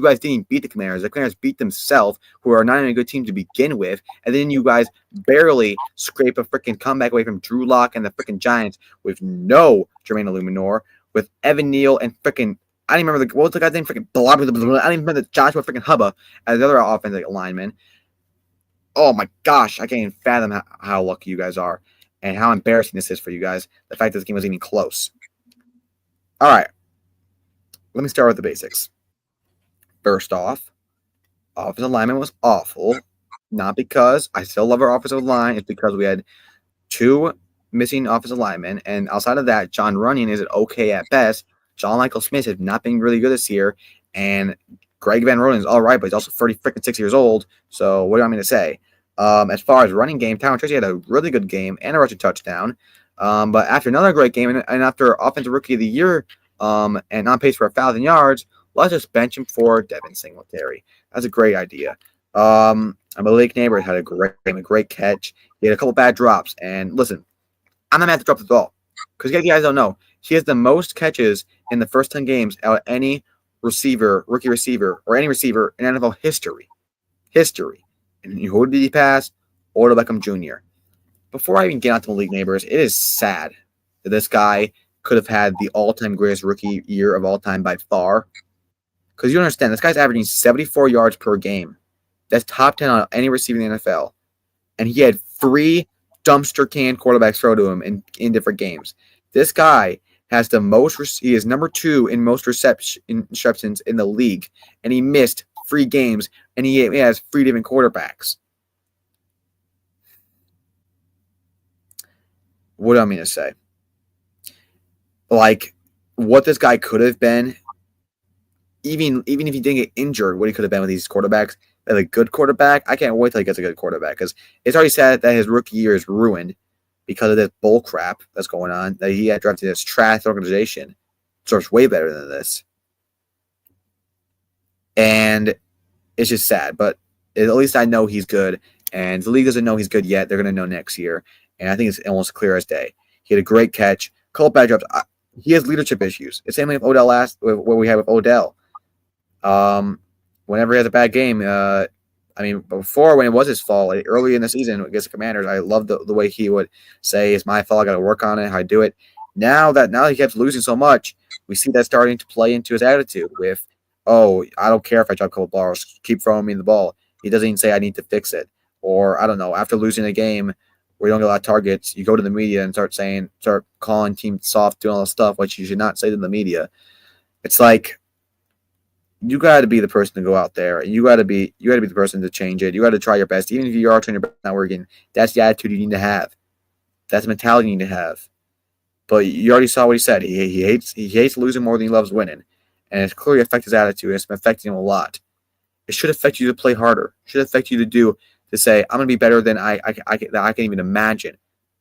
guys didn't beat the Commanders. The Commanders beat themselves, who are not even a good team to begin with, and then you guys barely scrape a freaking comeback away from Drew Lock and the freaking Giants with no Jermaine Illuminor, with Evan Neal and freaking I don't even remember what was the guy's name, freaking blah, blah, blah, blah. I don't even remember the Joshua freaking Hubba as the other offensive lineman. Oh my gosh, I can't even fathom how lucky you guys are and how embarrassing this is for you guys. The fact that this game was even close. All right. Let me start with the basics. First off, offensive lineman was awful. Not because I still love our offensive line. It's because we had 2 missing offensive linemen. And outside of that, John Runyon is okay at best. John Michael Smith has not been really good this year. And Greg Van Roten is all right, but he's also 36 years old. So what do you want me to say? As far as running game, Tyron Tracy had a really good game and a rushing touchdown. But after another great game and after Offensive Rookie of the Year and on pace for 1,000 yards, let's just bench him for Devin Singletary. That's a great idea. Malik Neighbors had a great catch. He had a couple bad drops. And listen, I'm not mad at the drops at all. Because you guys don't know, he has the most catches in the first 10 games out of any rookie receiver, or any receiver in NFL history. And who did he pass? Odell Beckham Jr. Before I even get onto Malik Neighbors, it is sad that this guy could have had the all-time greatest rookie year of all time by far. Because you understand, this guy's averaging 74 yards per game. That's top 10 on any receiver in the NFL. And he had 3 dumpster can quarterbacks throw to him in different games. This guy has the most. He is number 2 in most receptions in the league, and he missed 3 games, and he has 3 different quarterbacks. What do I mean to say? Like, what this guy could have been, even if he didn't get injured, what he could have been with these quarterbacks. As a good quarterback, I can't wait till he gets a good quarterback, because it's already said that his rookie year is ruined because of this bull crap that's going on, that he had drafted this trash organization. So it's way better than this. And it's just sad, but at least I know he's good, and the league doesn't know he's good yet. They're going to know next year, and I think it's almost clear as day. He had a great catch, couple bad drops. He has leadership issues. It's the same with Odell what we had with Odell. Whenever he has a bad game, before when it was his fault, like early in the season against the Commanders, I loved the way he would say, "It's my fault. I got to work on it. How I do it." Now he keeps losing so much, we see that starting to play into his attitude with, "Oh, I don't care if I drop a couple balls. Keep throwing me the ball." He doesn't even say, "I need to fix it." Or I don't know. After losing a game where you don't get a lot of targets, you go to the media and start calling teams soft, doing all this stuff, which you should not say to the media. It's like, you got to be the person to go out there. You got to be the person to change it. You got to try your best, even if you are trying your best, not working. That's the attitude you need to have. That's the mentality you need to have. But you already saw what he said. He hates losing more than he loves winning, and it's clearly affected his attitude. It's been affecting him a lot. It should affect you to play harder. It should affect you to say, "I'm going to be better than I can even imagine.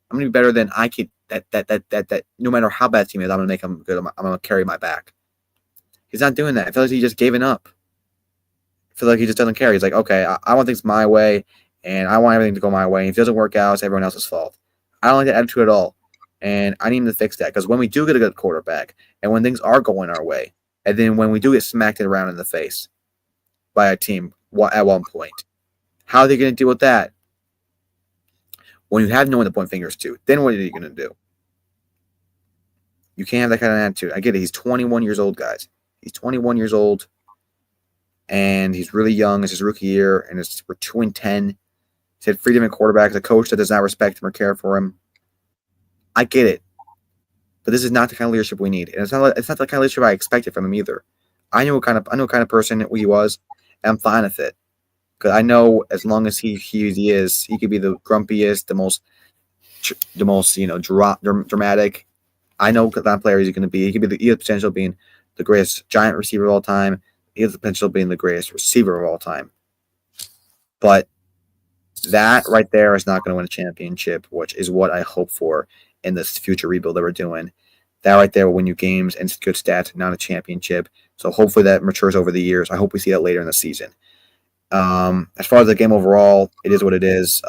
I'm going to be better than I could. That no matter how bad the team is, I'm going to make them good. I'm going to carry my back." He's not doing that. I feel like he just gave up. I feel like he just doesn't care. He's like, okay, I want things my way, and I want everything to go my way. And if it doesn't work out, it's everyone else's fault. I don't like that attitude at all. And I need him to fix that because when we do get a good quarterback and when things are going our way, and then when we do get smacked around in the face by a team at one point, how are they going to deal with that? When you have no one to point fingers to, then what are you going to do? You can't have that kind of attitude. I get it. He's 21 years old, guys. He's 21 years old, and he's really young. It's his rookie year, and we're 2-10. He's had freedom at quarterback. A coach that does not respect him or care for him. I get it, but this is not the kind of leadership we need, and it's not the kind of leadership I expected from him either. I know what kind of person he was, and I'm fine with it because I know as long as he is, he could be the grumpiest, the most dramatic. I know what kind of player he's going to be. He has the potential of being the greatest giant receiver of all time. He has the potential of being the greatest receiver of all time. But that right there is not going to win a championship, which is what I hope for in this future rebuild that we're doing. That right there will win you games and good stats, not a championship. So hopefully that matures over the years. I hope we see that later in the season. As far as the game overall, it is what it is.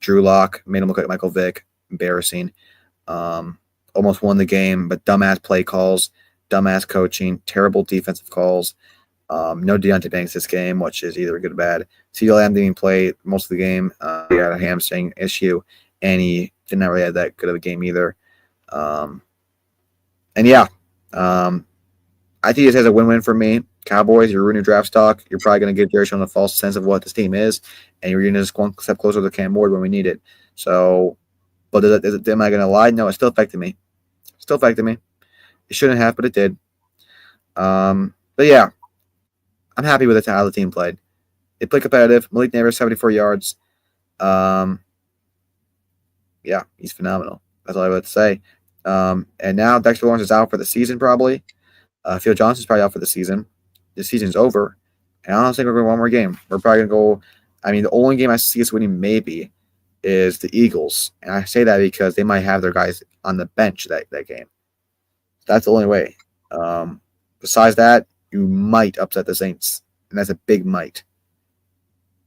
Drew Lock made him look like Michael Vick. Embarrassing. Almost won the game, but dumbass play calls, dumbass coaching, terrible defensive calls. No Deontay Banks this game, which is either good or bad. CeeDee Lamb didn't play most of the game. He had a hamstring issue, and he did not really have that good of a game either. I think this has a win-win for me. Cowboys, you're ruining draft stock. You're probably going to give Jerry Jones a false sense of what this team is, and you're going to just one step closer to the Cam Ward when we need it. So, but am I going to lie? No, it still affected me. It shouldn't have, but it did. But yeah, I'm happy with how the team played. They played competitive. Malik Neighbors, 74 yards. Yeah, he's phenomenal. That's all I have to say. And now Dexter Lawrence is out for the season probably. Phil Johnson's probably out for the season. This season's over. And I don't think we're going to win one more game. We're probably going to go – I mean, the only game I see us winning maybe is the Eagles. And I say that because they might have their guys on the bench that game. That's the only way. Besides that, you might upset the Saints. And that's a big might.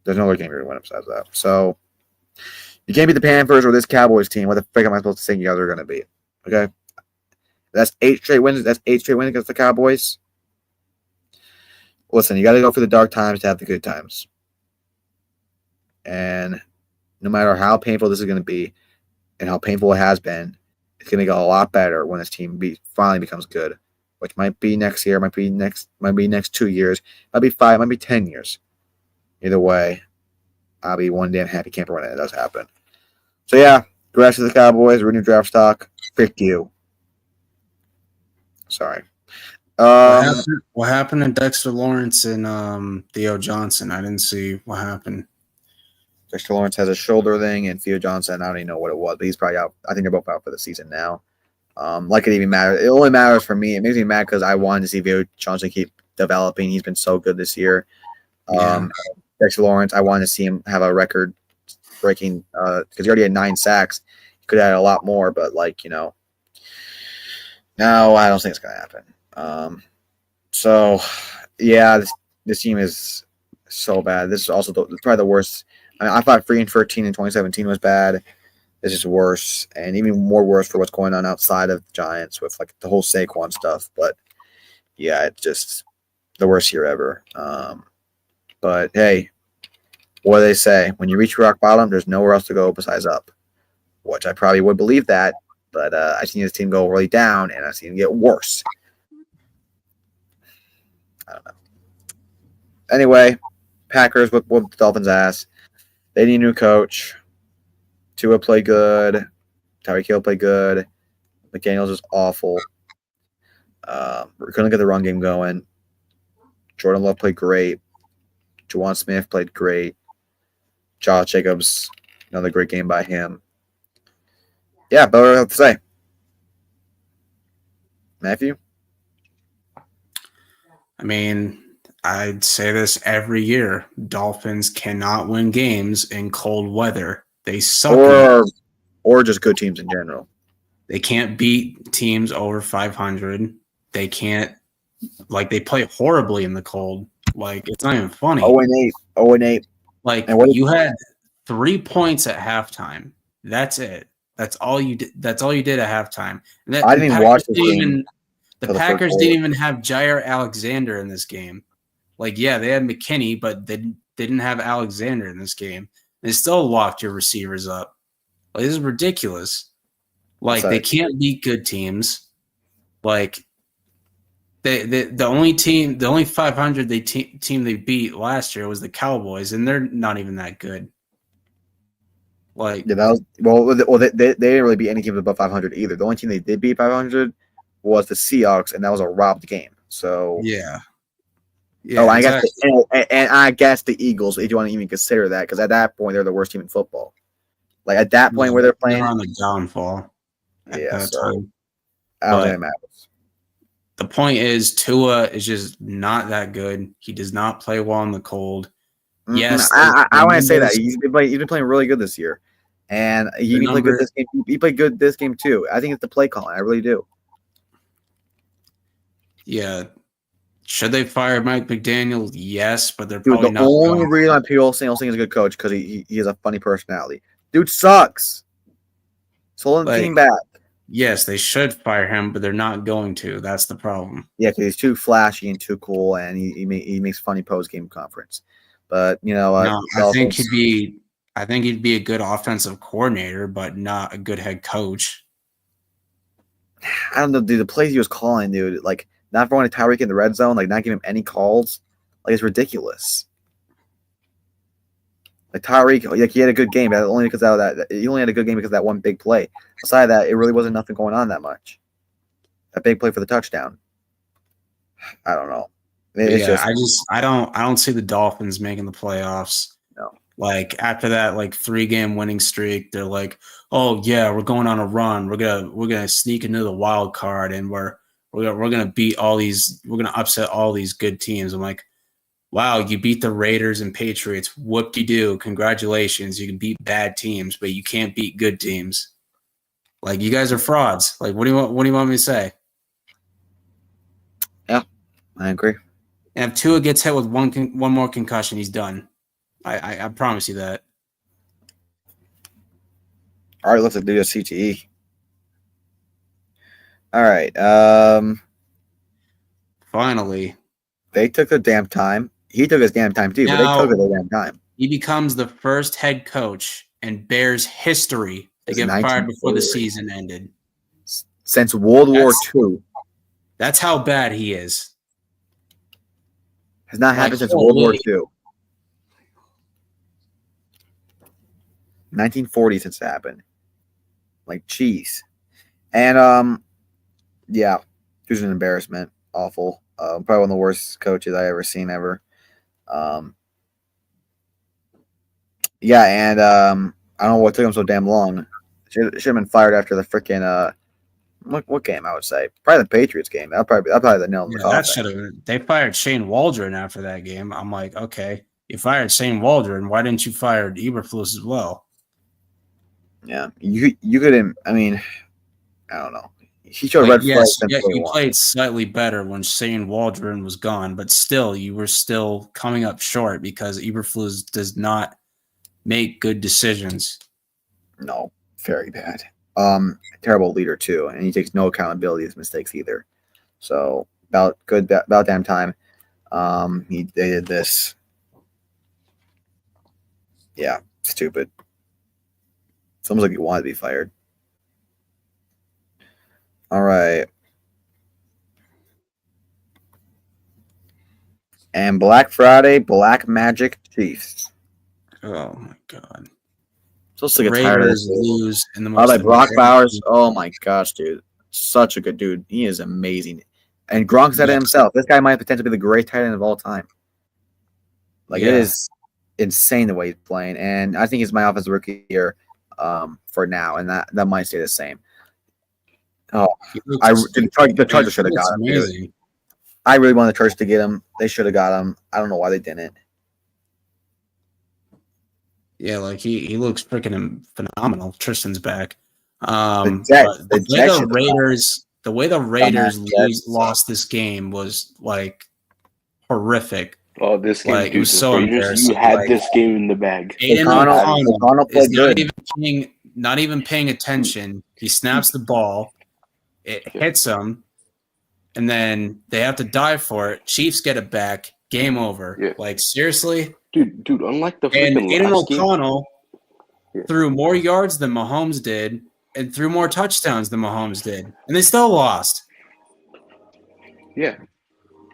There's no other game you're going to win besides that. So, you can't beat the Panthers or this Cowboys team. What the frick am I supposed to think you guys are going to be? Okay? That's 8 straight wins. That's 8 straight wins against the Cowboys. Listen, you got to go for the dark times to have the good times. And no matter how painful this is going to be and how painful it has been, it's going to get a lot better when this team finally becomes good, which might be next year, might be next 2 years, might be 5, might be 10 years. Either way, I'll be one damn happy camper when it does happen. So yeah, congrats to the Cowboys. We're new draft stock. Frick you. Sorry. What happened to Dexter Lawrence and Theo Johnson? I didn't see what happened. Dexter Lawrence has a shoulder thing, and Theo Johnson, I don't even know what it was, but he's probably out. I think they're both out for the season now. Like it even matters. It only matters for me. It makes me mad because I wanted to see Theo Johnson keep developing. He's been so good this year. Dexter Lawrence, I wanted to see him have a record-breaking because he already had 9 sacks. He could have had a lot more, but no, I don't think it's going to happen. So, yeah, this team is so bad. This is also probably the worst. I mean, I thought 3-13 in 2017 was bad. This is worse, and even more worse for what's going on outside of the Giants with the whole Saquon stuff. But yeah, it's just the worst year ever. But hey, what do they say? When you reach rock bottom, there's nowhere else to go besides up. Which I probably would believe that, but I've seen this team go really down, and I've seen it get worse. I don't know. Anyway, Packers whooped the Dolphins' ass. They need a new coach. Tua played good. Tyreek Hill played good. McDaniels is awful. We're going to get the run game going. Jordan Love played great. Juwan Smith played great. Josh Jacobs, another great game by him. Yeah, but what do I have to say? Matthew? I mean, I'd say this every year. Dolphins cannot win games in cold weather. They suck. Or just good teams in general. They can't beat teams over 500. They can't, they play horribly in the cold. It's not even funny. 0-8. 0-8. You had 3 points at halftime. That's it. That's all you did. That's all you did at halftime. And I didn't even watch this game. The Packers didn't even have Jair Alexander in this game. Like, yeah, they had McKinney, but they didn't have Alexander in this game. They still locked your receivers up. Like, this is ridiculous. Like, they can't beat good teams. Like, the only 500 team they beat last year was the Cowboys, and they're not even that good. Like, yeah, that was they didn't really beat any team above 500 either. The only team they did beat 500 was the Seahawks, and that was a robbed game. So yeah. I exactly. guess and I guess the Eagles, if you want to even consider that, because at that point they're the worst team in football. Like at that point where they're playing, on the downfall. At that time. I don't think it matters. The point is, Tua is just not that good. He does not play well in the cold. Yes, I want to say that he's been playing really good this year, and he played good this game. He played good this game too. I think it's the play calling. I really do. Yeah. Should they fire Mike McDaniel? Yes, but they're Dude, probably not. The only reason people saying he's a good coach because he has a funny personality. Dude sucks. So let the team back. Yes, they should fire him, but they're not going to. That's the problem. Yeah, because he's too flashy and too cool, and he makes funny post-game conference. But I think he'd be a good offensive coordinator, but not a good head coach. I don't know, dude. The plays he was calling, dude, like not throwing to Tyreek in the red zone, like not giving him any calls, like it's ridiculous. Like Tyreek, like he had a good game, but only because of that. He only had a good game because of that one big play. Aside that, it really wasn't nothing going on that much. That big play for the touchdown. I don't know. I don't see the Dolphins making the playoffs. No. Like after that, like 3-game winning streak, they're like, oh yeah, we're going on a run. We're gonna sneak into the wild card, and we're gonna beat all these. We're gonna upset all these good teams. I'm like, wow, you beat the Raiders and Patriots. Whoop-de-doo. Congratulations. You can beat bad teams, but you can't beat good teams. Like, you guys are frauds. Like, what do you want me to say? Yeah, I agree. And if Tua gets hit with one more concussion, he's done. I promise you that. All right, let's do a CTE. All right. Finally. They took their damn time. He took his damn time too, but they took their damn time. He becomes the first head coach in Bears history to get fired before the season ended. Since World War II. That's how bad he is. Has not happened since World War II. 1940 since it happened. Like, jeez. And, yeah, he was an embarrassment. Awful. Probably one of the worst coaches I ever seen ever. Yeah, and I don't know what took him so damn long. Should have been fired after the freaking what game I would say? Probably the Patriots game. That'll probably the nail in the coffin. That should have. They fired Shane Waldron after that game. I'm like, okay, you fired Shane Waldron. Why didn't you fire Eberflus as well? Yeah, you couldn't. I mean, I don't know. He showed red flags. You played slightly better when Shane Waldron was gone, but still, you were still coming up short because Eberflus does not make good decisions. No, very bad. Terrible leader too, and he takes no accountability of his mistakes either. So about damn time. They did this. Yeah, stupid. It's almost like he wanted to be fired. All right. And Black Friday, Black Magic Chiefs. Oh my god. So sick and tired of this. Lose in the most like Brock Bowers. Oh my gosh, dude. Such a good dude. He is amazing. And Gronk said it himself. This guy might potentially be the greatest tight end of all time. Like it is insane the way he's playing. And I think he's my offensive rookie here for now. And that might stay the same. Oh, the Chargers should have got him. Dude. I really wanted the Chargers to get him. They should have got him. I don't know why they didn't. Yeah, like he looks freaking phenomenal. Tristan's back. The way the Raiders lost this game was like horrific. Oh, this game, it was so embarrassing. You had this game in the bag. Aiden O'Connell is not even playing not even paying attention. He snaps the ball, it hits him, and then they have to dive for it. Chiefs get it back. Game over. Yeah. Like, seriously? Dude, unlike the And freaking Aiden last game. O'Connell threw more yards than Mahomes did and threw more touchdowns than Mahomes did. And they still lost. Yeah.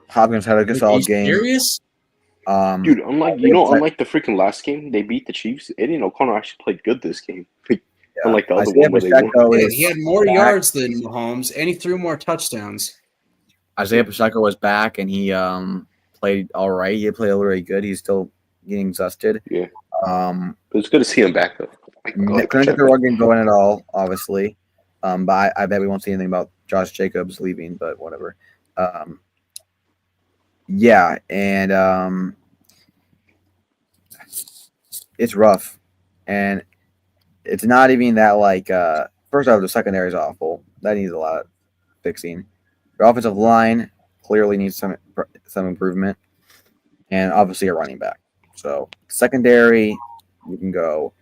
Hopkins had a good solid game. Serious? Dude, unlike the freaking last game, they beat the Chiefs. Aiden O'Connell actually played good this game. Unlike the other one where they won. Yeah, he had more yards than Mahomes, and he threw more touchdowns. Isaiah Pacheco was back, and he played all right. He played really good. He's still getting exhausted. Yeah. But it's good to see him back, though. Couldn't get the run game going at all, obviously. But I bet we won't see anything about Josh Jacobs leaving, but whatever. Yeah, and it's rough. And it's not even that, like, first off, the secondary is awful. That needs a lot of fixing. Your offensive line clearly needs some improvement. And obviously a running back. So secondary, you can go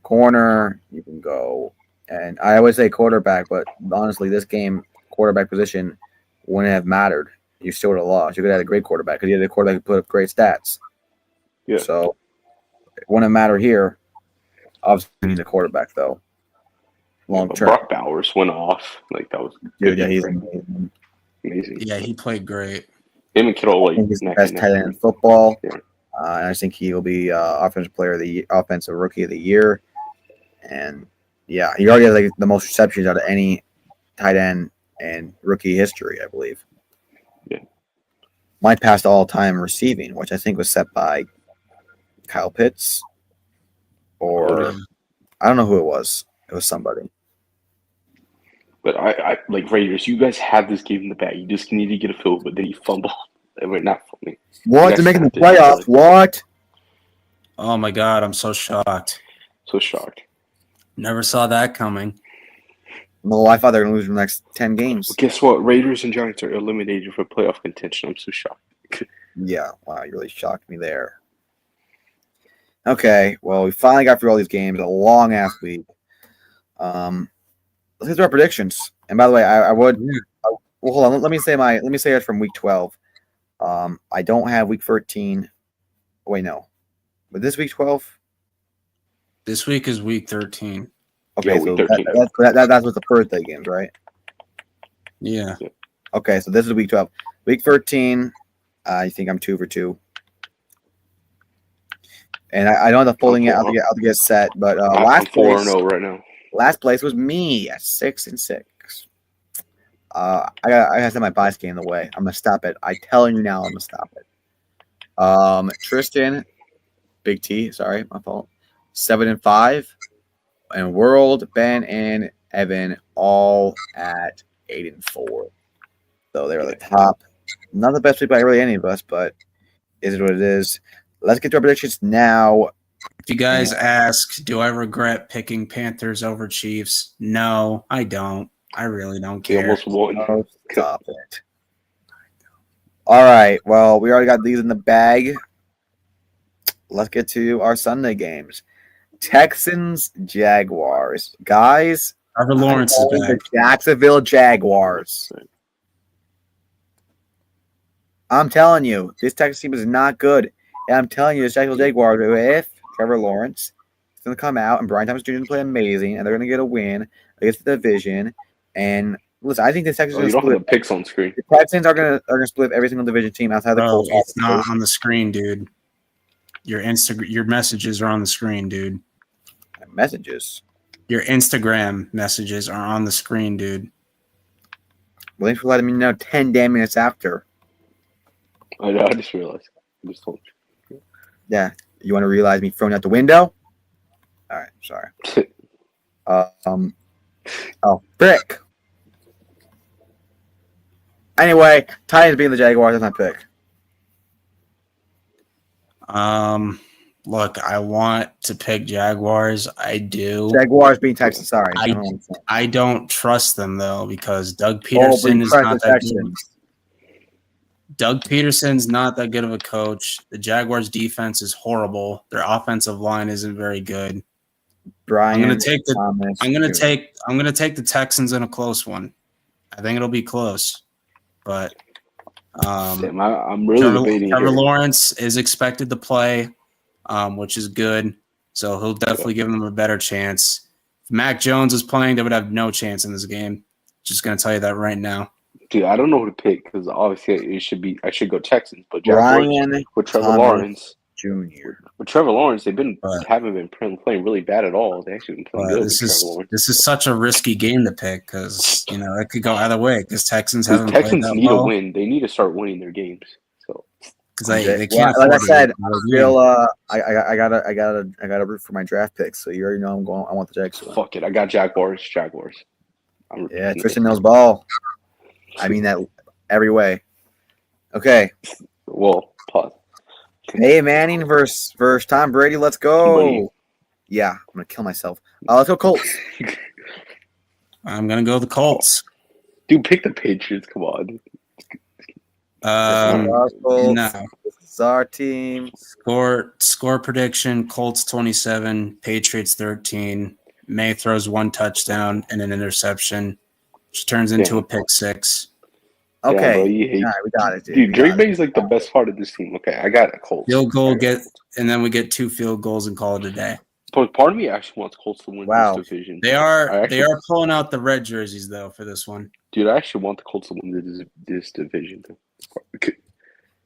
corner, you can go, and I always say quarterback, but honestly, this game, quarterback position wouldn't have mattered. You still would have lost. You could have had a great quarterback because you had a quarterback who put up great stats. Yeah. So it wouldn't matter here. Obviously, you need a quarterback, though. Long term. Brock Bowers went off. Like, that was Dude, yeah, he's amazing. Yeah, he played great. Him and Kittle, like, I think he's the best tight end in football. Yeah. And I think he will be offensive rookie of the year. And yeah, he already has like the most receptions out of any tight end in rookie history, I believe. Yeah. Might pass all time receiving, which I think was set by Kyle Pitts, or I don't know who it was. It was somebody. But I like Raiders. You guys have this game in the bag. You just need to get a field, but then you fumble. We're not fumbling. What? They're making the playoffs. What? Oh my God, I'm so shocked. So shocked. Never saw that coming. No, I thought they were going to lose the next 10 games. Well, guess what? Raiders and Giants are eliminated for playoff contention. I'm so shocked. Yeah, wow, you really shocked me there. Okay, well, we finally got through all these games. A long-ass week. Let's get to our predictions. And by the way, I would well, hold on. Let me say it from week 12. I don't have week 13. Wait, no. But this week 12? This week is week 13. Okay, Yeah, so week 13. that's with the Thursday games, right? Yeah. Okay, so this is week 12. Week 13, I think I'm 2 for 2. And I don't have the folding yet. I'll get set. But I'm 4-0 right now. Last place was me at 6-6. I gotta set my bias game in the way. I'm gonna stop it. I telling you now, I'm gonna stop it. Tristan, Big T, sorry, my fault. 7-5, and World, Ben, and Evan all at 8-4. So they were the top. Not the best week by really any of us, but is it what it is? Let's get to our predictions now. If you guys ask, do I regret picking Panthers over Chiefs? No, I don't. I really don't care. He almost won. Oh, stop it. All right. Well, we already got these in the bag. Let's get to our Sunday games. Texans, Jaguars. Guys, Trevor Lawrence is back. The Jacksonville Jaguars. I'm telling you, this Texas team is not good. And I'm telling you, this Jacksonville Jaguars, if Trevor Lawrence is going to come out and Brian Thomas Jr. is going to play amazing, and they're going to get a win against the division. And listen, I think the Texans are going to split. Have the picks on screen. The Texans are going to split every single division team outside the Colts. It's not on the screen, dude. Your messages are on the screen, dude. Messages. Your Instagram messages are on the screen, dude. Well, thanks for letting me know 10 damn minutes after. I know, I just realized. I just told you. Yeah. You want to realize me throwing out the window? All right. Sorry. Brick. Anyway, Titans being the Jaguars. That's my pick. Look, I want to pick Jaguars. I do. Jaguars being Texans. Sorry. I don't trust them, though, because Doug Peterson is not that good. Doug Peterson's not that good of a coach. The Jaguars' defense is horrible. Their offensive line isn't very good. Brian. I'm gonna take the Thomas, I'm gonna Jr. take the Texans in a close one. I think it'll be close, but Damn, I'm really debating Trevor here. Lawrence is expected to play, which is good. So he'll definitely give them a better chance. If Mac Jones is playing, they would have no chance in this game. Just gonna tell you that right now. Dude, I don't know who to pick because obviously I should go Texans, but Brian with Trevor Thomas Lawrence. Jr. With Trevor Lawrence, haven't been playing really bad at all. They actually been playing good with Trevor Lawrence. This is such a risky game to pick because it could go either way. Because Texans haven't played Texans that need well. to win. They need to start winning their games. So because they can't. Like I said, I gotta root for my draft picks. So you already know I'm going. I want the Jags. Fuck it, I got Jaguars. Yeah, Tristan knows ball. I mean that every way. Okay. Well, pause. Hey, Manning versus Tom Brady. Let's go. Yeah, I'm gonna kill myself. Let's go Colts. I'm gonna go the Colts. Dude, pick the Patriots. Come on. No, this is our team. Score prediction: Colts 27, Patriots 13. May throws one touchdown and an interception, which turns into a pick six. Okay, bro, we got it, dude. Drake May's like the best part of this team. Okay, I got a Colts. Field goal and then we get 2 field goals and call it a day. But part of me actually wants Colts to win this division. They are pulling out the red jerseys though for this one. Dude, I actually want the Colts to win this division.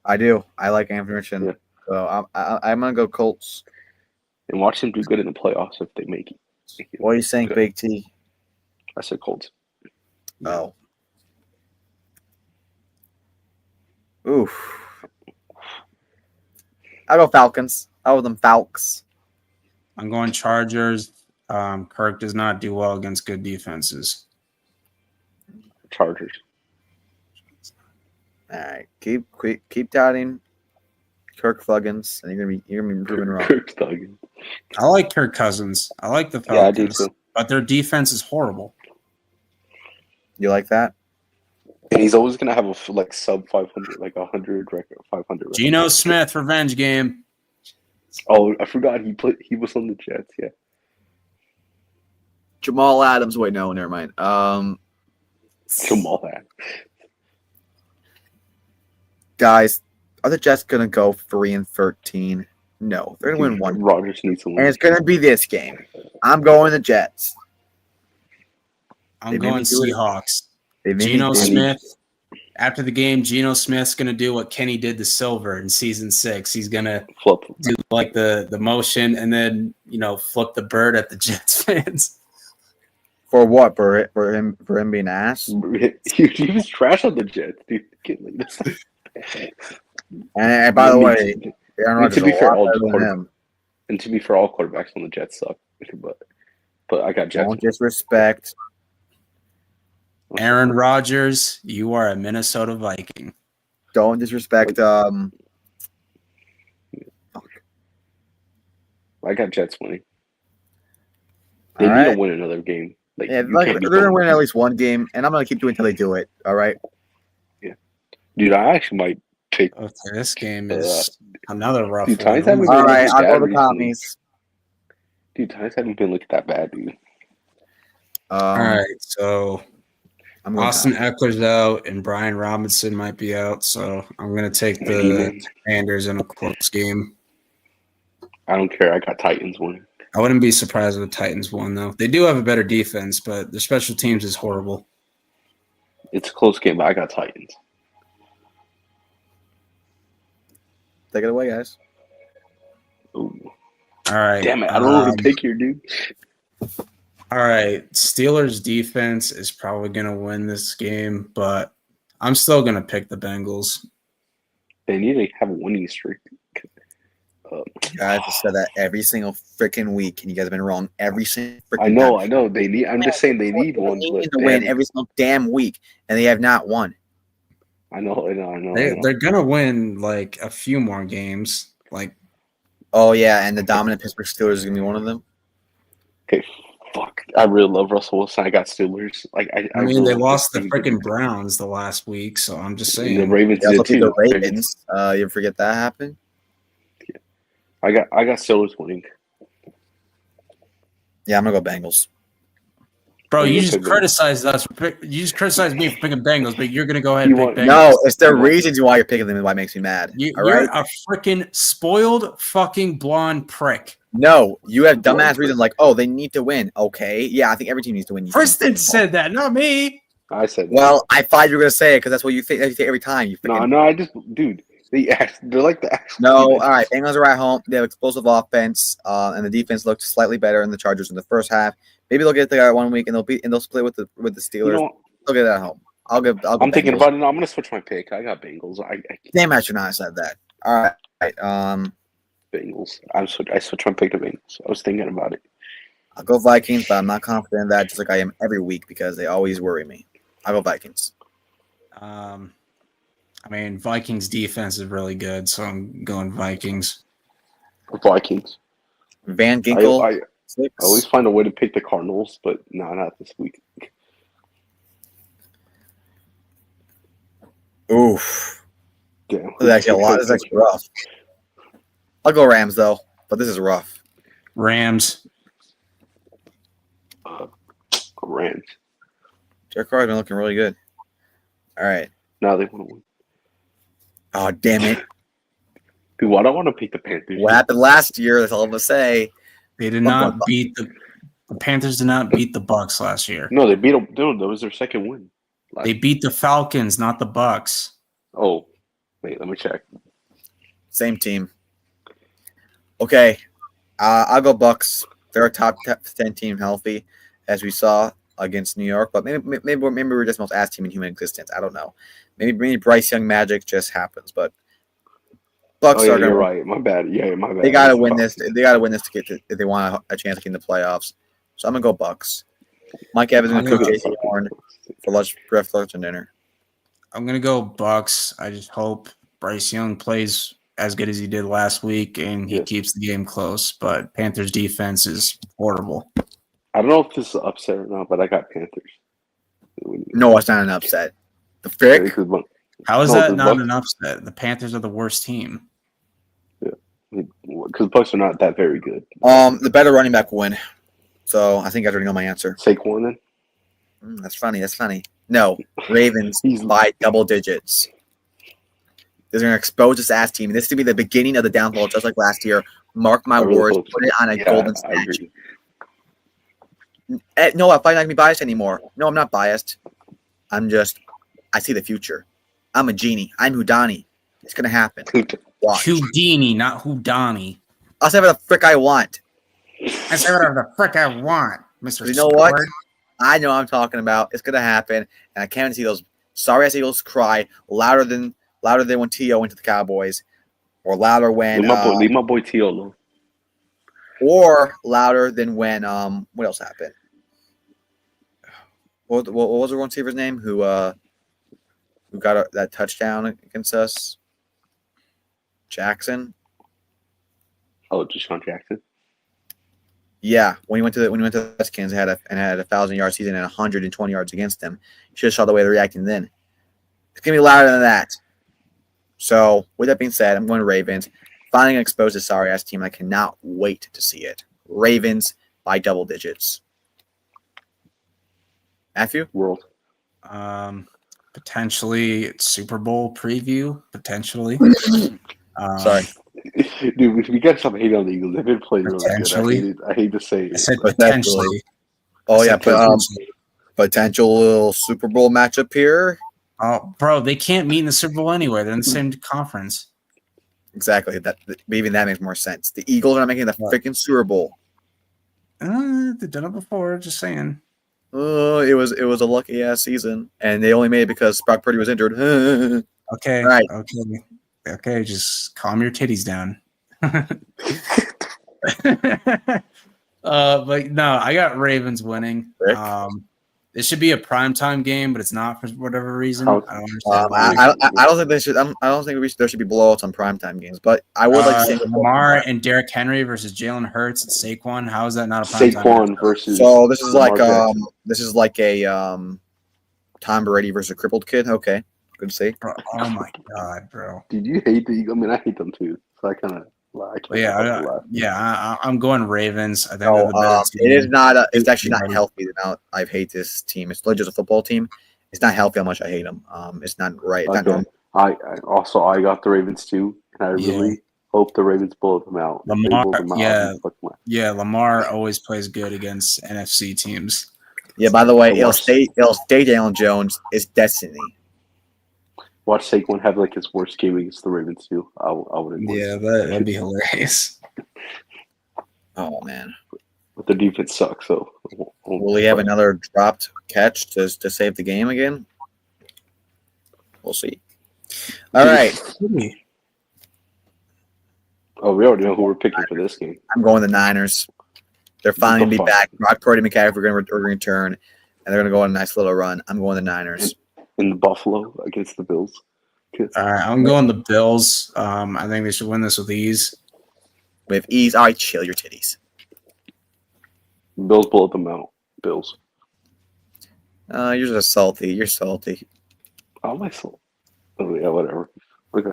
I do. I like Anthony Richardson. Yeah. So I'm gonna go Colts. And watch them do good in the playoffs if they make it. What are you saying, Big T? I said Colts. Oh. Oof. I'll go Falcons. I'll go them Falcons. I'm going Chargers. Kirk does not do well against good defenses. Chargers. All right. Keep doubting Kirk Thuggins, and you're gonna be proven wrong. Kirk Thuggins. I like Kirk Cousins. I like the Falcons. Yeah, I do too. But their defense is horrible. You like that? And he's always gonna have a sub 500, 100 record, 500. Geno Smith revenge game. Oh, I forgot he was on the Jets. Yeah. Jamal Adams. Wait, no, never mind. Jamal Adams. Guys, are the Jets gonna go 3-13? No, they're gonna win one. Rodgers needs to win, and it's gonna be this game. I'm going the Jets. I'm going Seahawks. Geno Smith. After the game, Geno Smith's going to do what Kenny did to Silver in season 6. He's going to do the motion and then, flip the bird at the Jets fans. For what? For him being ass? He was trash on the Jets, dude. And by the way, Aaron Rodgers to be fair, all quarterbacks on the Jets suck. But I got Jets. Don't disrespect Aaron Rodgers, you are a Minnesota Viking. Don't disrespect. I got Jets winning. They need to win another game. They're gonna win at least one game, and I'm gonna keep doing until they do it. All right. Yeah, dude, I actually might pick. Okay, this game is another rough one. All right, I'll go the commies. Dude, Titans haven't been looking that bad, dude. All right, so. Austin Eckler's out and Brian Robinson might be out, so I'm going to take the Commanders in a close game. I don't care. I got Titans winning. I wouldn't be surprised if the Titans won, though. They do have a better defense, but their special teams is horrible. It's a close game, but I got Titans. Take it away, guys. Ooh. All right. Damn it. I don't know who to pick here, dude. All right, Steelers defense is probably going to win this game, but I'm still going to pick the Bengals. They need to have a winning streak. Guys, I said that every single freaking week, and you guys have been wrong every single freaking I know. I'm just saying they need one. They need to win every single damn week, and they have not won. I know. They're going to win a few more games. Oh, yeah, and the dominant Pittsburgh Steelers is going to be one of them? Okay. Fuck, I really love Russell Wilson. I got Steelers. I mean, they lost the freaking Browns the last week, so I'm just saying. The Ravens did too. The Ravens. You forget that happened? Yeah. I got Steelers winning. Yeah, I'm gonna go Bengals. Bro, I'm you gonna just pick Bengals. criticized us. You just criticized me for picking Bengals, but you're gonna go ahead and You pick want- Bengals. No, it's the Come on. reasons why you're picking them is why it makes me mad. All You're right. a freaking spoiled fucking blonde prick. No, you have dumbass reasons like, oh, they need to win. Okay, yeah, I think every team needs to win. Kristen said that, not me. I said that. Well, I thought you were gonna say it because that's what you think every time. You freaking No, I just, dude, they're like the actual. no. All right, Bengals are at home. They have explosive offense, and the defense looked slightly better in the Chargers in the first half. Maybe they'll get there 1 week and they'll split with the Steelers. You know, They'll get it at home. I'll go I'm thinking Bengals. about it. No, I'm gonna switch my pick. I got Bengals. I Damn, I should not have said that. All right. Bengals. I switched my pick to Bengals. I was thinking about it. I'll go Vikings, but I'm not confident in that. Just like I am every week because they always worry me. I'll go Vikings. I mean, Vikings defense is really good, so I'm going Vikings. Vikings. Van Ginkel. I always find a way to pick the Cardinals, but no, not this week. Oof. Yeah, This is actually a lot. This is actually rough. I'll go Rams though, but this is rough. Rams. Rams. Derek Carr's been looking really good. All right. Now they want to win. Oh, damn it. Dude, why do I want to pick the Panthers? What happened last year? That's all I'm going to say. They did not beat the Panthers did not beat the Bucks last year. No, they beat them. No, that was their second win. They beat the Falcons, not the Bucks. Oh, wait, let me check. Same team. Okay. I'll go Bucks. They're a top 10 team healthy, as we saw against New York. But maybe we're just the most ass team in human existence. I don't know. Maybe Bryce Young magic just happens. But Bucks are going to. You're right. My bad. Yeah, my bad. They got to win this. They got to win this to get to, if they want a chance to get in the playoffs. So I'm gonna go Bucks. Mike Evans and Coach Jason Horn for lunch and dinner. I'm gonna go Bucks. I just hope Bryce Young plays as good as he did last week and he keeps the game close. But Panthers defense is horrible. I don't know if this is an upset or not, but I got Panthers. No, it's not an upset. The frick? How is that not an upset? The Panthers are the worst team. Yeah, because Bucks are not that very good. The better running back will win. So I think I already know my answer. Saquon then? That's funny. No, Ravens by double digits. They're going to expose this ass team. This is going to be the beginning of the downfall, just like last year. Mark my words. Put it on a golden statue. No, I'm not going to be biased anymore. No, I'm not biased. I see the future. I'm a genie. I'm Houdini. It's going to happen. Watch. Houdini, not Houdani. I'll say whatever the frick I want. I say whatever the frick I want, Mr. You know what? I know what I'm talking about. It's gonna happen, and I can't see those sorry ass Eagles cry louder than when T.O. went to the Cowboys, or louder when leave my boy T.O. alone, or louder than when what else happened? What was the receiver's name who got that touchdown against us? Jackson. Oh, Deshaun Jackson. Yeah, when he went to the Redskins and had a 1,000-yard season and 120 yards against them, you should have saw the way they're reacting then. It's gonna be louder than that. So, with that being said, I'm going to Ravens. Finally gonna expose this sorry ass team. I cannot wait to see it. Ravens by double digits. Matthew? World. Potentially Super Bowl preview. Potentially. Sorry. Dude, we got to stop hating on the Eagles. They've been playing really good. I hate to say it. I said potentially. Oh, yeah. Potential little Super Bowl matchup here. Oh, bro, they can't meet in the Super Bowl anyway. They're in the same conference. Exactly. Even that makes more sense. The Eagles are not making the freaking Super Bowl. They've done it before. Just saying. It was a lucky ass season, and they only made it because Brock Purdy was injured. Okay. All right. Okay. Just calm your titties down. But no, I got Ravens winning. It should be a primetime game, but it's not for whatever reason. I don't understand. I don't think they should. I don't think there should be blowouts on primetime games. But I would like to see Lamar and Derrick Henry versus Jalen Hurts and Saquon. How is that not a primetime Saquon game? versus? So this is like a Tom Brady versus a crippled kid. Okay, good to see. Bro, oh my god, bro! Did you hate the Eagles? I mean, I hate them too. So I kind of I can't help but laugh. I'm going Ravens. I think No, they're the better team. it is not. It's actually not Ready. healthy. The amount I hate this team. It's literally just a football team. It's not healthy how much I hate them. It's not right. It's not Okay. normal. I got the Ravens too, and I really hope the Ravens blow them out. If they Lamar, blow them out, I'll be fucking mad. Yeah, Lamar always plays good against NFC teams. Yeah. By the way, So it'll watch- stay. Daniel Jones is destiny. Watch Saquon have like his worst game against the Ravens too. I wouldn't. Yeah, that'd be hilarious. Oh man. But the defense sucks. So Will he have another dropped catch to save the game again? We'll see. All right. Oh, we already know who we're picking for this game. I'm going the Niners. They're finally going to be fuck? back. Brock Purdy, McCaffrey are going to return, and they're going to go on a nice little run. I'm going the Niners. In the Buffalo against the Bills. All right, I'm going the Bills. I think they should win this with ease. With ease. All right, chill your titties. Bills blow them out. Bills. You're just salty. You're salty. Oh, my soul. Oh, yeah, whatever. Okay.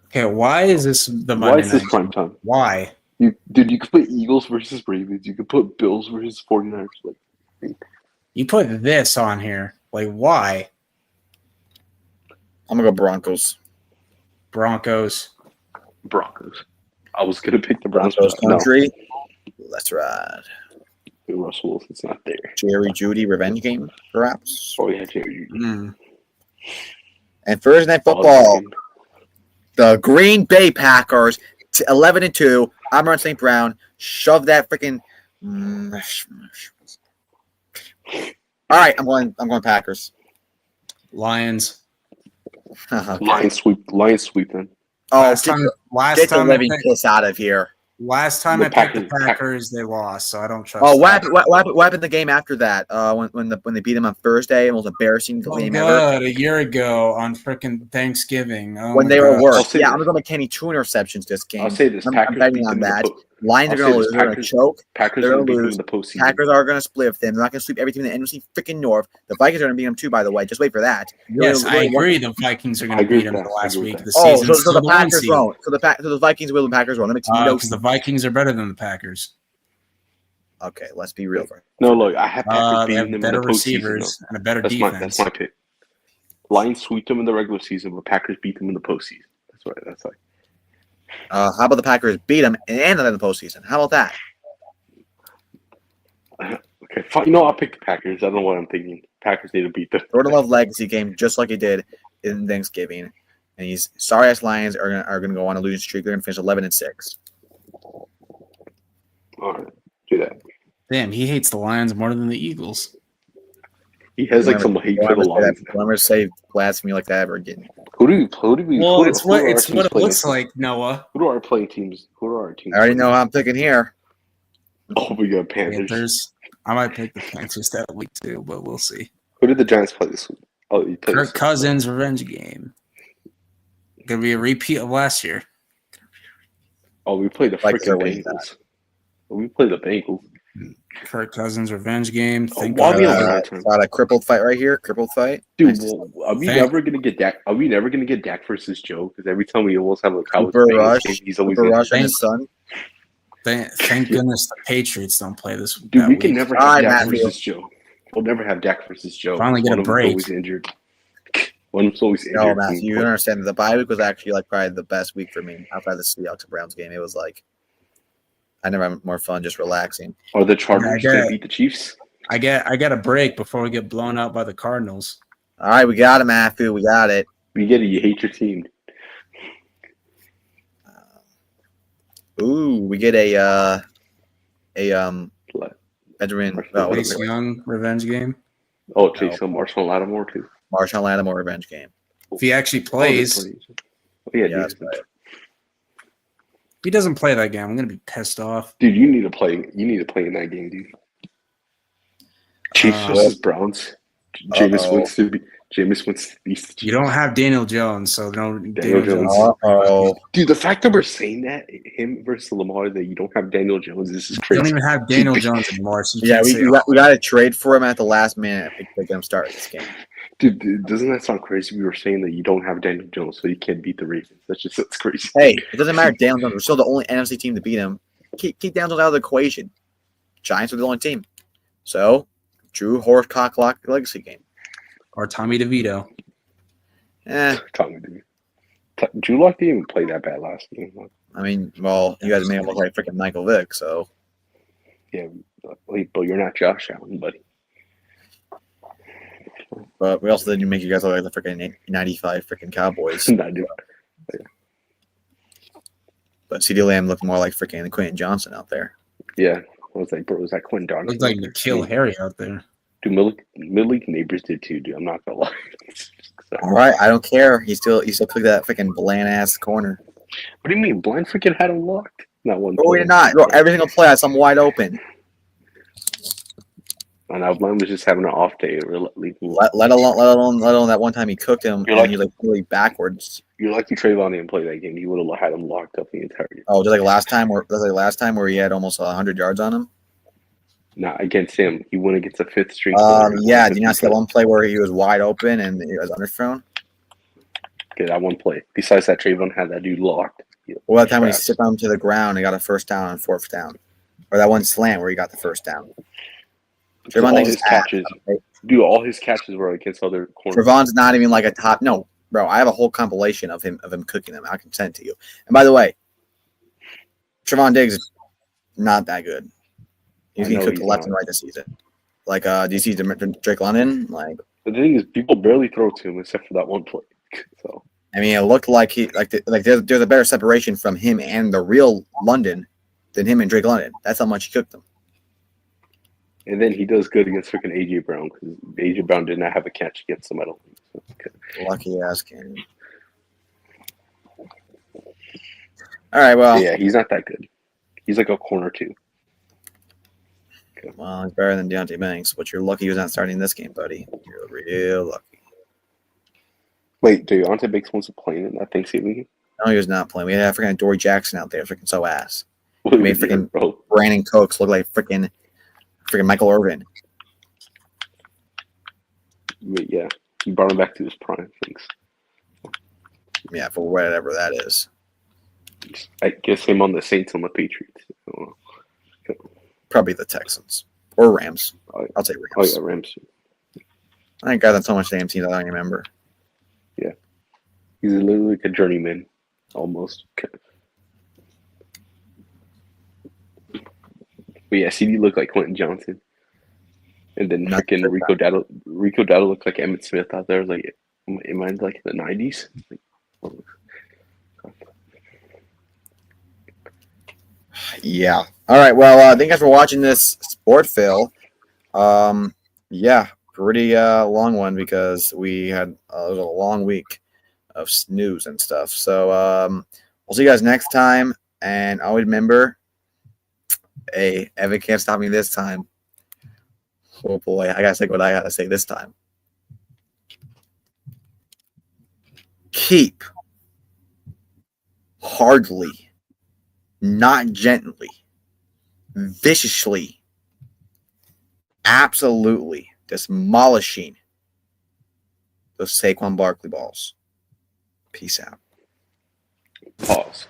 Okay, why is this the Why Monday is this night? prime time? Why? You could put Eagles versus Ravens. You could put Bills versus 49ers. Like, You put this on here. Like, why? I'm going to go Broncos. Broncos. Broncos. I was going to pick the Browns. Broncos but no. country. Let's ride. Russell Wilson's not there. Jerry Judy revenge game, perhaps. Oh, yeah, Jerry. And Thursday Night Football. The Green Bay Packers, 11-2. I'm on St. Brown. Shove that freaking. All right, I'm going Packers. Lions. Okay. Lions sweep then. Oh, Last get the time living piss out of here. I The picked the Packers- Packers, they lost, so I don't trust. Oh, what that. happened the game after that? When they beat them on Thursday, it was embarrassing. Oh, Game ever. God, a year ago on freaking Thanksgiving. Oh When my they were gosh. worse. I'll say Yeah, this. I'm going to Kenny 2 interceptions this game. I'll say this. I'm Packers betting beat on them in that. the Lions are I'll going to say lose. this, They're going to choke. Packers They're are going to gonna beat them lose. in the postseason. Packers are going to split them. They're not going to sweep everything in the NFC freaking North. The Vikings are going to beat them too, by the way. Just wait for that. Yes, I Really- agree. The Vikings are going I to agree beat them with the that. I last agree week with of the Oh, season. so the Packers won't. So the Vikings will. The Packers won't. That makes no Because the Vikings are better than the Packers. Okay, let's be real. No, look, I have Packers They beating have them in better the postseason. receivers and a better That's defense. my pick. Lions sweep them in the regular season, but Packers beat them in the postseason. That's right. How about the Packers beat them and then in the postseason? How about that? Okay, fine. You know, I'll pick the Packers. I don't know what I'm thinking. Packers need to beat them. Jordan Love legacy game, just like he did in Thanksgiving, and he's sorry ass Lions are gonna go on a losing streak. They're gonna finish 11-6. All right, do that. Damn, he hates the Lions more than the Eagles. He has like some hate for the Lions. Don't ever say blasphemy like that ever again. Who do we? Well, who it's are our what teams it playing looks next like, Noah. Who are our playing teams? Who are our teams? I already know how I'm picking here. Oh, we got Panthers. Panthers. I might pick the Panthers that week too, but we'll see. Who did the Giants play this week? Oh, you played Kirk this Cousins revenge game. Gonna be a repeat of last year. Oh, we played the Like freaking they're winning Bengals. We played the Bengals. Kirk Cousins revenge game. Think Why we about on it. our turn? Got a crippled fight right here. Crippled fight. Dude, Nice. are we Thank- never gonna get Dak? Are we never gonna get Dak versus Joe? Because every time we almost have a college Cooper Bengals Rush. game, he's always Cooper in. Rush and his son. Thank goodness the Patriots don't play this. Dude, that we can week. never All have right, Dak Matthew. versus Joe. We'll never have Dak versus Joe. Finally get One a of them's break. always injured. One of them's always injured. No, Matthew, you don't understand. The bye week was actually like probably the best week for me outside the Seahawks and Browns game. It was like I never had more fun just relaxing. Are the Chargers Yeah, I gonna get- beat the Chiefs? I got a break before we get blown out by the Cardinals. All right, we got it, Matthew. We got it. You get it. You hate your team. Ooh, we get a Benjamin Oh, Chase whatever. Young revenge game. Oh, Chase Young, Marshall Lattimore too. Marshawn Lattimore revenge game. If he actually plays, Oh, yeah, Yeah, dude. that's right. if he doesn't play that game, I'm gonna be pissed off. Dude, you need to play. You need to play in that game, dude. Chiefs versus Browns. Jameis wants to be. Jameis wants to beat the Chiefs. You don't have Daniel Jones, so no Daniel Jones. Oh, Dude, the fact that we're saying that him versus Lamar, that you don't have Daniel Jones, this is You crazy. don't even have Daniel Jones anymore. So you yeah, can't we say, got to trade for him at the last minute to get him started this game. Dude, doesn't that sound crazy? We were saying that you don't have Daniel Jones, so you can't beat the Ravens. That's crazy. Hey, it doesn't matter. Daniel Jones, we're still the only NFC team to beat him. Keep Daniel Jones out of the equation. Giants are the only team. So, Drew Horsecock legacy game. Or Tommy DeVito. Tommy, dude. Drew Lock didn't even play that bad last game. I mean, well, you guys made him look like freaking Michael Vick, so. Yeah, but you're not Josh Allen, buddy. But we also didn't make you guys look like the freaking 95 freaking Cowboys. Nah, dude. But CeeDee Lamb looked more like freaking Quentin Johnson out there. Yeah, I was like, bro, was that Quentin Johnson? Looked like Nikhil Harry out there. Dude, Mid-League Neighbors did too, dude. I'm not gonna lie. All right, I don't care. He still took that freaking bland ass corner. What do you mean? Blind freaking had him locked. Not one. Oh, we did not. Bro, every single play, I saw him wide open. And now Blind was just having an off day. Let alone that one time he cooked him and he like really backwards. You're lucky Trayvon didn't play that game. He would have had him locked up the entire game. Oh, just like last time where he had almost 100 yards on him. Not against him. He went against a fifth string. Yeah. Did you not see that one play where he was wide open and he was underthrown? Okay, that one play. Besides that, Trayvon had that dude locked. Well, that time when he slipped him to the ground and got a first down on fourth down, or that one slant where he got the first down. Trayvon all his catches, dude. All his catches were against other corners. Trayvon's not even like a top. No, bro. I have a whole compilation of him cooking them. I can send it to you. And by the way, Trayvon Diggs is not that good. He's getting cooked left and right this season. Like, do you see Drake London? Like, the thing is, people barely throw to him except for that one play. So I mean, it looked like there's a better separation from him and the real London than him and Drake London. That's how much he cooked them. And then he does good against freaking AJ Brown because AJ Brown did not have a catch against him. I don't think. So, okay. Lucky ass game. All right, well, yeah, he's not that good. He's like a corner too. Okay. Well, he's better than Deontay Banks, but you're lucky he was not starting this game, buddy. You're real lucky. Wait, Deontay Banks wasn't playing in that Thanksgiving game? No, he was not playing. We had freaking Dory Jackson out there, freaking so ass. He made freaking Brandon Cooks look like freaking Michael Irvin. But yeah, he brought him back to his prime. Thanks. Yeah, for whatever that is. I guess him on the Saints on the Patriots. Probably the Texans or Rams. I'll say Rams. Oh yeah, Rams. I ain't got that so much damn teams I don't remember. Yeah, he's literally like a journeyman, almost. But yeah, CD looked like Quentin Johnson, and then freaking Rico Dowdle looked like Emmitt Smith out there. Like, am I like in the 90s? Like, yeah. All right. Well, thank you guys for watching this Sportviille. Yeah, pretty long one because we had it was a long week of snooze and stuff. So we'll see you guys next time, and always remember, hey, Evan can't stop me this time. Oh boy, I gotta say what I gotta say this time. Keep hardly, not gently, viciously, absolutely demolishing those Saquon Barkley balls. Peace out. Pause.